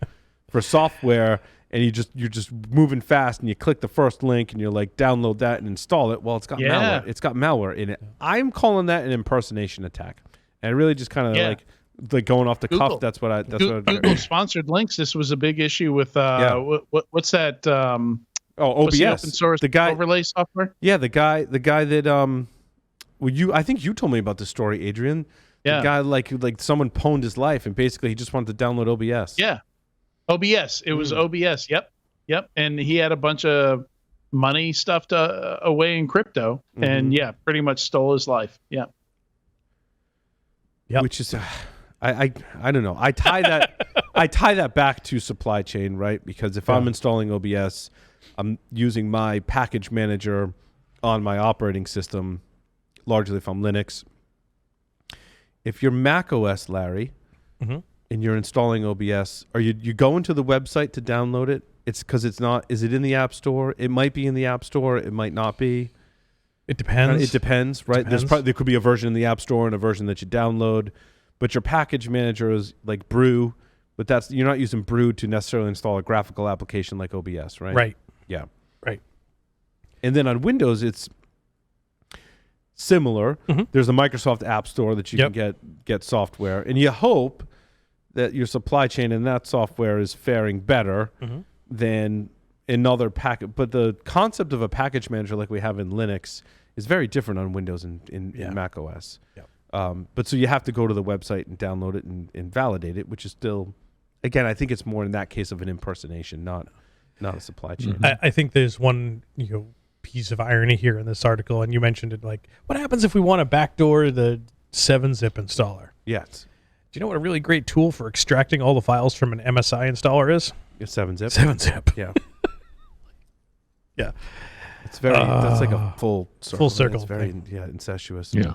Speaker 2: for software and you're just moving fast and you click the first link and you're like, download that and install it. Well, it's got malware. It's got malware in it. I'm calling that an impersonation attack. And I really just kind of like going off the cuff. That's what I.
Speaker 6: Google sponsored links. This was a big issue with what's that?
Speaker 2: OBS,
Speaker 6: what's the open source overlay software.
Speaker 2: Yeah, the guy that I think you told me about the story, Adrian. Yeah. The guy like someone pwned his life and basically he just wanted to download OBS.
Speaker 6: Yeah, OBS. It was OBS. Yep. And he had a bunch of money stuffed away in crypto, and pretty much stole his life. Yeah.
Speaker 2: Yep. Which is, I don't know. I tie that back to supply chain, right? Because if I'm installing OBS, I'm using my package manager on my operating system, largely if I'm Linux. If you're Mac OS, Larry, and you're installing OBS, are you going to the website to download it? It's because it's not. Is it in the App Store? It might be in the App Store. It might not be.
Speaker 4: It depends.
Speaker 2: It depends, right? There could be a version in the App Store and a version that you download, but your package manager is like Brew, but you're not using Brew to necessarily install a graphical application like OBS, right?
Speaker 4: Right.
Speaker 2: Yeah.
Speaker 4: Right.
Speaker 2: And then on Windows, it's similar. There's a Microsoft App Store that you can get software, and you hope that your supply chain and that software is faring better than another package. But the concept of a package manager like we have in Linux is very different on Windows and in Mac OS. But so you have to go to the website and download it and validate it, which is still, again, I think it's more in that case of an impersonation, not a supply chain.
Speaker 4: I think there's one piece of irony here in this article, and you mentioned it, like, what happens if we want to backdoor the 7-zip installer?
Speaker 2: Yes.
Speaker 4: Do you know what a really great tool for extracting all the files from an MSI installer is?
Speaker 2: 7-zip.
Speaker 4: 7-zip.
Speaker 2: Yeah.
Speaker 4: Yeah.
Speaker 2: It's very, that's like a full circle.
Speaker 4: Full circle.
Speaker 2: It's very, incestuous.
Speaker 3: Yeah.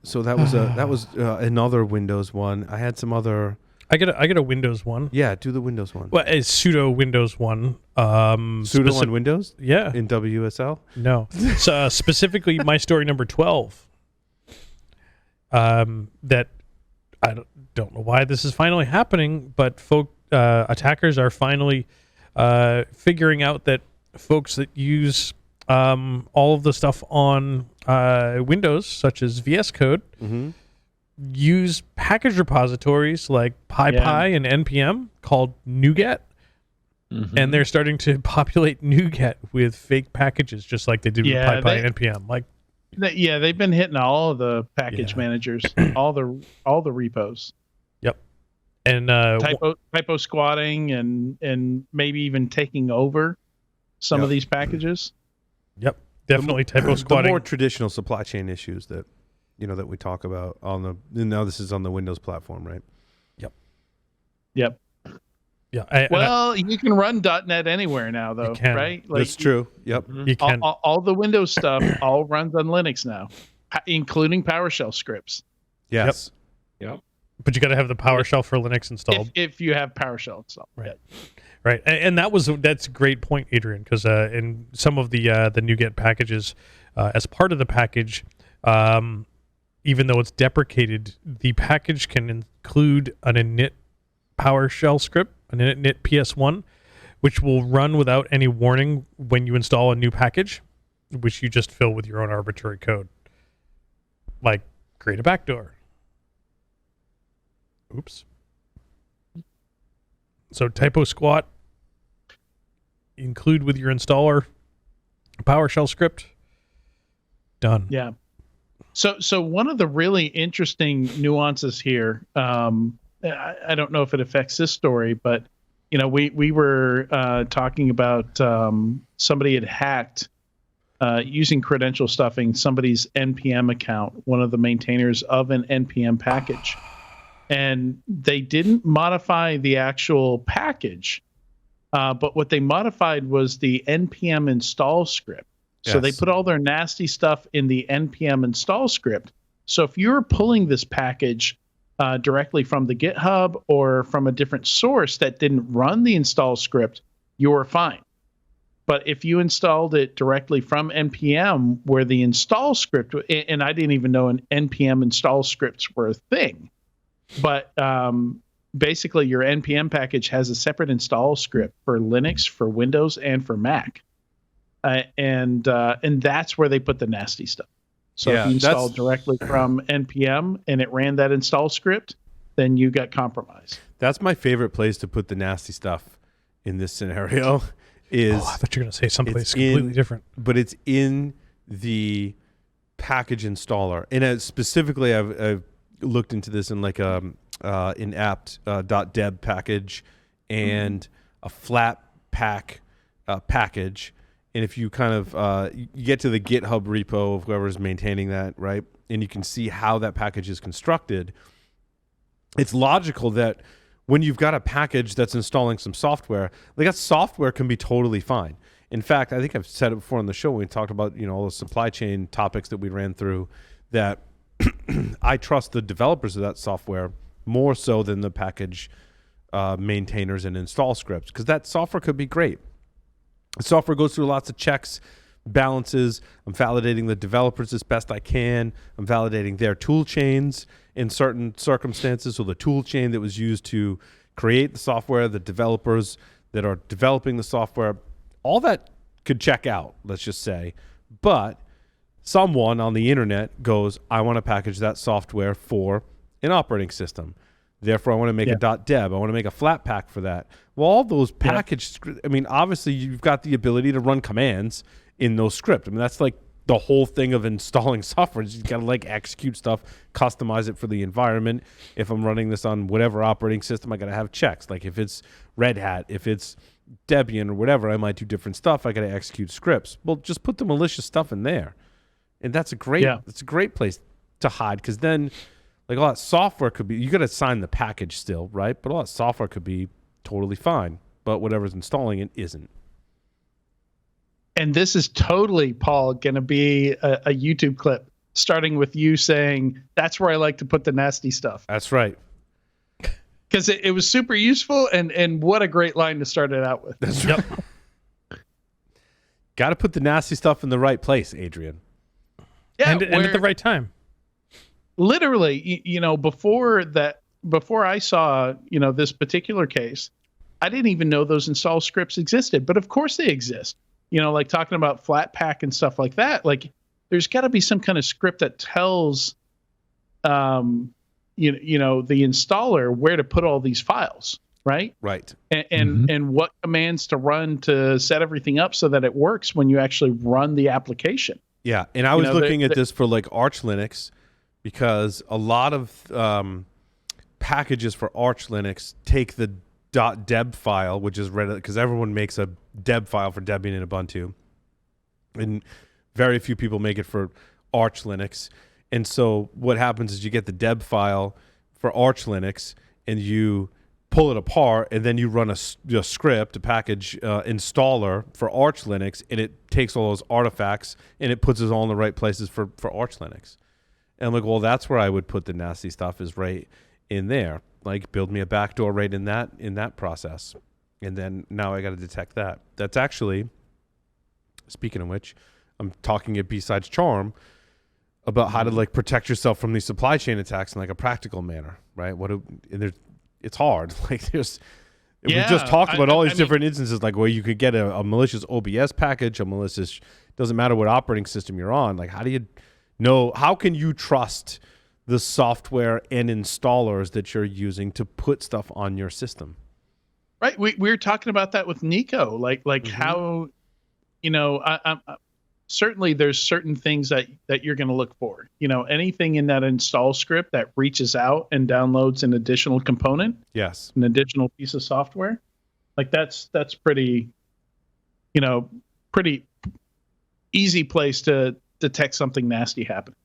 Speaker 2: So that was another Windows one. I had some other.
Speaker 4: I get a Windows one.
Speaker 2: Yeah, do the Windows one.
Speaker 4: Well, it's pseudo Windows one.
Speaker 2: Pseudo on Windows?
Speaker 4: Yeah.
Speaker 2: In WSL?
Speaker 4: No. So specifically, my story number 12. That I don't know why this is finally happening, but attackers are finally figuring out that folks that use all of the stuff on Windows, such as VS Code, use package repositories like PyPy and NPM called NuGet, and they're starting to populate NuGet with fake packages, just like they did with PyPy and NPM. Like,
Speaker 6: they've been hitting all of the package managers, all the repos.
Speaker 4: Yep, and
Speaker 6: typo squatting and maybe even taking over some of these packages.
Speaker 4: Yep, definitely typo squatting.
Speaker 2: The more traditional supply chain issues that that we talk about now this is on the Windows platform, right?
Speaker 6: Yep.
Speaker 4: Yeah.
Speaker 6: You can run .NET anywhere now, though, right?
Speaker 2: Like, that's true. Yep.
Speaker 4: You can.
Speaker 6: All the Windows stuff all runs on Linux now, including PowerShell scripts.
Speaker 2: Yes.
Speaker 6: Yep.
Speaker 4: But you got to have the PowerShell for Linux installed.
Speaker 6: If you have PowerShell installed.
Speaker 4: Right. Right. And that's a great point, Adrian, because in some of the NuGet packages, as part of the package, even though it's deprecated, the package can include an init PowerShell script, an init PS1, which will run without any warning when you install a new package, which you just fill with your own arbitrary code. like create a backdoor. Oops. So typo squat, include with your installer PowerShell script. Done.
Speaker 6: Yeah. So one of the really interesting nuances here, I don't know if it affects this story, but we were talking about somebody had hacked using credential stuffing somebody's NPM account, one of the maintainers of an NPM package. And they didn't modify the actual package, but what they modified was the NPM install script. So they put all their nasty stuff in the NPM install script. So if you're pulling this package directly from the GitHub or from a different source that didn't run the install script, you're fine. But if you installed it directly from NPM where the install script, and I didn't even know an NPM install scripts were a thing, but basically your NPM package has a separate install script for Linux, for Windows, and for Mac. And that's where they put the nasty stuff. So if you installed directly from NPM and it ran that install script, then you got compromised.
Speaker 2: That's my favorite place to put the nasty stuff in this scenario. I
Speaker 4: thought you were going to say someplace completely different.
Speaker 2: But it's in the package installer. And specifically, I've looked into this in like an apt.deb package and a flat pack package. And if you kind of you get to the GitHub repo of whoever's maintaining that, right, and you can see how that package is constructed, it's logical that when you've got a package that's installing some software, like that software can be totally fine. In fact, I think I've said it before on the show when we talked about all the supply chain topics that we ran through, that I trust the developers of that software more so than the package maintainers and install scripts, because that software could be great. The software goes through lots of checks, balances. I'm validating the developers as best I can. I'm validating their tool chains in certain circumstances. So the tool chain that was used to create the software, the developers that are developing the software, all that could check out, let's just say. But someone on the internet goes, I want to package that software for an operating system. Therefore, I want to make a .deb. I want to make a flat pack for that. Well, all those package, I mean, obviously you've got the ability to run commands in those scripts. I mean, that's like the whole thing of installing software. You've got to like execute stuff, customize it for the environment. If I'm running this on whatever operating system, I got to have checks. Like if it's Red Hat, if it's Debian or whatever, I might do different stuff. I got to execute scripts. Well, just put the malicious stuff in there. And that's a great place to hide, because then like all that software could be, you got to sign the package still, right? But all that software could be totally fine, but whatever's installing it isn't.
Speaker 6: And this is totally, Paul, going to be a YouTube clip starting with you saying, that's where I like to put the nasty stuff.
Speaker 2: That's right.
Speaker 6: Because it was super useful, and what a great line to start it out with.
Speaker 2: That's right. Got to put the nasty stuff in the right place, Adrian.
Speaker 6: Yeah,
Speaker 4: and at the right time.
Speaker 6: Literally, before I saw, this particular case, I didn't even know those install scripts existed, but of course they exist. Like talking about Flatpak and stuff like that, like there's got to be some kind of script that tells, the installer where to put all these files, right?
Speaker 2: Right.
Speaker 6: And what commands to run to set everything up so that it works when you actually run the application.
Speaker 2: Yeah, and I was looking at this for like Arch Linux, because a lot of packages for Arch Linux take the .deb file, which is Reddit, because everyone makes a deb file for Debian and Ubuntu, and very few people make it for Arch Linux. And so what happens is you get the deb file for Arch Linux, and you pull it apart, and then you run a script, a package installer for Arch Linux, and it takes all those artifacts and it puts it all in the right places for Arch Linux. And I'm like, well, that's where I would put the nasty stuff, is right in there. Like, build me a backdoor right in that process. And then now I got to detect that. That's actually, speaking of which, I'm talking at B-Sides Charm about how to like protect yourself from these supply chain attacks in like a practical manner, right? It's hard. Like we just talked about all these different instances, like where you could get a malicious OBS package, a malicious, doesn't matter what operating system you're on. Like, how do you how can you trust the software and installers that you're using to put stuff on your system?
Speaker 6: Right. We were talking about that with Nico, like how, I certainly there's certain things that you're going to look for, anything in that install script that reaches out and downloads an additional component.
Speaker 2: Yes.
Speaker 6: An additional piece of software. Like that's pretty, pretty easy place to detect something nasty happening.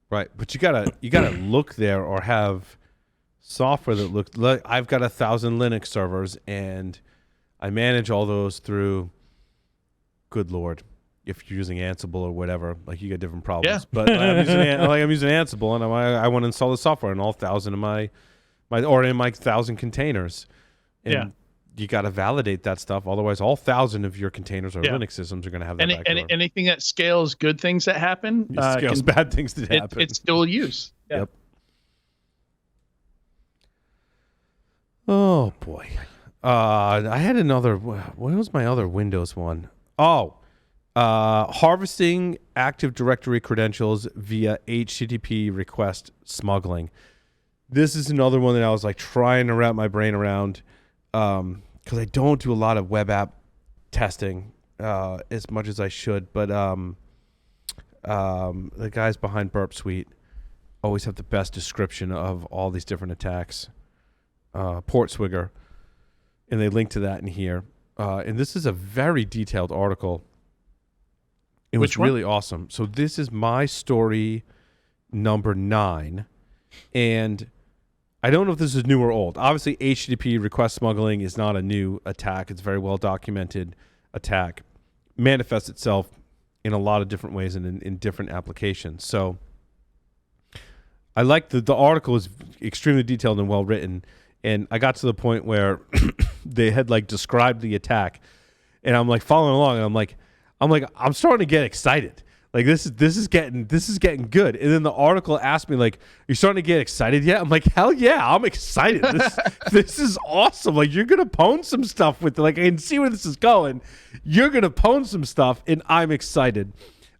Speaker 2: Right. But you gotta look there or have software that looks like I've got 1,000 Linux servers and I manage all those through, good Lord, if you're using Ansible or whatever, like you get different problems.
Speaker 6: Yeah.
Speaker 2: But I'm using Ansible and I want to install the software in all 1,000 of my or in my 1,000 containers. And you got to validate that stuff. Otherwise, all 1,000 of your containers or Linux systems are going to have that backdoor.
Speaker 6: Anything that scales good things that happen,
Speaker 2: scales bad things that happen.
Speaker 6: It's dual use. Yeah.
Speaker 2: Yep. Oh boy, I had another. What was my other Windows one? Oh, harvesting Active Directory credentials via HTTP request smuggling. This is another one that I was like trying to wrap my brain around, because I don't do a lot of web app testing as much as I should. But the guys behind Burp Suite always have the best description of all these different attacks. Portswigger, and they link to that in here. And this is a very detailed article. It was really awesome. So this is my story number 9, and I don't know if this is new or old. Obviously, HTTP request smuggling is not a new attack. It's a very well documented attack. Manifests itself in a lot of different ways and in different applications. So I like the article is extremely detailed and well written. And I got to the point where they had like described the attack, and I'm like following along, and I'm starting to get excited. Like this is getting good. And then the article asked me like, "You're starting to get excited yet?" I'm like, "Hell yeah, I'm excited. This is awesome. Like you're gonna pwn some stuff with it. Like I can see where this is going. You're gonna pwn some stuff, and I'm excited."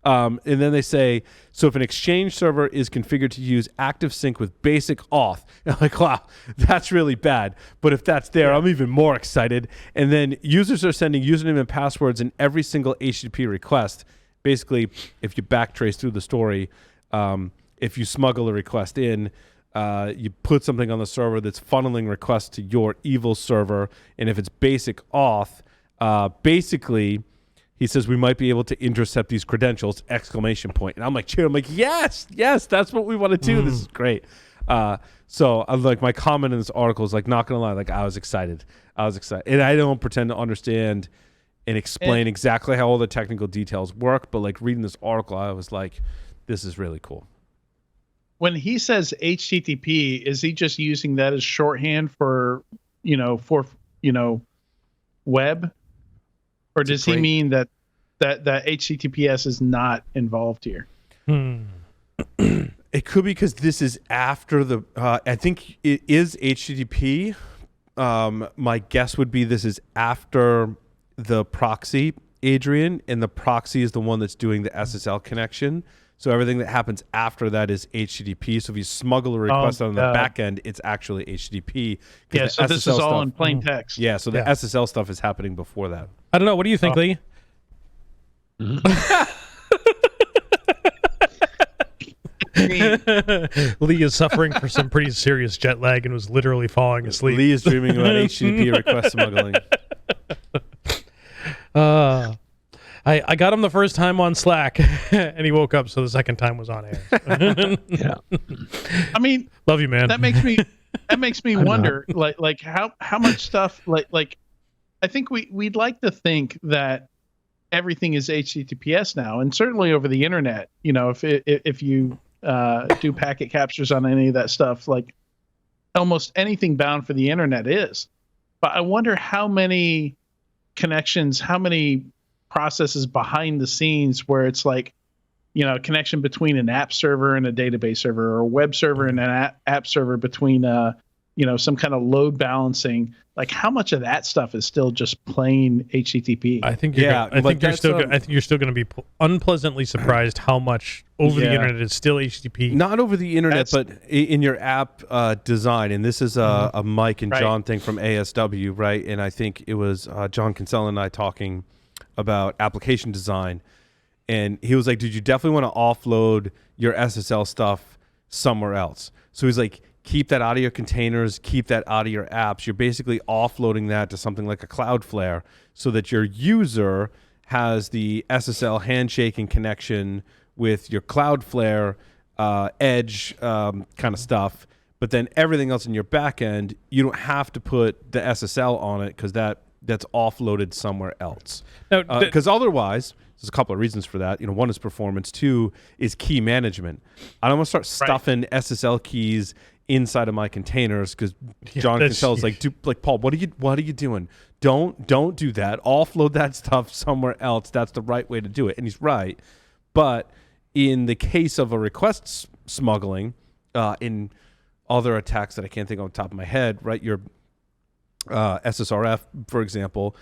Speaker 2: And then they say, so if an Exchange server is configured to use active sync with basic auth, and I'm like, wow, that's really bad. But if that's there, I'm even more excited. And then users are sending username and passwords in every single HTTP request. Basically, if you backtrace through the story, if you smuggle a request in, you put something on the server that's funneling requests to your evil server. And if it's basic auth, basically, he says we might be able to intercept these credentials! And I'm like, cheer! I'm like, yes, that's what we want to do. This is great. So I like my comment in this article is like, not gonna lie, like I was excited, and I don't pretend to understand and explain exactly how all the technical details work, but like reading this article, I was like, this is really cool.
Speaker 6: When he says HTTP, is he just using that as shorthand for web? Or does he mean that HTTPS is not involved here?
Speaker 2: It could be because this is after the. I think it is HTTP. My guess would be this is after the proxy, Adrian, and the proxy is the one that's doing the SSL connection. So everything that happens after that is HTTP. So if you smuggle a request on the back end, it's actually HTTP.
Speaker 6: Yeah, so this is all in plain text.
Speaker 2: Yeah, so the SSL stuff is happening before that.
Speaker 4: I don't know. What do you think, Lee? Lee is suffering from some pretty serious jet lag and was literally falling asleep.
Speaker 2: Lee is dreaming about HTTP request smuggling.
Speaker 4: I got him the first time on Slack, and he woke up, so the second time was on air.
Speaker 6: Yeah. I mean,
Speaker 4: love you, man.
Speaker 6: That makes me wonder, like how much stuff, like I think we'd like to think that everything is HTTPS now, and certainly over the internet. If you do packet captures on any of that stuff, like almost anything bound for the internet is. But I wonder how many connections, how many processes behind the scenes where it's like, a connection between an app server and a database server, or a web server and an app server between some kind of load balancing. Like, how much of that stuff is still just plain HTTP?
Speaker 4: I think you're still going to be unpleasantly surprised how much over the internet is still HTTP.
Speaker 2: Not over the internet, but in your app design. And this is a Mike and John thing from ASW, right? And I think it was John Kinsella and I talking about application design. And he was like, dude, you definitely want to offload your SSL stuff somewhere else. So he's like, keep that out of your containers, keep that out of your apps. You're basically offloading that to something like a Cloudflare so that your user has the SSL handshaking connection with your Cloudflare edge kind of stuff. But then everything else in your backend, you don't have to put the SSL on it because that's offloaded somewhere else. Because otherwise, there's a couple of reasons for that. One is performance. Two is key management. I don't want to start stuffing SSL keys inside of my containers because John Kinsella is like, Paul, what are you doing? Don't do that. Offload that stuff somewhere else. That's the right way to do it. And he's right. But in the case of a request smuggling, in other attacks that I can't think of on the top of my head, right? Your SSRF, for example,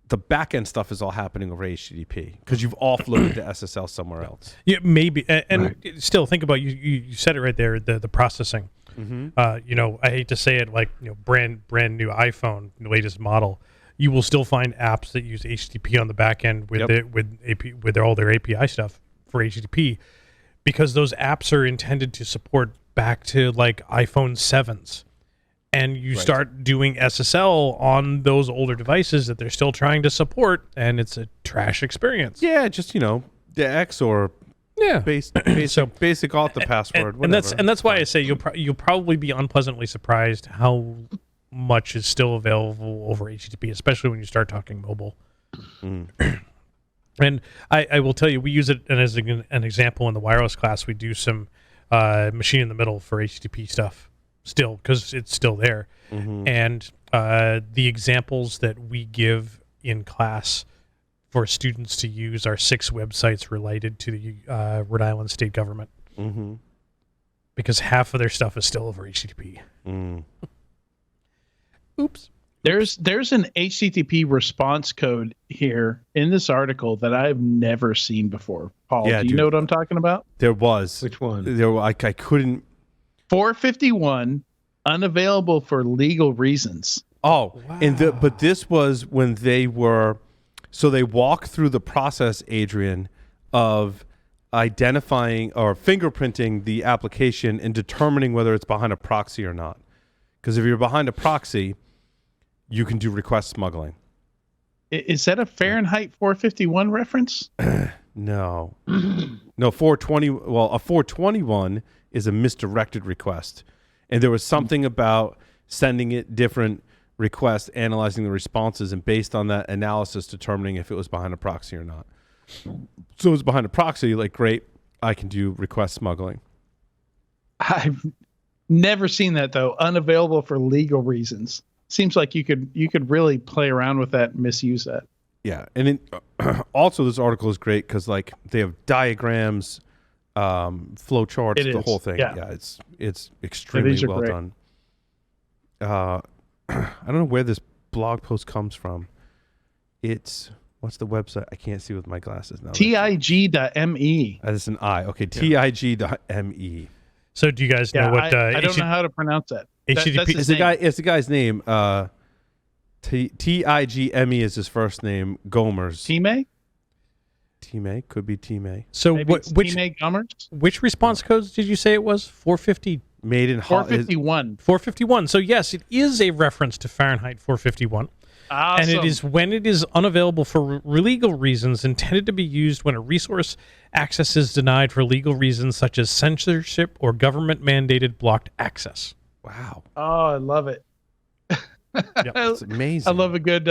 Speaker 2: the backend stuff is all happening over HTTP because you've offloaded the SSL somewhere else.
Speaker 4: Yeah, maybe. And still, think about you said it right there. The processing. Mm-hmm. I hate to say it, like brand new iPhone, latest model. You will still find apps that use HTTP on the back end with with all their API stuff for HTTP, because those apps are intended to support back to like iPhone 7s. And you start doing SSL on those older devices that they're still trying to support, and it's a trash experience.
Speaker 2: Yeah, just the X or basic auth the password.
Speaker 4: And that's why I say you'll probably be unpleasantly surprised how much is still available over HTTP, especially when you start talking mobile. And I will tell you, we use it as an example in the wireless class. We do some machine in the middle for HTTP stuff still, because it's still there. Mm-hmm. And the examples that we give in class for students to use are 6 websites related to the Rhode Island state government. Mm-hmm. Because half of their stuff is still over HTTP. Oops.
Speaker 6: There's an HTTP response code here in this article that I've never seen before. Paul, do you know what I'm talking about?
Speaker 2: There was.
Speaker 3: Which one?
Speaker 2: I couldn't.
Speaker 6: 451, unavailable for legal reasons.
Speaker 2: Oh, wow. But this was when they were. So they walk through the process, Adrian, of identifying or fingerprinting the application and determining whether it's behind a proxy or not. Because if you're behind a proxy, you can do request smuggling.
Speaker 6: Is that a Fahrenheit 451 reference?
Speaker 2: No. No, 420. Well, a 421 is a misdirected request. And there was something about sending it different requests, analyzing the responses, and based on that analysis, determining if it was behind a proxy or not. So it was behind a proxy, like, great, I can do request smuggling.
Speaker 6: I've never seen that, though. Unavailable for legal reasons. Seems like you could really play around with that and misuse that.
Speaker 2: Yeah, and then also this article is great because like they have diagrams, flow charts, the whole thing. Yeah, it's extremely well done. I don't know where this blog post comes from. What's the website? I can't see with my glasses now.
Speaker 6: TIG.me.
Speaker 2: That's an I. Okay, TIG.me.
Speaker 4: So do you guys know what?
Speaker 6: I don't know how to pronounce that.
Speaker 2: HTTP is the guy's name. TIGME is his first name. Gomers.
Speaker 6: T-May
Speaker 2: could be T-May.
Speaker 4: So
Speaker 6: which
Speaker 4: response codes did you say it was? 450.
Speaker 2: Made in
Speaker 6: 451.
Speaker 4: 451. So yes, it is a reference to Fahrenheit 451. Awesome. And it is when it is unavailable for legal reasons, intended to be used when a resource access is denied for legal reasons such as censorship or government-mandated blocked access.
Speaker 2: Wow.
Speaker 6: Oh, I love it.
Speaker 2: Yep, it's amazing.
Speaker 6: I love a good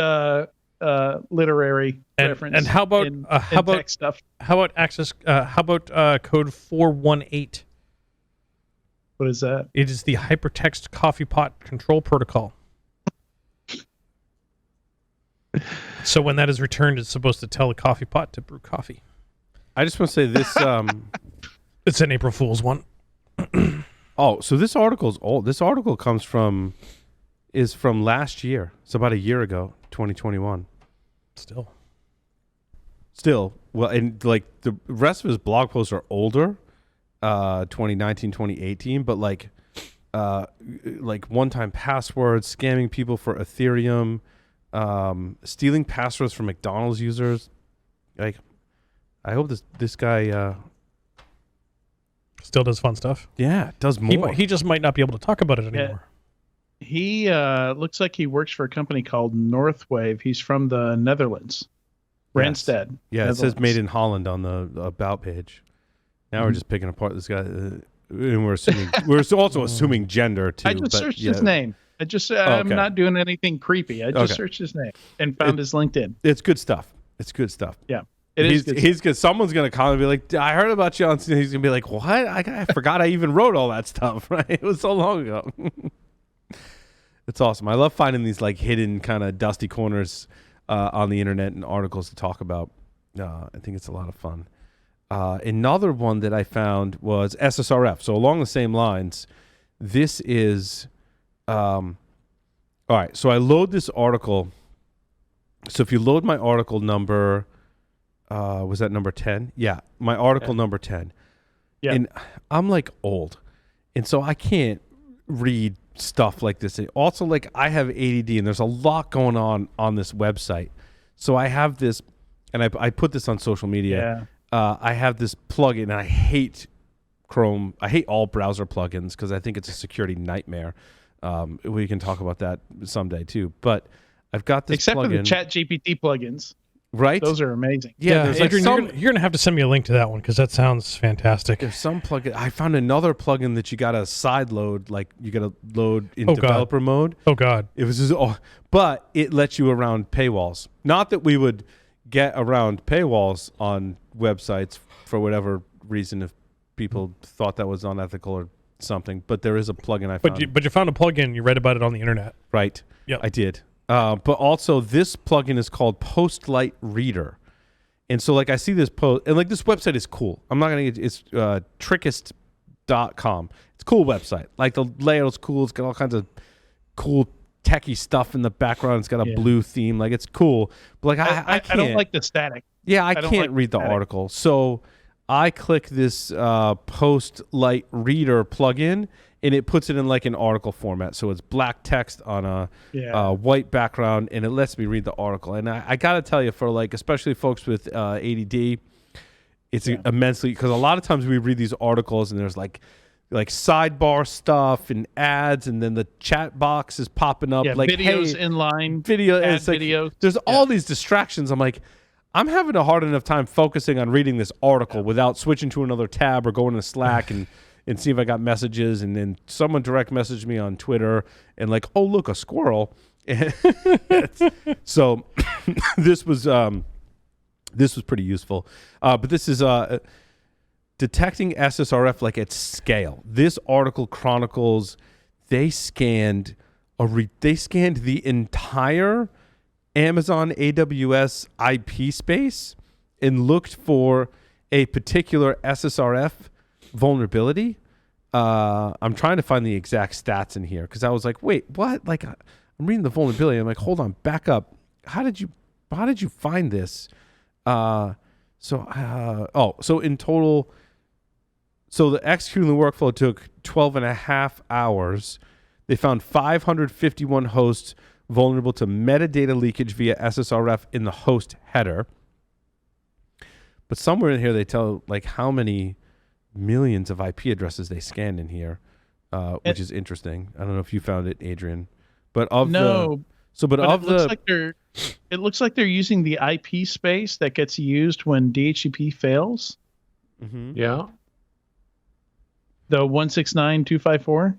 Speaker 6: literary reference.
Speaker 4: And how about
Speaker 6: stuff?
Speaker 4: How about access? How about code 418?
Speaker 6: What is that?
Speaker 4: It is the Hypertext coffee pot control protocol. So when that is returned, it's supposed to tell the coffee pot to brew coffee.
Speaker 2: I just want to say this.
Speaker 4: It's an April Fool's one.
Speaker 2: Oh, so this article's old. This article is from last year. It's about a year ago, 2021. Still. Well, and like the rest of his blog posts are older, 2019, 2018, but like one-time passwords, scamming people for Ethereum, stealing passwords from McDonald's users. Like, I hope this guy
Speaker 4: still does fun stuff.
Speaker 2: Yeah, does more.
Speaker 4: He just might not be able to talk about it anymore.
Speaker 6: He looks like he works for a company called Northwave. He's from the Netherlands. Randstad.
Speaker 2: Yes. Yeah, it says made in Holland on the About page. Now we're just picking apart this guy. And we're also assuming gender too.
Speaker 6: I just searched his name. I'm not doing anything creepy. I just searched his name and found his LinkedIn.
Speaker 2: It's good stuff.
Speaker 6: Yeah. He's good. Someone's gonna call and be like, "I heard about you on." He's gonna be like, "What? I forgot I even wrote all that stuff." Right? It was so long ago. It's awesome. I love finding these like hidden kind of dusty corners on the internet and articles to talk about. I think it's a lot of fun. Another one that I found was SSRF. So along the same lines, this is all right. So I load this article. So if you load my article number. Was that number 10? Yeah, my article number 10. Yeah. And I'm like old. And so I can't read stuff like this. Also, like I have ADD and there's a lot going on this website. So I have this, and I put this on social media. Yeah. I have this plugin, and I hate Chrome. I hate all browser plugins because I think it's a security nightmare. We can talk about that someday too. But I've got this except
Speaker 2: plugin.
Speaker 6: for the ChatGPT plugins.
Speaker 2: Right?
Speaker 6: Those are amazing.
Speaker 4: Yeah, Adrian, you're going to have to send me a link to that one because that sounds fantastic.
Speaker 2: There's some plugin. I found another plugin that you got to side load, like you got to load in developer mode.
Speaker 4: Oh, God.
Speaker 2: It was just, but it lets you around paywalls. Not that we would get around paywalls on websites for whatever reason if people thought that was unethical or something, but there is a plugin I found.
Speaker 4: But you found a plugin, you read about it on the internet.
Speaker 2: Right.
Speaker 4: Yeah,
Speaker 2: I did. But also this plugin is called Postlight Reader. And so like I see this post, and like this website is cool. I'm not going to get, it's trickist.com. It's a cool website. Like the layout's cool. It's got all kinds of cool techie stuff in the background. It's got a blue theme. Like it's cool. But like I can't.
Speaker 6: I don't like the static.
Speaker 2: Yeah, I can't read the article. So I click this Postlight Reader plugin, and it puts it in like an article format. So it's black text on a white background, and it lets me read the article. And I got to tell you, for like, especially folks with ADD, it's immensely, because a lot of times we read these articles and there's like sidebar stuff and ads, and then the chat box is popping up. Like
Speaker 6: videos inline.
Speaker 2: It's like,
Speaker 6: videos.
Speaker 2: There's all these distractions. I'm like, I'm having a hard enough time focusing on reading this article without switching to another tab or going to Slack and see if I got messages, and then someone direct messaged me on Twitter and like, oh look, a squirrel. So this was pretty useful. But this is detecting SSRF like at scale. This article chronicles they scanned the entire Amazon AWS IP space and looked for a particular SSRF vulnerability. I'm trying to find the exact stats in here because I was like, wait, what? Like, I'm reading the vulnerability. I'm like, hold on, back up. How did you find this? So in total, so the executing the workflow took 12 and a half hours. They found 551 hosts vulnerable to metadata leakage via SSRF in the host header. But somewhere in here they tell like how many millions of IP addresses they scanned in here, which is interesting. I don't know if you found it, Adrian. But
Speaker 6: it looks like they're using the IP space that gets used when DHCP fails.
Speaker 2: Mm-hmm.
Speaker 3: Yeah.
Speaker 6: The 169.254.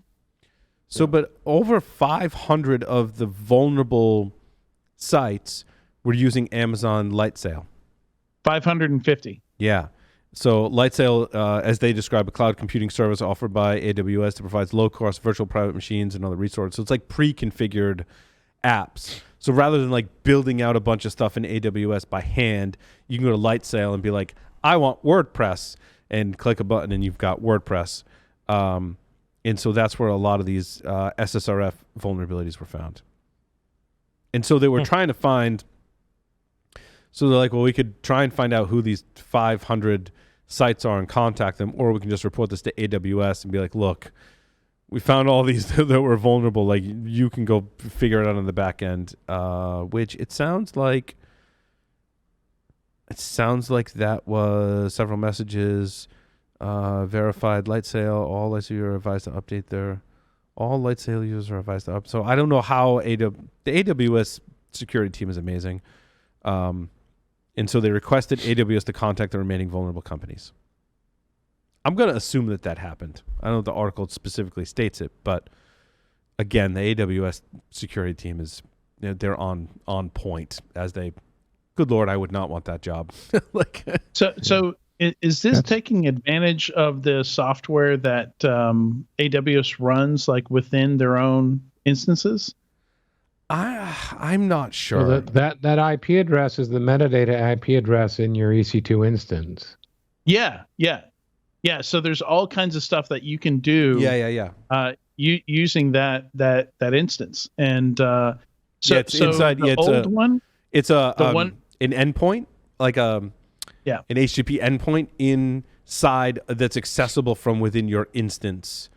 Speaker 2: So, but over 500 of the vulnerable sites were using Amazon Lightsail.
Speaker 6: 550.
Speaker 2: Yeah. So Lightsail, as they describe, a cloud computing service offered by AWS that provides low-cost virtual private machines and other resources. So it's like pre-configured apps. So rather than like building out a bunch of stuff in AWS by hand, you can go to Lightsail and be like, I want WordPress, and click a button and you've got WordPress. And so that's where a lot of these SSRF vulnerabilities were found. And so they were trying to find, so they're like, well, we could try and find out who these 500 sites are and contact them, or we can just report this to AWS and be like, look, we found all these that were vulnerable. Like, you can go figure it out on the back end, which it sounds like that was several messages, verified Lightsail. All Lightsail are advised to update all Lightsail users are advised to So I don't know how the AWS security team is amazing. And so they requested AWS to contact the remaining vulnerable companies. I'm going to assume that happened. I don't know if the article specifically states it, but again, the AWS security team is, they're on point as they, good Lord, I would not want that job.
Speaker 6: So is this taking advantage of the software that AWS runs like within their own instances?
Speaker 2: I'm not sure.
Speaker 3: Well, that IP address is the metadata IP address in your EC2 instance.
Speaker 6: Yeah. So there's all kinds of stuff that you can do.
Speaker 2: Yeah.
Speaker 6: Using that instance, and
Speaker 2: it's inside.
Speaker 6: The old one.
Speaker 2: It's an endpoint, like an HTTP endpoint inside that's accessible from within your instance.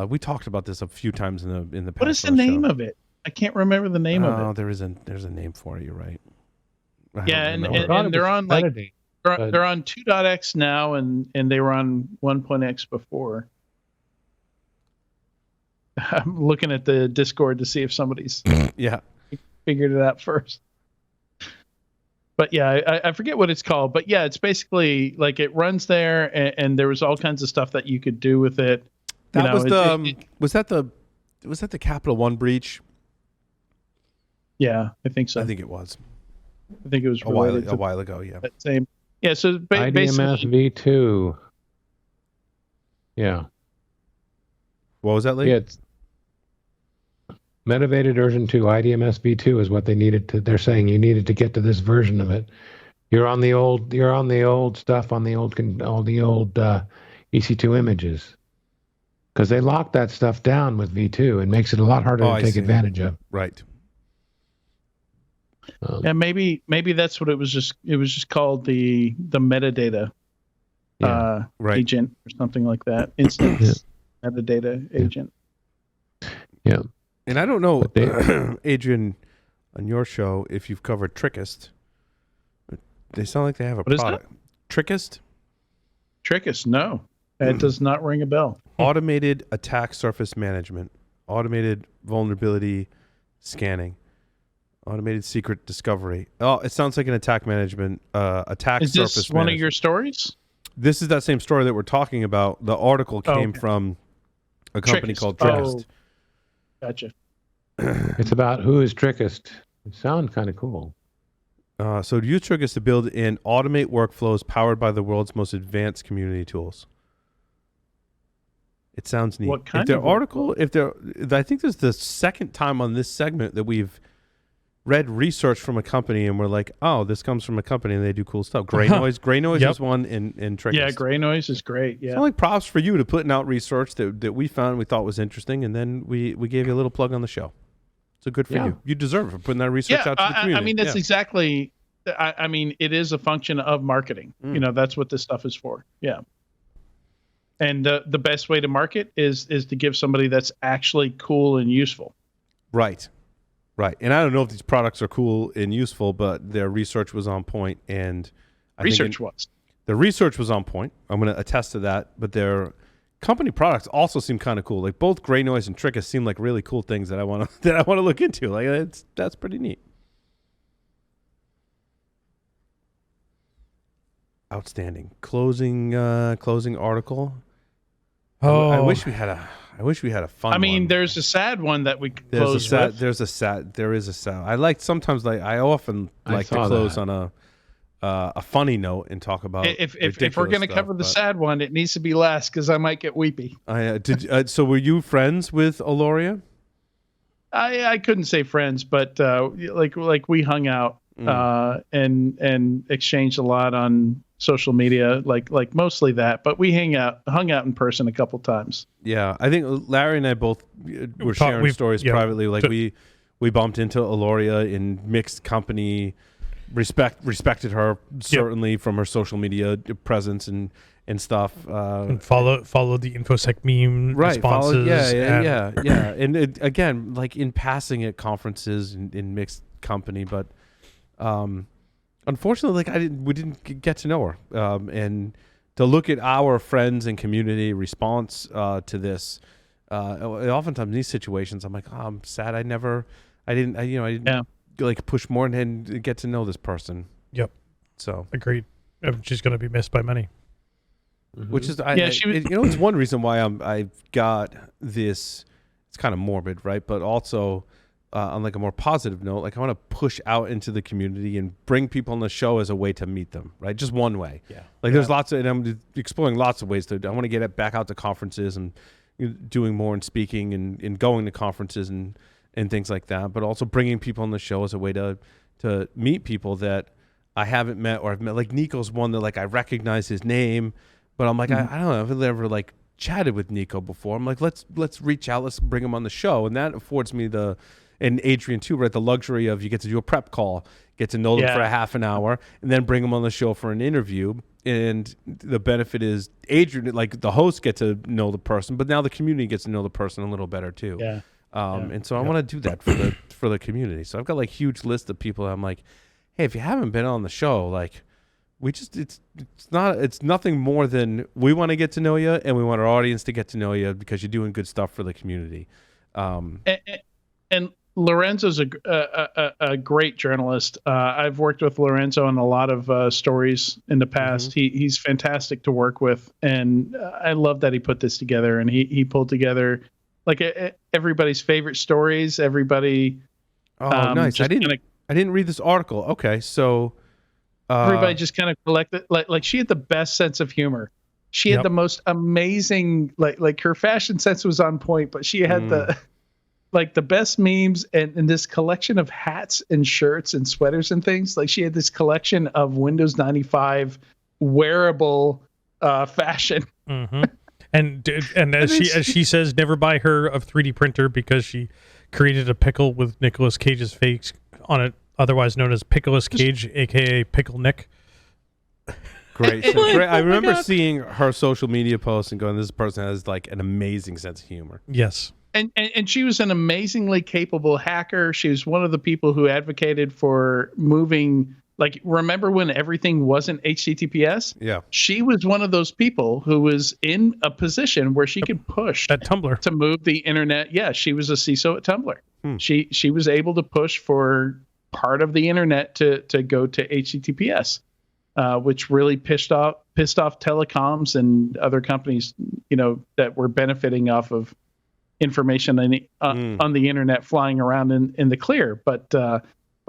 Speaker 2: We talked about this a few times in the past.
Speaker 6: What is the name of it? I can't remember the name of it.
Speaker 2: Oh, there's a name for it. You're right.
Speaker 6: And they're on they're on 2.x now, and they were on 1.x before. I'm looking at the Discord to see if somebody's figured it out first. But yeah, I forget what it's called. But yeah, it's basically like it runs there, and there was all kinds of stuff that you could do with it.
Speaker 2: Was that the Capital One breach?
Speaker 6: Yeah, I think so.
Speaker 2: I think it was.
Speaker 6: I think it was
Speaker 2: a while ago. Yeah.
Speaker 6: That same. Yeah. So
Speaker 3: IDMS v2. Yeah.
Speaker 2: What was that, Lee?
Speaker 3: Yeah, it's Metadata version 2, IDMS v2 is what they needed to. They're saying you needed to get to this version of it. You're on the old stuff on the old EC2 images. Because they locked that stuff down with v2 and makes it a lot harder to take advantage of.
Speaker 2: Right.
Speaker 6: And maybe that's what it was just called the metadata agent or something like that. Instance metadata agent.
Speaker 3: Yeah.
Speaker 2: And I don't know, Adrian, on your show, if you've covered Trickist. They sound like they have a product. Trickist?
Speaker 6: Trickist, no. It does not ring a bell.
Speaker 2: Automated attack surface management, automated vulnerability scanning, automated secret discovery. Oh, it sounds like an attack management, attack surface management. Is this
Speaker 6: one of your stories?
Speaker 2: This is that same story that we're talking about. The article came from a company called Trickist.
Speaker 6: Oh, gotcha.
Speaker 3: It's about who is Trickist. It sounds kind of cool.
Speaker 2: So use Trickist to build and automate workflows powered by the world's most advanced community tools. It sounds neat.
Speaker 6: What kind
Speaker 2: of
Speaker 6: article?
Speaker 2: I think this is the second time on this segment that we've read research from a company and we're like, oh, this comes from a company and they do cool stuff. Gray Noise is one in Trickist.
Speaker 6: Yeah, Gray Noise is great. Yeah.
Speaker 2: So like props for you to putting out research that we found we thought was interesting, and then we gave you a little plug on the show. So good for you. You deserve it for putting that research out to the community.
Speaker 6: I mean, that's exactly. I mean, it is a function of marketing. That's what this stuff is for. Yeah. And the best way to market is to give somebody that's actually cool and useful.
Speaker 2: Right. And I don't know if these products are cool and useful, but their research was on point, and
Speaker 6: the
Speaker 2: research was on point. I'm going to attest to that. But their company products also seem kind of cool. Like both Gray Noise and Trickist seem like really cool things that I want to look into. Like that's pretty neat. Outstanding. Closing article. Oh, I wish we had a fun.
Speaker 6: I mean,
Speaker 2: one.
Speaker 6: There's a sad one that we could
Speaker 2: There
Speaker 6: close with.
Speaker 2: There is a sad. I often like to close on a funny note and talk about.
Speaker 6: If we're going to cover the sad one, it needs to be last because I might get weepy.
Speaker 2: So were you friends with Aloria?
Speaker 6: I couldn't say friends, but like we hung out and exchanged a lot on social media, like mostly that. But we hung out in person a couple times.
Speaker 2: Yeah, I think Larry and I both were sharing stories privately. Like we bumped into Aloria in mixed company. Respected her certainly from her social media presence and stuff.
Speaker 4: And followed the InfoSec meme responses.
Speaker 2: Yeah. And again, like in passing at conferences in mixed company, but unfortunately, like we didn't get to know her. And to look at our friends and community response to this, oftentimes in these situations, I'm like, oh, I'm sad. I didn't like push more and get to know this person.
Speaker 4: Yep.
Speaker 2: So
Speaker 4: agreed. She's going to be missed by many.
Speaker 2: Mm-hmm. Which is, it's one reason why I've got this. It's kind of morbid, right? But also, on like a more positive note, like I want to push out into the community and bring people on the show as a way to meet them, right? Just one way.
Speaker 4: Yeah.
Speaker 2: Like there's lots of, and I'm exploring lots of ways to. I want to get it back out to conferences and doing more and speaking and going to conferences and things like that, but also bringing people on the show as a way to meet people that I haven't met or I've met. Like Nico's one that like I recognize his name, but I'm like, I don't know, I've never like chatted with Nico before. I'm like, let's reach out, let's bring him on the show. And that affords me and Adrian too, right? The luxury of you get to do a prep call, get to know them for a half an hour, and then bring them on the show for an interview. And the benefit is Adrian, like the host, get to know the person, but now the community gets to know the person a little better too.
Speaker 6: Yeah.
Speaker 2: And so I want to do that for the community. So I've got like huge list of people that I'm like, hey, if you haven't been on the show, like it's nothing more than we want to get to know you and we want our audience to get to know you because you're doing good stuff for the community.
Speaker 6: And Lorenzo's a great journalist. I've worked with Lorenzo on a lot of stories in the past. Mm-hmm. He's fantastic to work with, and I love that he put this together. And he pulled together like everybody's favorite stories. Everybody.
Speaker 2: Oh, nice! I didn't read this article. Okay, so
Speaker 6: everybody just kind of collected. Like she had the best sense of humor. She had the most amazing like her fashion sense was on point, but she had the best memes and this collection of hats and shirts and sweaters and things. Like she had this collection of Windows 95 wearable fashion.
Speaker 4: Mm-hmm. And as she says, never buy her a 3D printer because she created a pickle with Nicolas Cage's face on it, otherwise known as Pickleus Cage, aka Pickle Nick.
Speaker 2: Great. I remember seeing her social media posts and going, this person has like an amazing sense of humor.
Speaker 4: Yes.
Speaker 6: And she was an amazingly capable hacker. She was one of the people who advocated for moving. Like, remember when everything wasn't HTTPS?
Speaker 2: Yeah.
Speaker 6: She was one of those people who was in a position where she could push
Speaker 4: at Tumblr
Speaker 6: to move the internet. Yeah, she was a CISO at Tumblr. She was able to push for part of the internet to go to HTTPS, which really pissed off telecoms and other companies, that were benefiting off of information on the internet flying around in the clear. But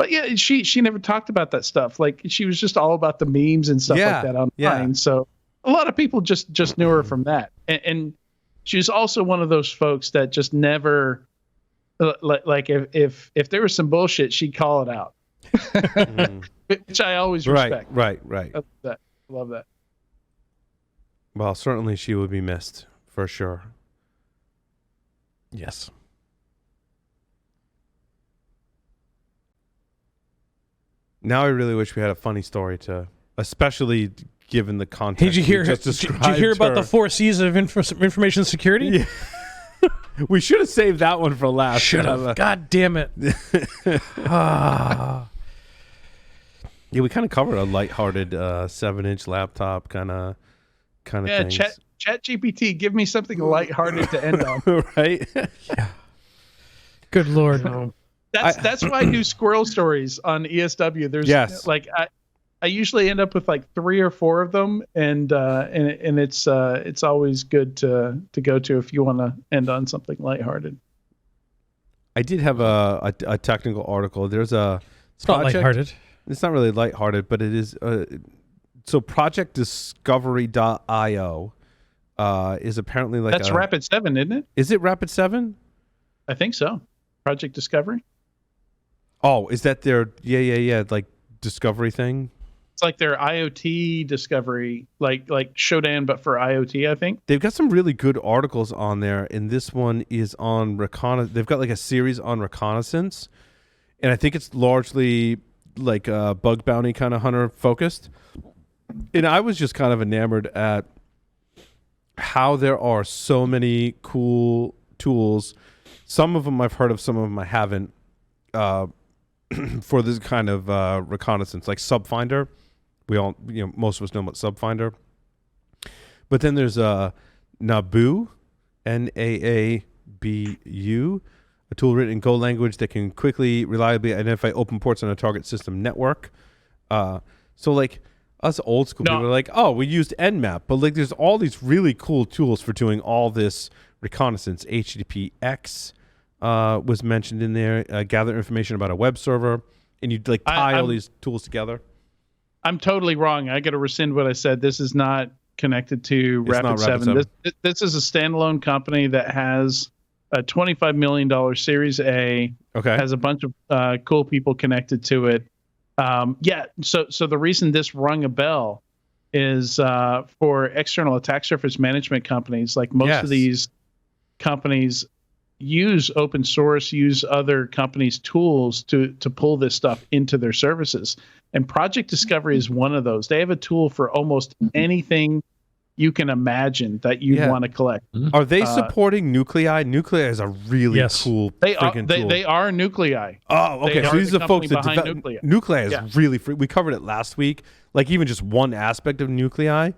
Speaker 6: yeah, she never talked about that stuff. Like she was just all about the memes and stuff like that online. Yeah. So a lot of people just knew her from that. And she was also one of those folks that just never like if there was some bullshit, she'd call it out, which I always respect.
Speaker 2: Right.
Speaker 6: Love that.
Speaker 2: Well, certainly she would be missed for sure.
Speaker 4: Yes.
Speaker 2: Now I really wish we had a funny story to, especially given the context.
Speaker 4: Did you hear about the 4 Cs of information security?
Speaker 2: Yeah. We should have saved that one for last.
Speaker 4: Should have. God damn it.
Speaker 2: Yeah, we kind of covered a lighthearted 7-inch laptop kind of thing.
Speaker 6: Chat GPT, give me something lighthearted to end on.
Speaker 2: Right?
Speaker 4: Yeah. Good Lord.
Speaker 6: That's why I do squirrel stories on ESW. There's like I usually end up with like 3 or 4 of them, and it's always good to go to if you want to end on something lighthearted.
Speaker 2: I did have a technical article. There's a
Speaker 4: It's not lighthearted.
Speaker 2: It's not really lighthearted, but it is. So Project Discovery.io is apparently like
Speaker 6: that's Rapid 7, isn't it?
Speaker 2: Is it Rapid 7?
Speaker 6: I think so. Project Discovery.
Speaker 2: Oh, is that their? Yeah. Like discovery thing.
Speaker 6: It's like their IoT discovery, like Shodan, but for IoT, I think.
Speaker 2: They've got some really good articles on there, and this one is on reconnaissance. They've got like a series on reconnaissance, and I think it's largely like bug bounty kind of hunter focused. And I was just kind of enamored at how there are so many cool tools. Some of them I've heard of, some of them I haven't, for this kind of reconnaissance, like Subfinder. We all, most of us know about Subfinder. But then there's Naabu, Naabu, a tool written in Go language that can quickly, reliably identify open ports on a target system network. So like us old school people are like, oh, we used Nmap, but like there's all these really cool tools for doing all this reconnaissance. HTTPX was mentioned in there. Gather information about a web server, and you like tie all these tools together.
Speaker 6: I'm totally wrong. I got to rescind what I said. This is not connected to Rapid7. This is a standalone company that has a $25 million Series A.
Speaker 2: Okay.
Speaker 6: Has a bunch of cool people connected to it. So the reason this rung a bell is for external attack surface management companies. Like most of these companies use open source, use other companies' tools to pull this stuff into their services. And Project Discovery is one of those. They have a tool for almost anything you can imagine that you want to collect.
Speaker 2: Are they supporting Nuclei? Nuclei is a really cool freaking tool.
Speaker 6: They are Nuclei.
Speaker 2: Oh, okay. So these are the folks that develop Nuclei is really free. We covered it last week. Like even just one aspect of Nuclei.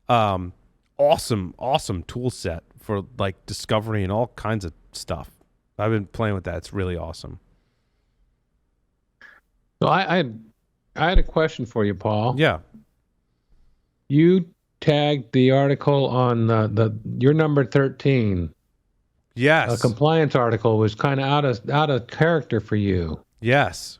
Speaker 2: Awesome tool set for like discovery and all kinds of stuff. I've been playing with that. It's really awesome.
Speaker 3: So I had a question for you, Paul.
Speaker 2: Yeah.
Speaker 3: You tagged the article on your number 13.
Speaker 2: Yes.
Speaker 3: A compliance article was kind of out of character for you.
Speaker 2: Yes.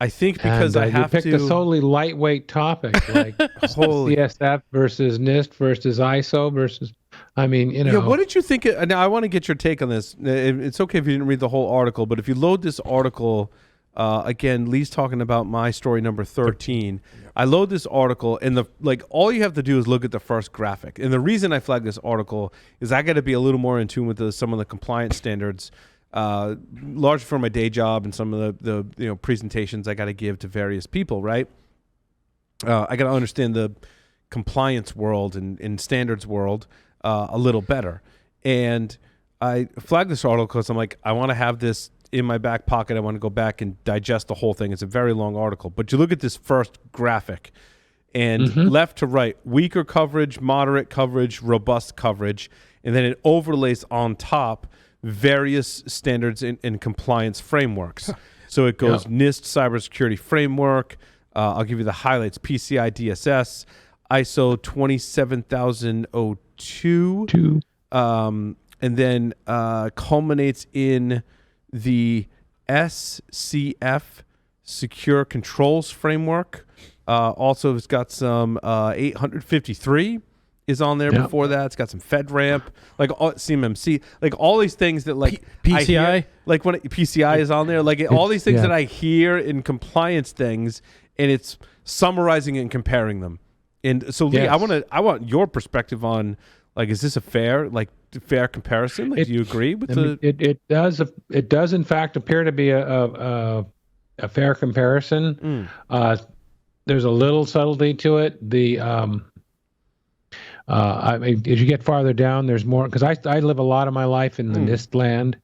Speaker 2: I think because I have
Speaker 3: you picked a totally lightweight topic like CSF versus NIST versus ISO versus. I mean,
Speaker 2: Yeah, what did you think? Now, I want to get your take on this. It's okay if you didn't read the whole article, but if you load this article, again, Lee's talking about my story number 13. I load this article, and all you have to do is look at the first graphic. And the reason I flagged this article is I got to be a little more in tune with some of the compliance standards, largely for my day job and some of the presentations I got to give to various people. Right? I got to understand the compliance world and standards world a little better. And I flagged this article because I'm like, I want to have this in my back pocket. I want to go back and digest the whole thing. It's a very long article. But you look at this first graphic, and left to right, weaker coverage, moderate coverage, robust coverage, and then it overlays on top various standards and compliance frameworks. So it goes NIST Cybersecurity Framework. I'll give you the highlights. PCI DSS, ISO 27002, and then culminates in the SCF Secure Controls Framework. Also, it's got some 853 is on there before that. It's got some FedRAMP, like CMMC, like all these things that like
Speaker 4: PCI,
Speaker 2: like when PCI is on there, like all these things that I hear in compliance things, and it's summarizing and comparing them. And so, Lee, I want your perspective on, like, is this a fair comparison? Like, do you agree with
Speaker 3: it does in fact appear to be a fair comparison. There's a little subtlety to it. I mean, as you get farther down, there's more, because I live a lot of my life in the NIST land,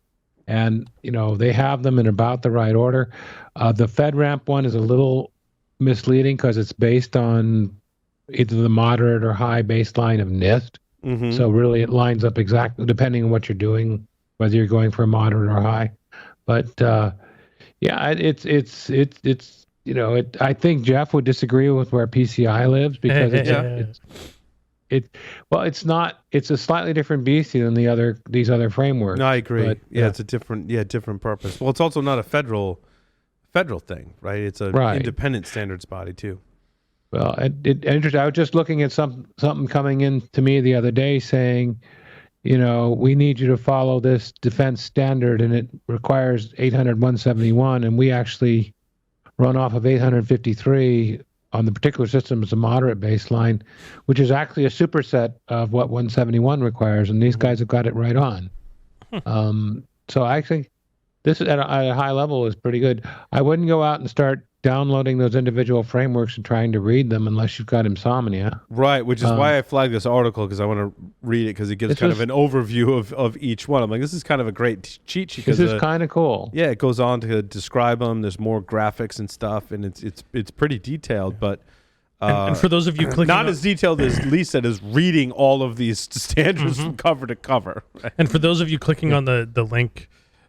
Speaker 3: and they have them in about the right order. The FedRAMP one is a little misleading because it's based on either the moderate or high baseline of NIST. So really it lines up exactly depending on what you're doing, whether you're going for a moderate or high. But I think Jeff would disagree with where PCI lives, because it's a slightly different beast than these other frameworks.
Speaker 2: No, I agree. But, it's a different purpose. Well, it's also not a federal thing, right? It's an independent standards body too.
Speaker 3: Well, interesting. I was just looking at something coming in to me the other day saying, we need you to follow this defense standard, and it requires 800-171, and we actually run off of 853 on the particular system as a moderate baseline, which is actually a superset of what 171 requires, and these guys have got it right on. So I think this is at a high level is pretty good. I wouldn't go out and start downloading those individual frameworks and trying to read them unless you've got insomnia.
Speaker 2: Right, which is why I flagged this article, because I want to read it, because it gives kind of an overview of each one. I'm like, this is kind of a great cheat sheet.
Speaker 3: This is kind of cool.
Speaker 2: Yeah, it goes on to describe them. There's more graphics and stuff, and it's pretty detailed, but
Speaker 4: and for those of you clicking
Speaker 2: not as detailed as Lee said, is reading all of these standards from cover to cover.
Speaker 4: And for those of you clicking on the link,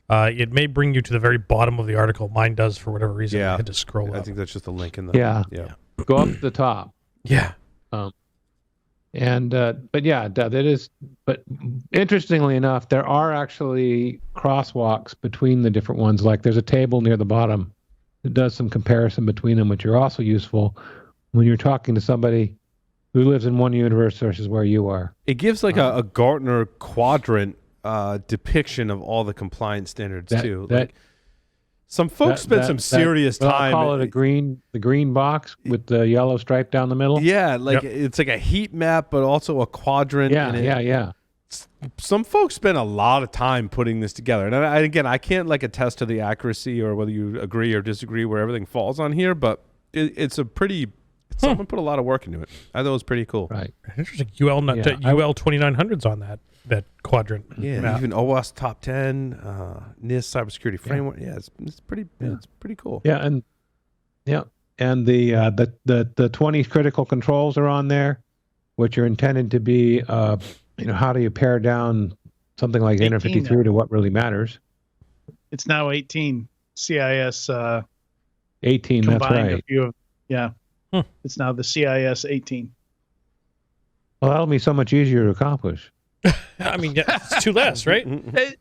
Speaker 4: it may bring you to the very bottom of the article. Mine does for whatever reason. I had to scroll up.
Speaker 2: I think that's just a link in the
Speaker 3: Go up to the top.
Speaker 4: Yeah.
Speaker 3: But that is. But interestingly enough, there are actually crosswalks between the different ones. Like there's a table near the bottom that does some comparison between them, which are also useful when you're talking to somebody who lives in one universe versus where you are.
Speaker 2: It gives like a Gartner quadrant depiction of all the compliance standards too. Like some folks spent some serious time.
Speaker 3: I'll call it the green box with the yellow stripe down the middle.
Speaker 2: Yeah, like it's like a heat map, but also a quadrant.
Speaker 3: Yeah.
Speaker 2: Some folks spent a lot of time putting this together, and I can't like attest to the accuracy or whether you agree or disagree where everything falls on here, but it's a pretty. Someone put a lot of work into it. I thought it was pretty cool.
Speaker 4: Right. Interesting. UL 2900's on that quadrant.
Speaker 2: Yeah,
Speaker 4: map.
Speaker 2: even OWASP top 10, NIST cybersecurity framework. Yeah, it's pretty cool.
Speaker 3: Yeah, and the 20 critical controls are on there, which are intended to be how do you pare down something like 853 to what really matters.
Speaker 6: It's now 18 CIS
Speaker 3: 18, that's right.
Speaker 6: It's now the CIS 18.
Speaker 3: Well, that'll be so much easier to accomplish.
Speaker 4: I mean, it's two less, right?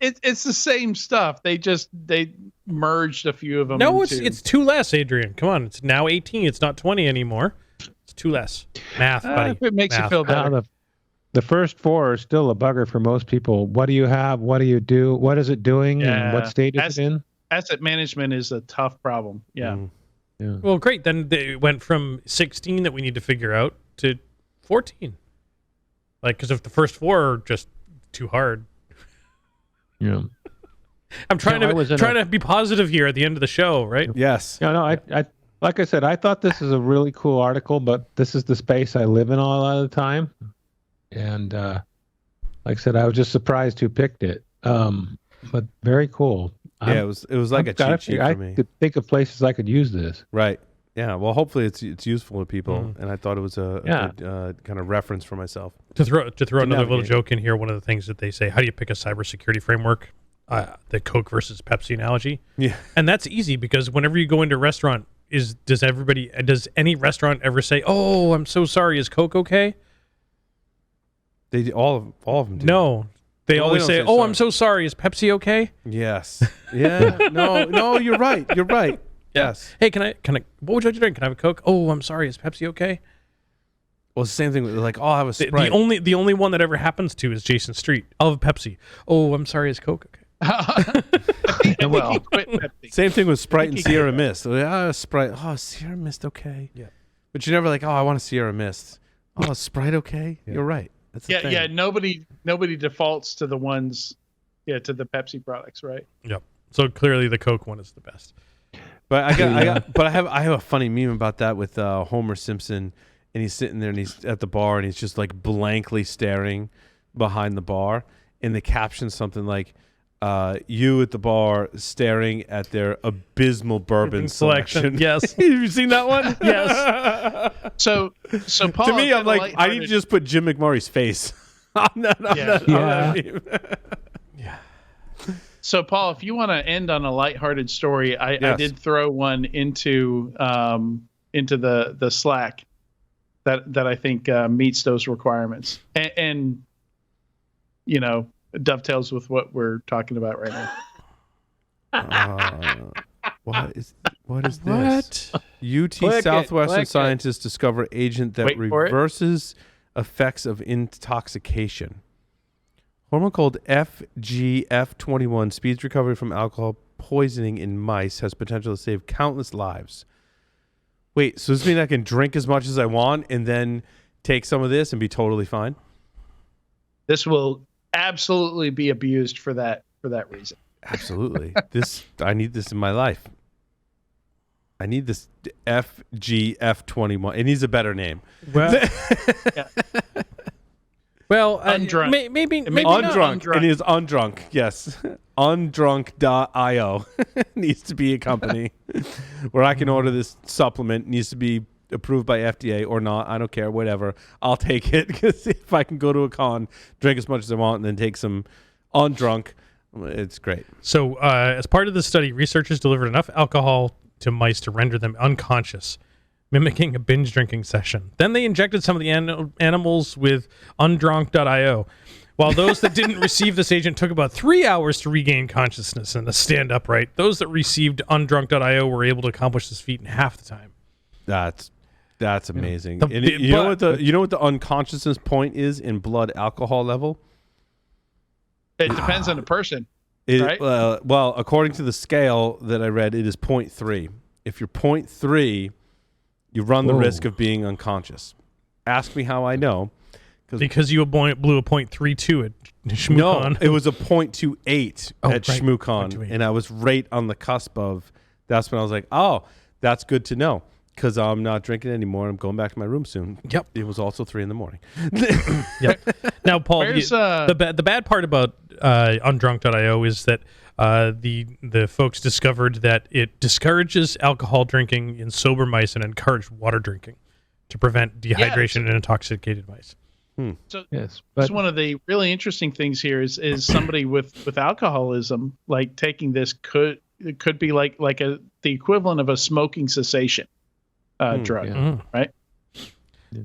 Speaker 6: It's the same stuff. They merged a few of them.
Speaker 4: No, it's two less, Adrian. Come on, it's now 18. It's not 20 anymore. It's two less. Math, buddy.
Speaker 6: If it makes you feel better.
Speaker 3: The first four are still a bugger for most people. What do you have? What do you do? What is it doing? And what state is it in?
Speaker 6: Asset management is a tough problem. Yeah.
Speaker 3: Yeah.
Speaker 4: Well, great. Then they went from 16 that we need to figure out to 14. Like, because if the first four are just too hard.
Speaker 3: Yeah.
Speaker 4: I'm trying to be positive here at the end of the show, right?
Speaker 2: Yes.
Speaker 3: No, I like I said, I thought this is a really cool article, but this is the space I live in a lot of the time. And like I said, I was just surprised who picked it. But very cool.
Speaker 2: Yeah, it was like a cheat sheet for me.
Speaker 3: I could think of places I could use this.
Speaker 2: Right. Yeah. Well, hopefully it's useful to people, and I thought it was a good kind of reference for myself.
Speaker 4: To throw another little joke in here, one of the things that they say, how do you pick a cybersecurity framework? The Coke versus Pepsi analogy. Yeah. And that's easy because whenever you go into a restaurant, does any restaurant ever say, "Oh, I'm so sorry, is Coke okay?"
Speaker 2: They all of them do.
Speaker 4: No. They always say, "Oh, I'm so sorry. Is Pepsi okay?"
Speaker 2: Yes. Yeah. No, you're right. You're right. Yes.
Speaker 4: Hey, can I what would you like to drink? Can I have a Coke? "Oh, I'm sorry. Is Pepsi okay?"
Speaker 2: Well, it's the same thing with like, "Oh, I'll have a Sprite."
Speaker 4: The only one that ever happens to is Jason Street. I'll have a Pepsi. "Oh, I'm sorry. Is Coke okay?"
Speaker 2: Well, same thing with Sprite and Sierra Mist. Sprite. "Oh, Sierra Mist okay?" Yeah. But you're never like, "Oh, I want a Sierra Mist." "Oh, is Sprite okay?" Yeah. You're right. That's the thing.
Speaker 6: Yeah. Nobody defaults to the ones, to the Pepsi products, right?
Speaker 4: Yep. So clearly the Coke one is the best.
Speaker 2: But I have a funny meme about that with Homer Simpson, and he's sitting there and he's at the bar and he's just like blankly staring behind the bar, and the caption's something like, "You at the bar staring at their abysmal bourbon selection."
Speaker 4: Yes.
Speaker 2: Have you seen that one?
Speaker 4: Yes.
Speaker 6: So Paul,
Speaker 2: to me, I'm like, I need to just put Jim McMurray's face on that meme.
Speaker 4: Yeah.
Speaker 6: So Paul, if you want to end on a lighthearted story, I did throw one into the Slack that I think meets those requirements and dovetails with what we're talking about right
Speaker 2: now. What is this? UT Southwestern scientists discover agent that reverses effects of intoxication. Hormone called FGF21 speeds recovery from alcohol poisoning in mice, has potential to save countless lives. Wait, so does this mean I can drink as much as I want and then take some of this and be totally fine?
Speaker 6: This will absolutely be abused for that reason.
Speaker 2: Absolutely. I need this in my life. I need this FGF21. It needs a better name.
Speaker 4: Well,
Speaker 6: Yeah.
Speaker 4: well,
Speaker 6: Undrunk.
Speaker 4: maybe
Speaker 2: Undrunk. It is undrunk. Yes. Undrunk.io needs to be a company where I can order this supplement. Needs to be approved by FDA or not. I don't care. Whatever. I'll take it, because if I can go to a con, drink as much as I want, and then take some undrunk, it's great.
Speaker 4: So, as part of the study, researchers delivered enough alcohol to mice to render them unconscious, mimicking a binge drinking session. Then they injected some of the animals with undrunk.io. While those that didn't receive this agent took about 3 hours to regain consciousness and to stand upright, those that received undrunk.io were able to accomplish this feat in half the time.
Speaker 2: That's amazing. You know what the unconsciousness point is in blood alcohol level?
Speaker 6: It depends on the person, right?
Speaker 2: Well, according to the scale that I read, it is 0.3. If you're 0.3, you run the risk of being unconscious. Ask me how I know.
Speaker 4: Because you blew a 0.32 at ShmooCon.
Speaker 2: No, it was a 0.28 at ShmooCon, and I was right on the cusp of. That's when I was like, "Oh, that's good to know," because I'm not drinking anymore. I'm going back to my room soon.
Speaker 4: Yep.
Speaker 2: It was also 3 a.m.
Speaker 4: Yep. Now, Paul, the bad part about undrunk.io is that the folks discovered that it discourages alcohol drinking in sober mice and encouraged water drinking to prevent dehydration in intoxicated mice.
Speaker 6: So yes, but one of the really interesting things here is somebody with alcoholism, like taking this could be like the equivalent of a smoking cessation drug, right?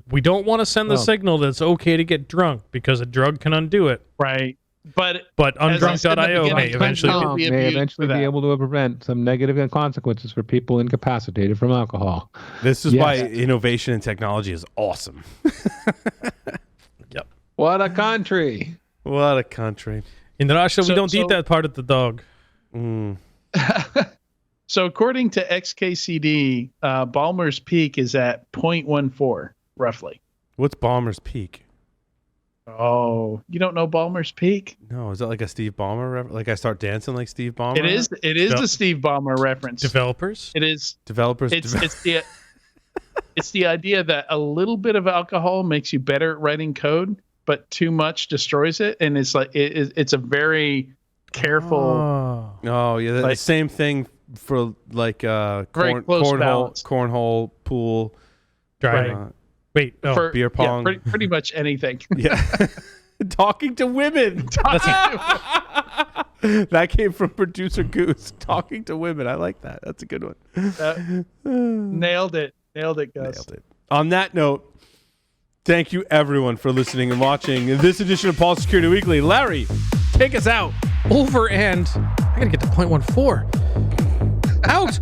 Speaker 4: We don't want to send the signal that it's okay to get drunk because a drug can undo it,
Speaker 6: right? But
Speaker 4: undrunk.io may
Speaker 3: eventually be able to prevent some negative consequences for people incapacitated from alcohol.
Speaker 2: This is why innovation and technology is awesome.
Speaker 4: Yep.
Speaker 3: What a country!
Speaker 2: What a country!
Speaker 4: In Russia, we don't eat that part of the dog.
Speaker 6: So according to XKCD, Ballmer's peak is at 0.14, roughly.
Speaker 2: What's Ballmer's peak?
Speaker 6: Oh, you don't know Ballmer's peak?
Speaker 2: No, is that like a Steve Ballmer? Like I start dancing like Steve Ballmer?
Speaker 6: It is a Steve Ballmer reference.
Speaker 4: Developers?
Speaker 6: It is.
Speaker 2: Developers?
Speaker 6: It's the idea that a little bit of alcohol makes you better at writing code, but too much destroys it. And it's like, it's a very careful.
Speaker 2: Oh yeah. The same thing for like cornhole, pool,
Speaker 4: driving.
Speaker 2: For beer pong.
Speaker 6: Yeah, pretty much anything.
Speaker 2: Yeah. Talking to women. That came from producer Goose. Talking to women. I like that. That's a good one.
Speaker 6: Nailed it, Gus.
Speaker 2: Nailed it. On that note, thank you everyone for listening and watching this edition of Paul's Security Weekly. Larry, take us out.
Speaker 4: Over and I gotta get to 0.14. Out.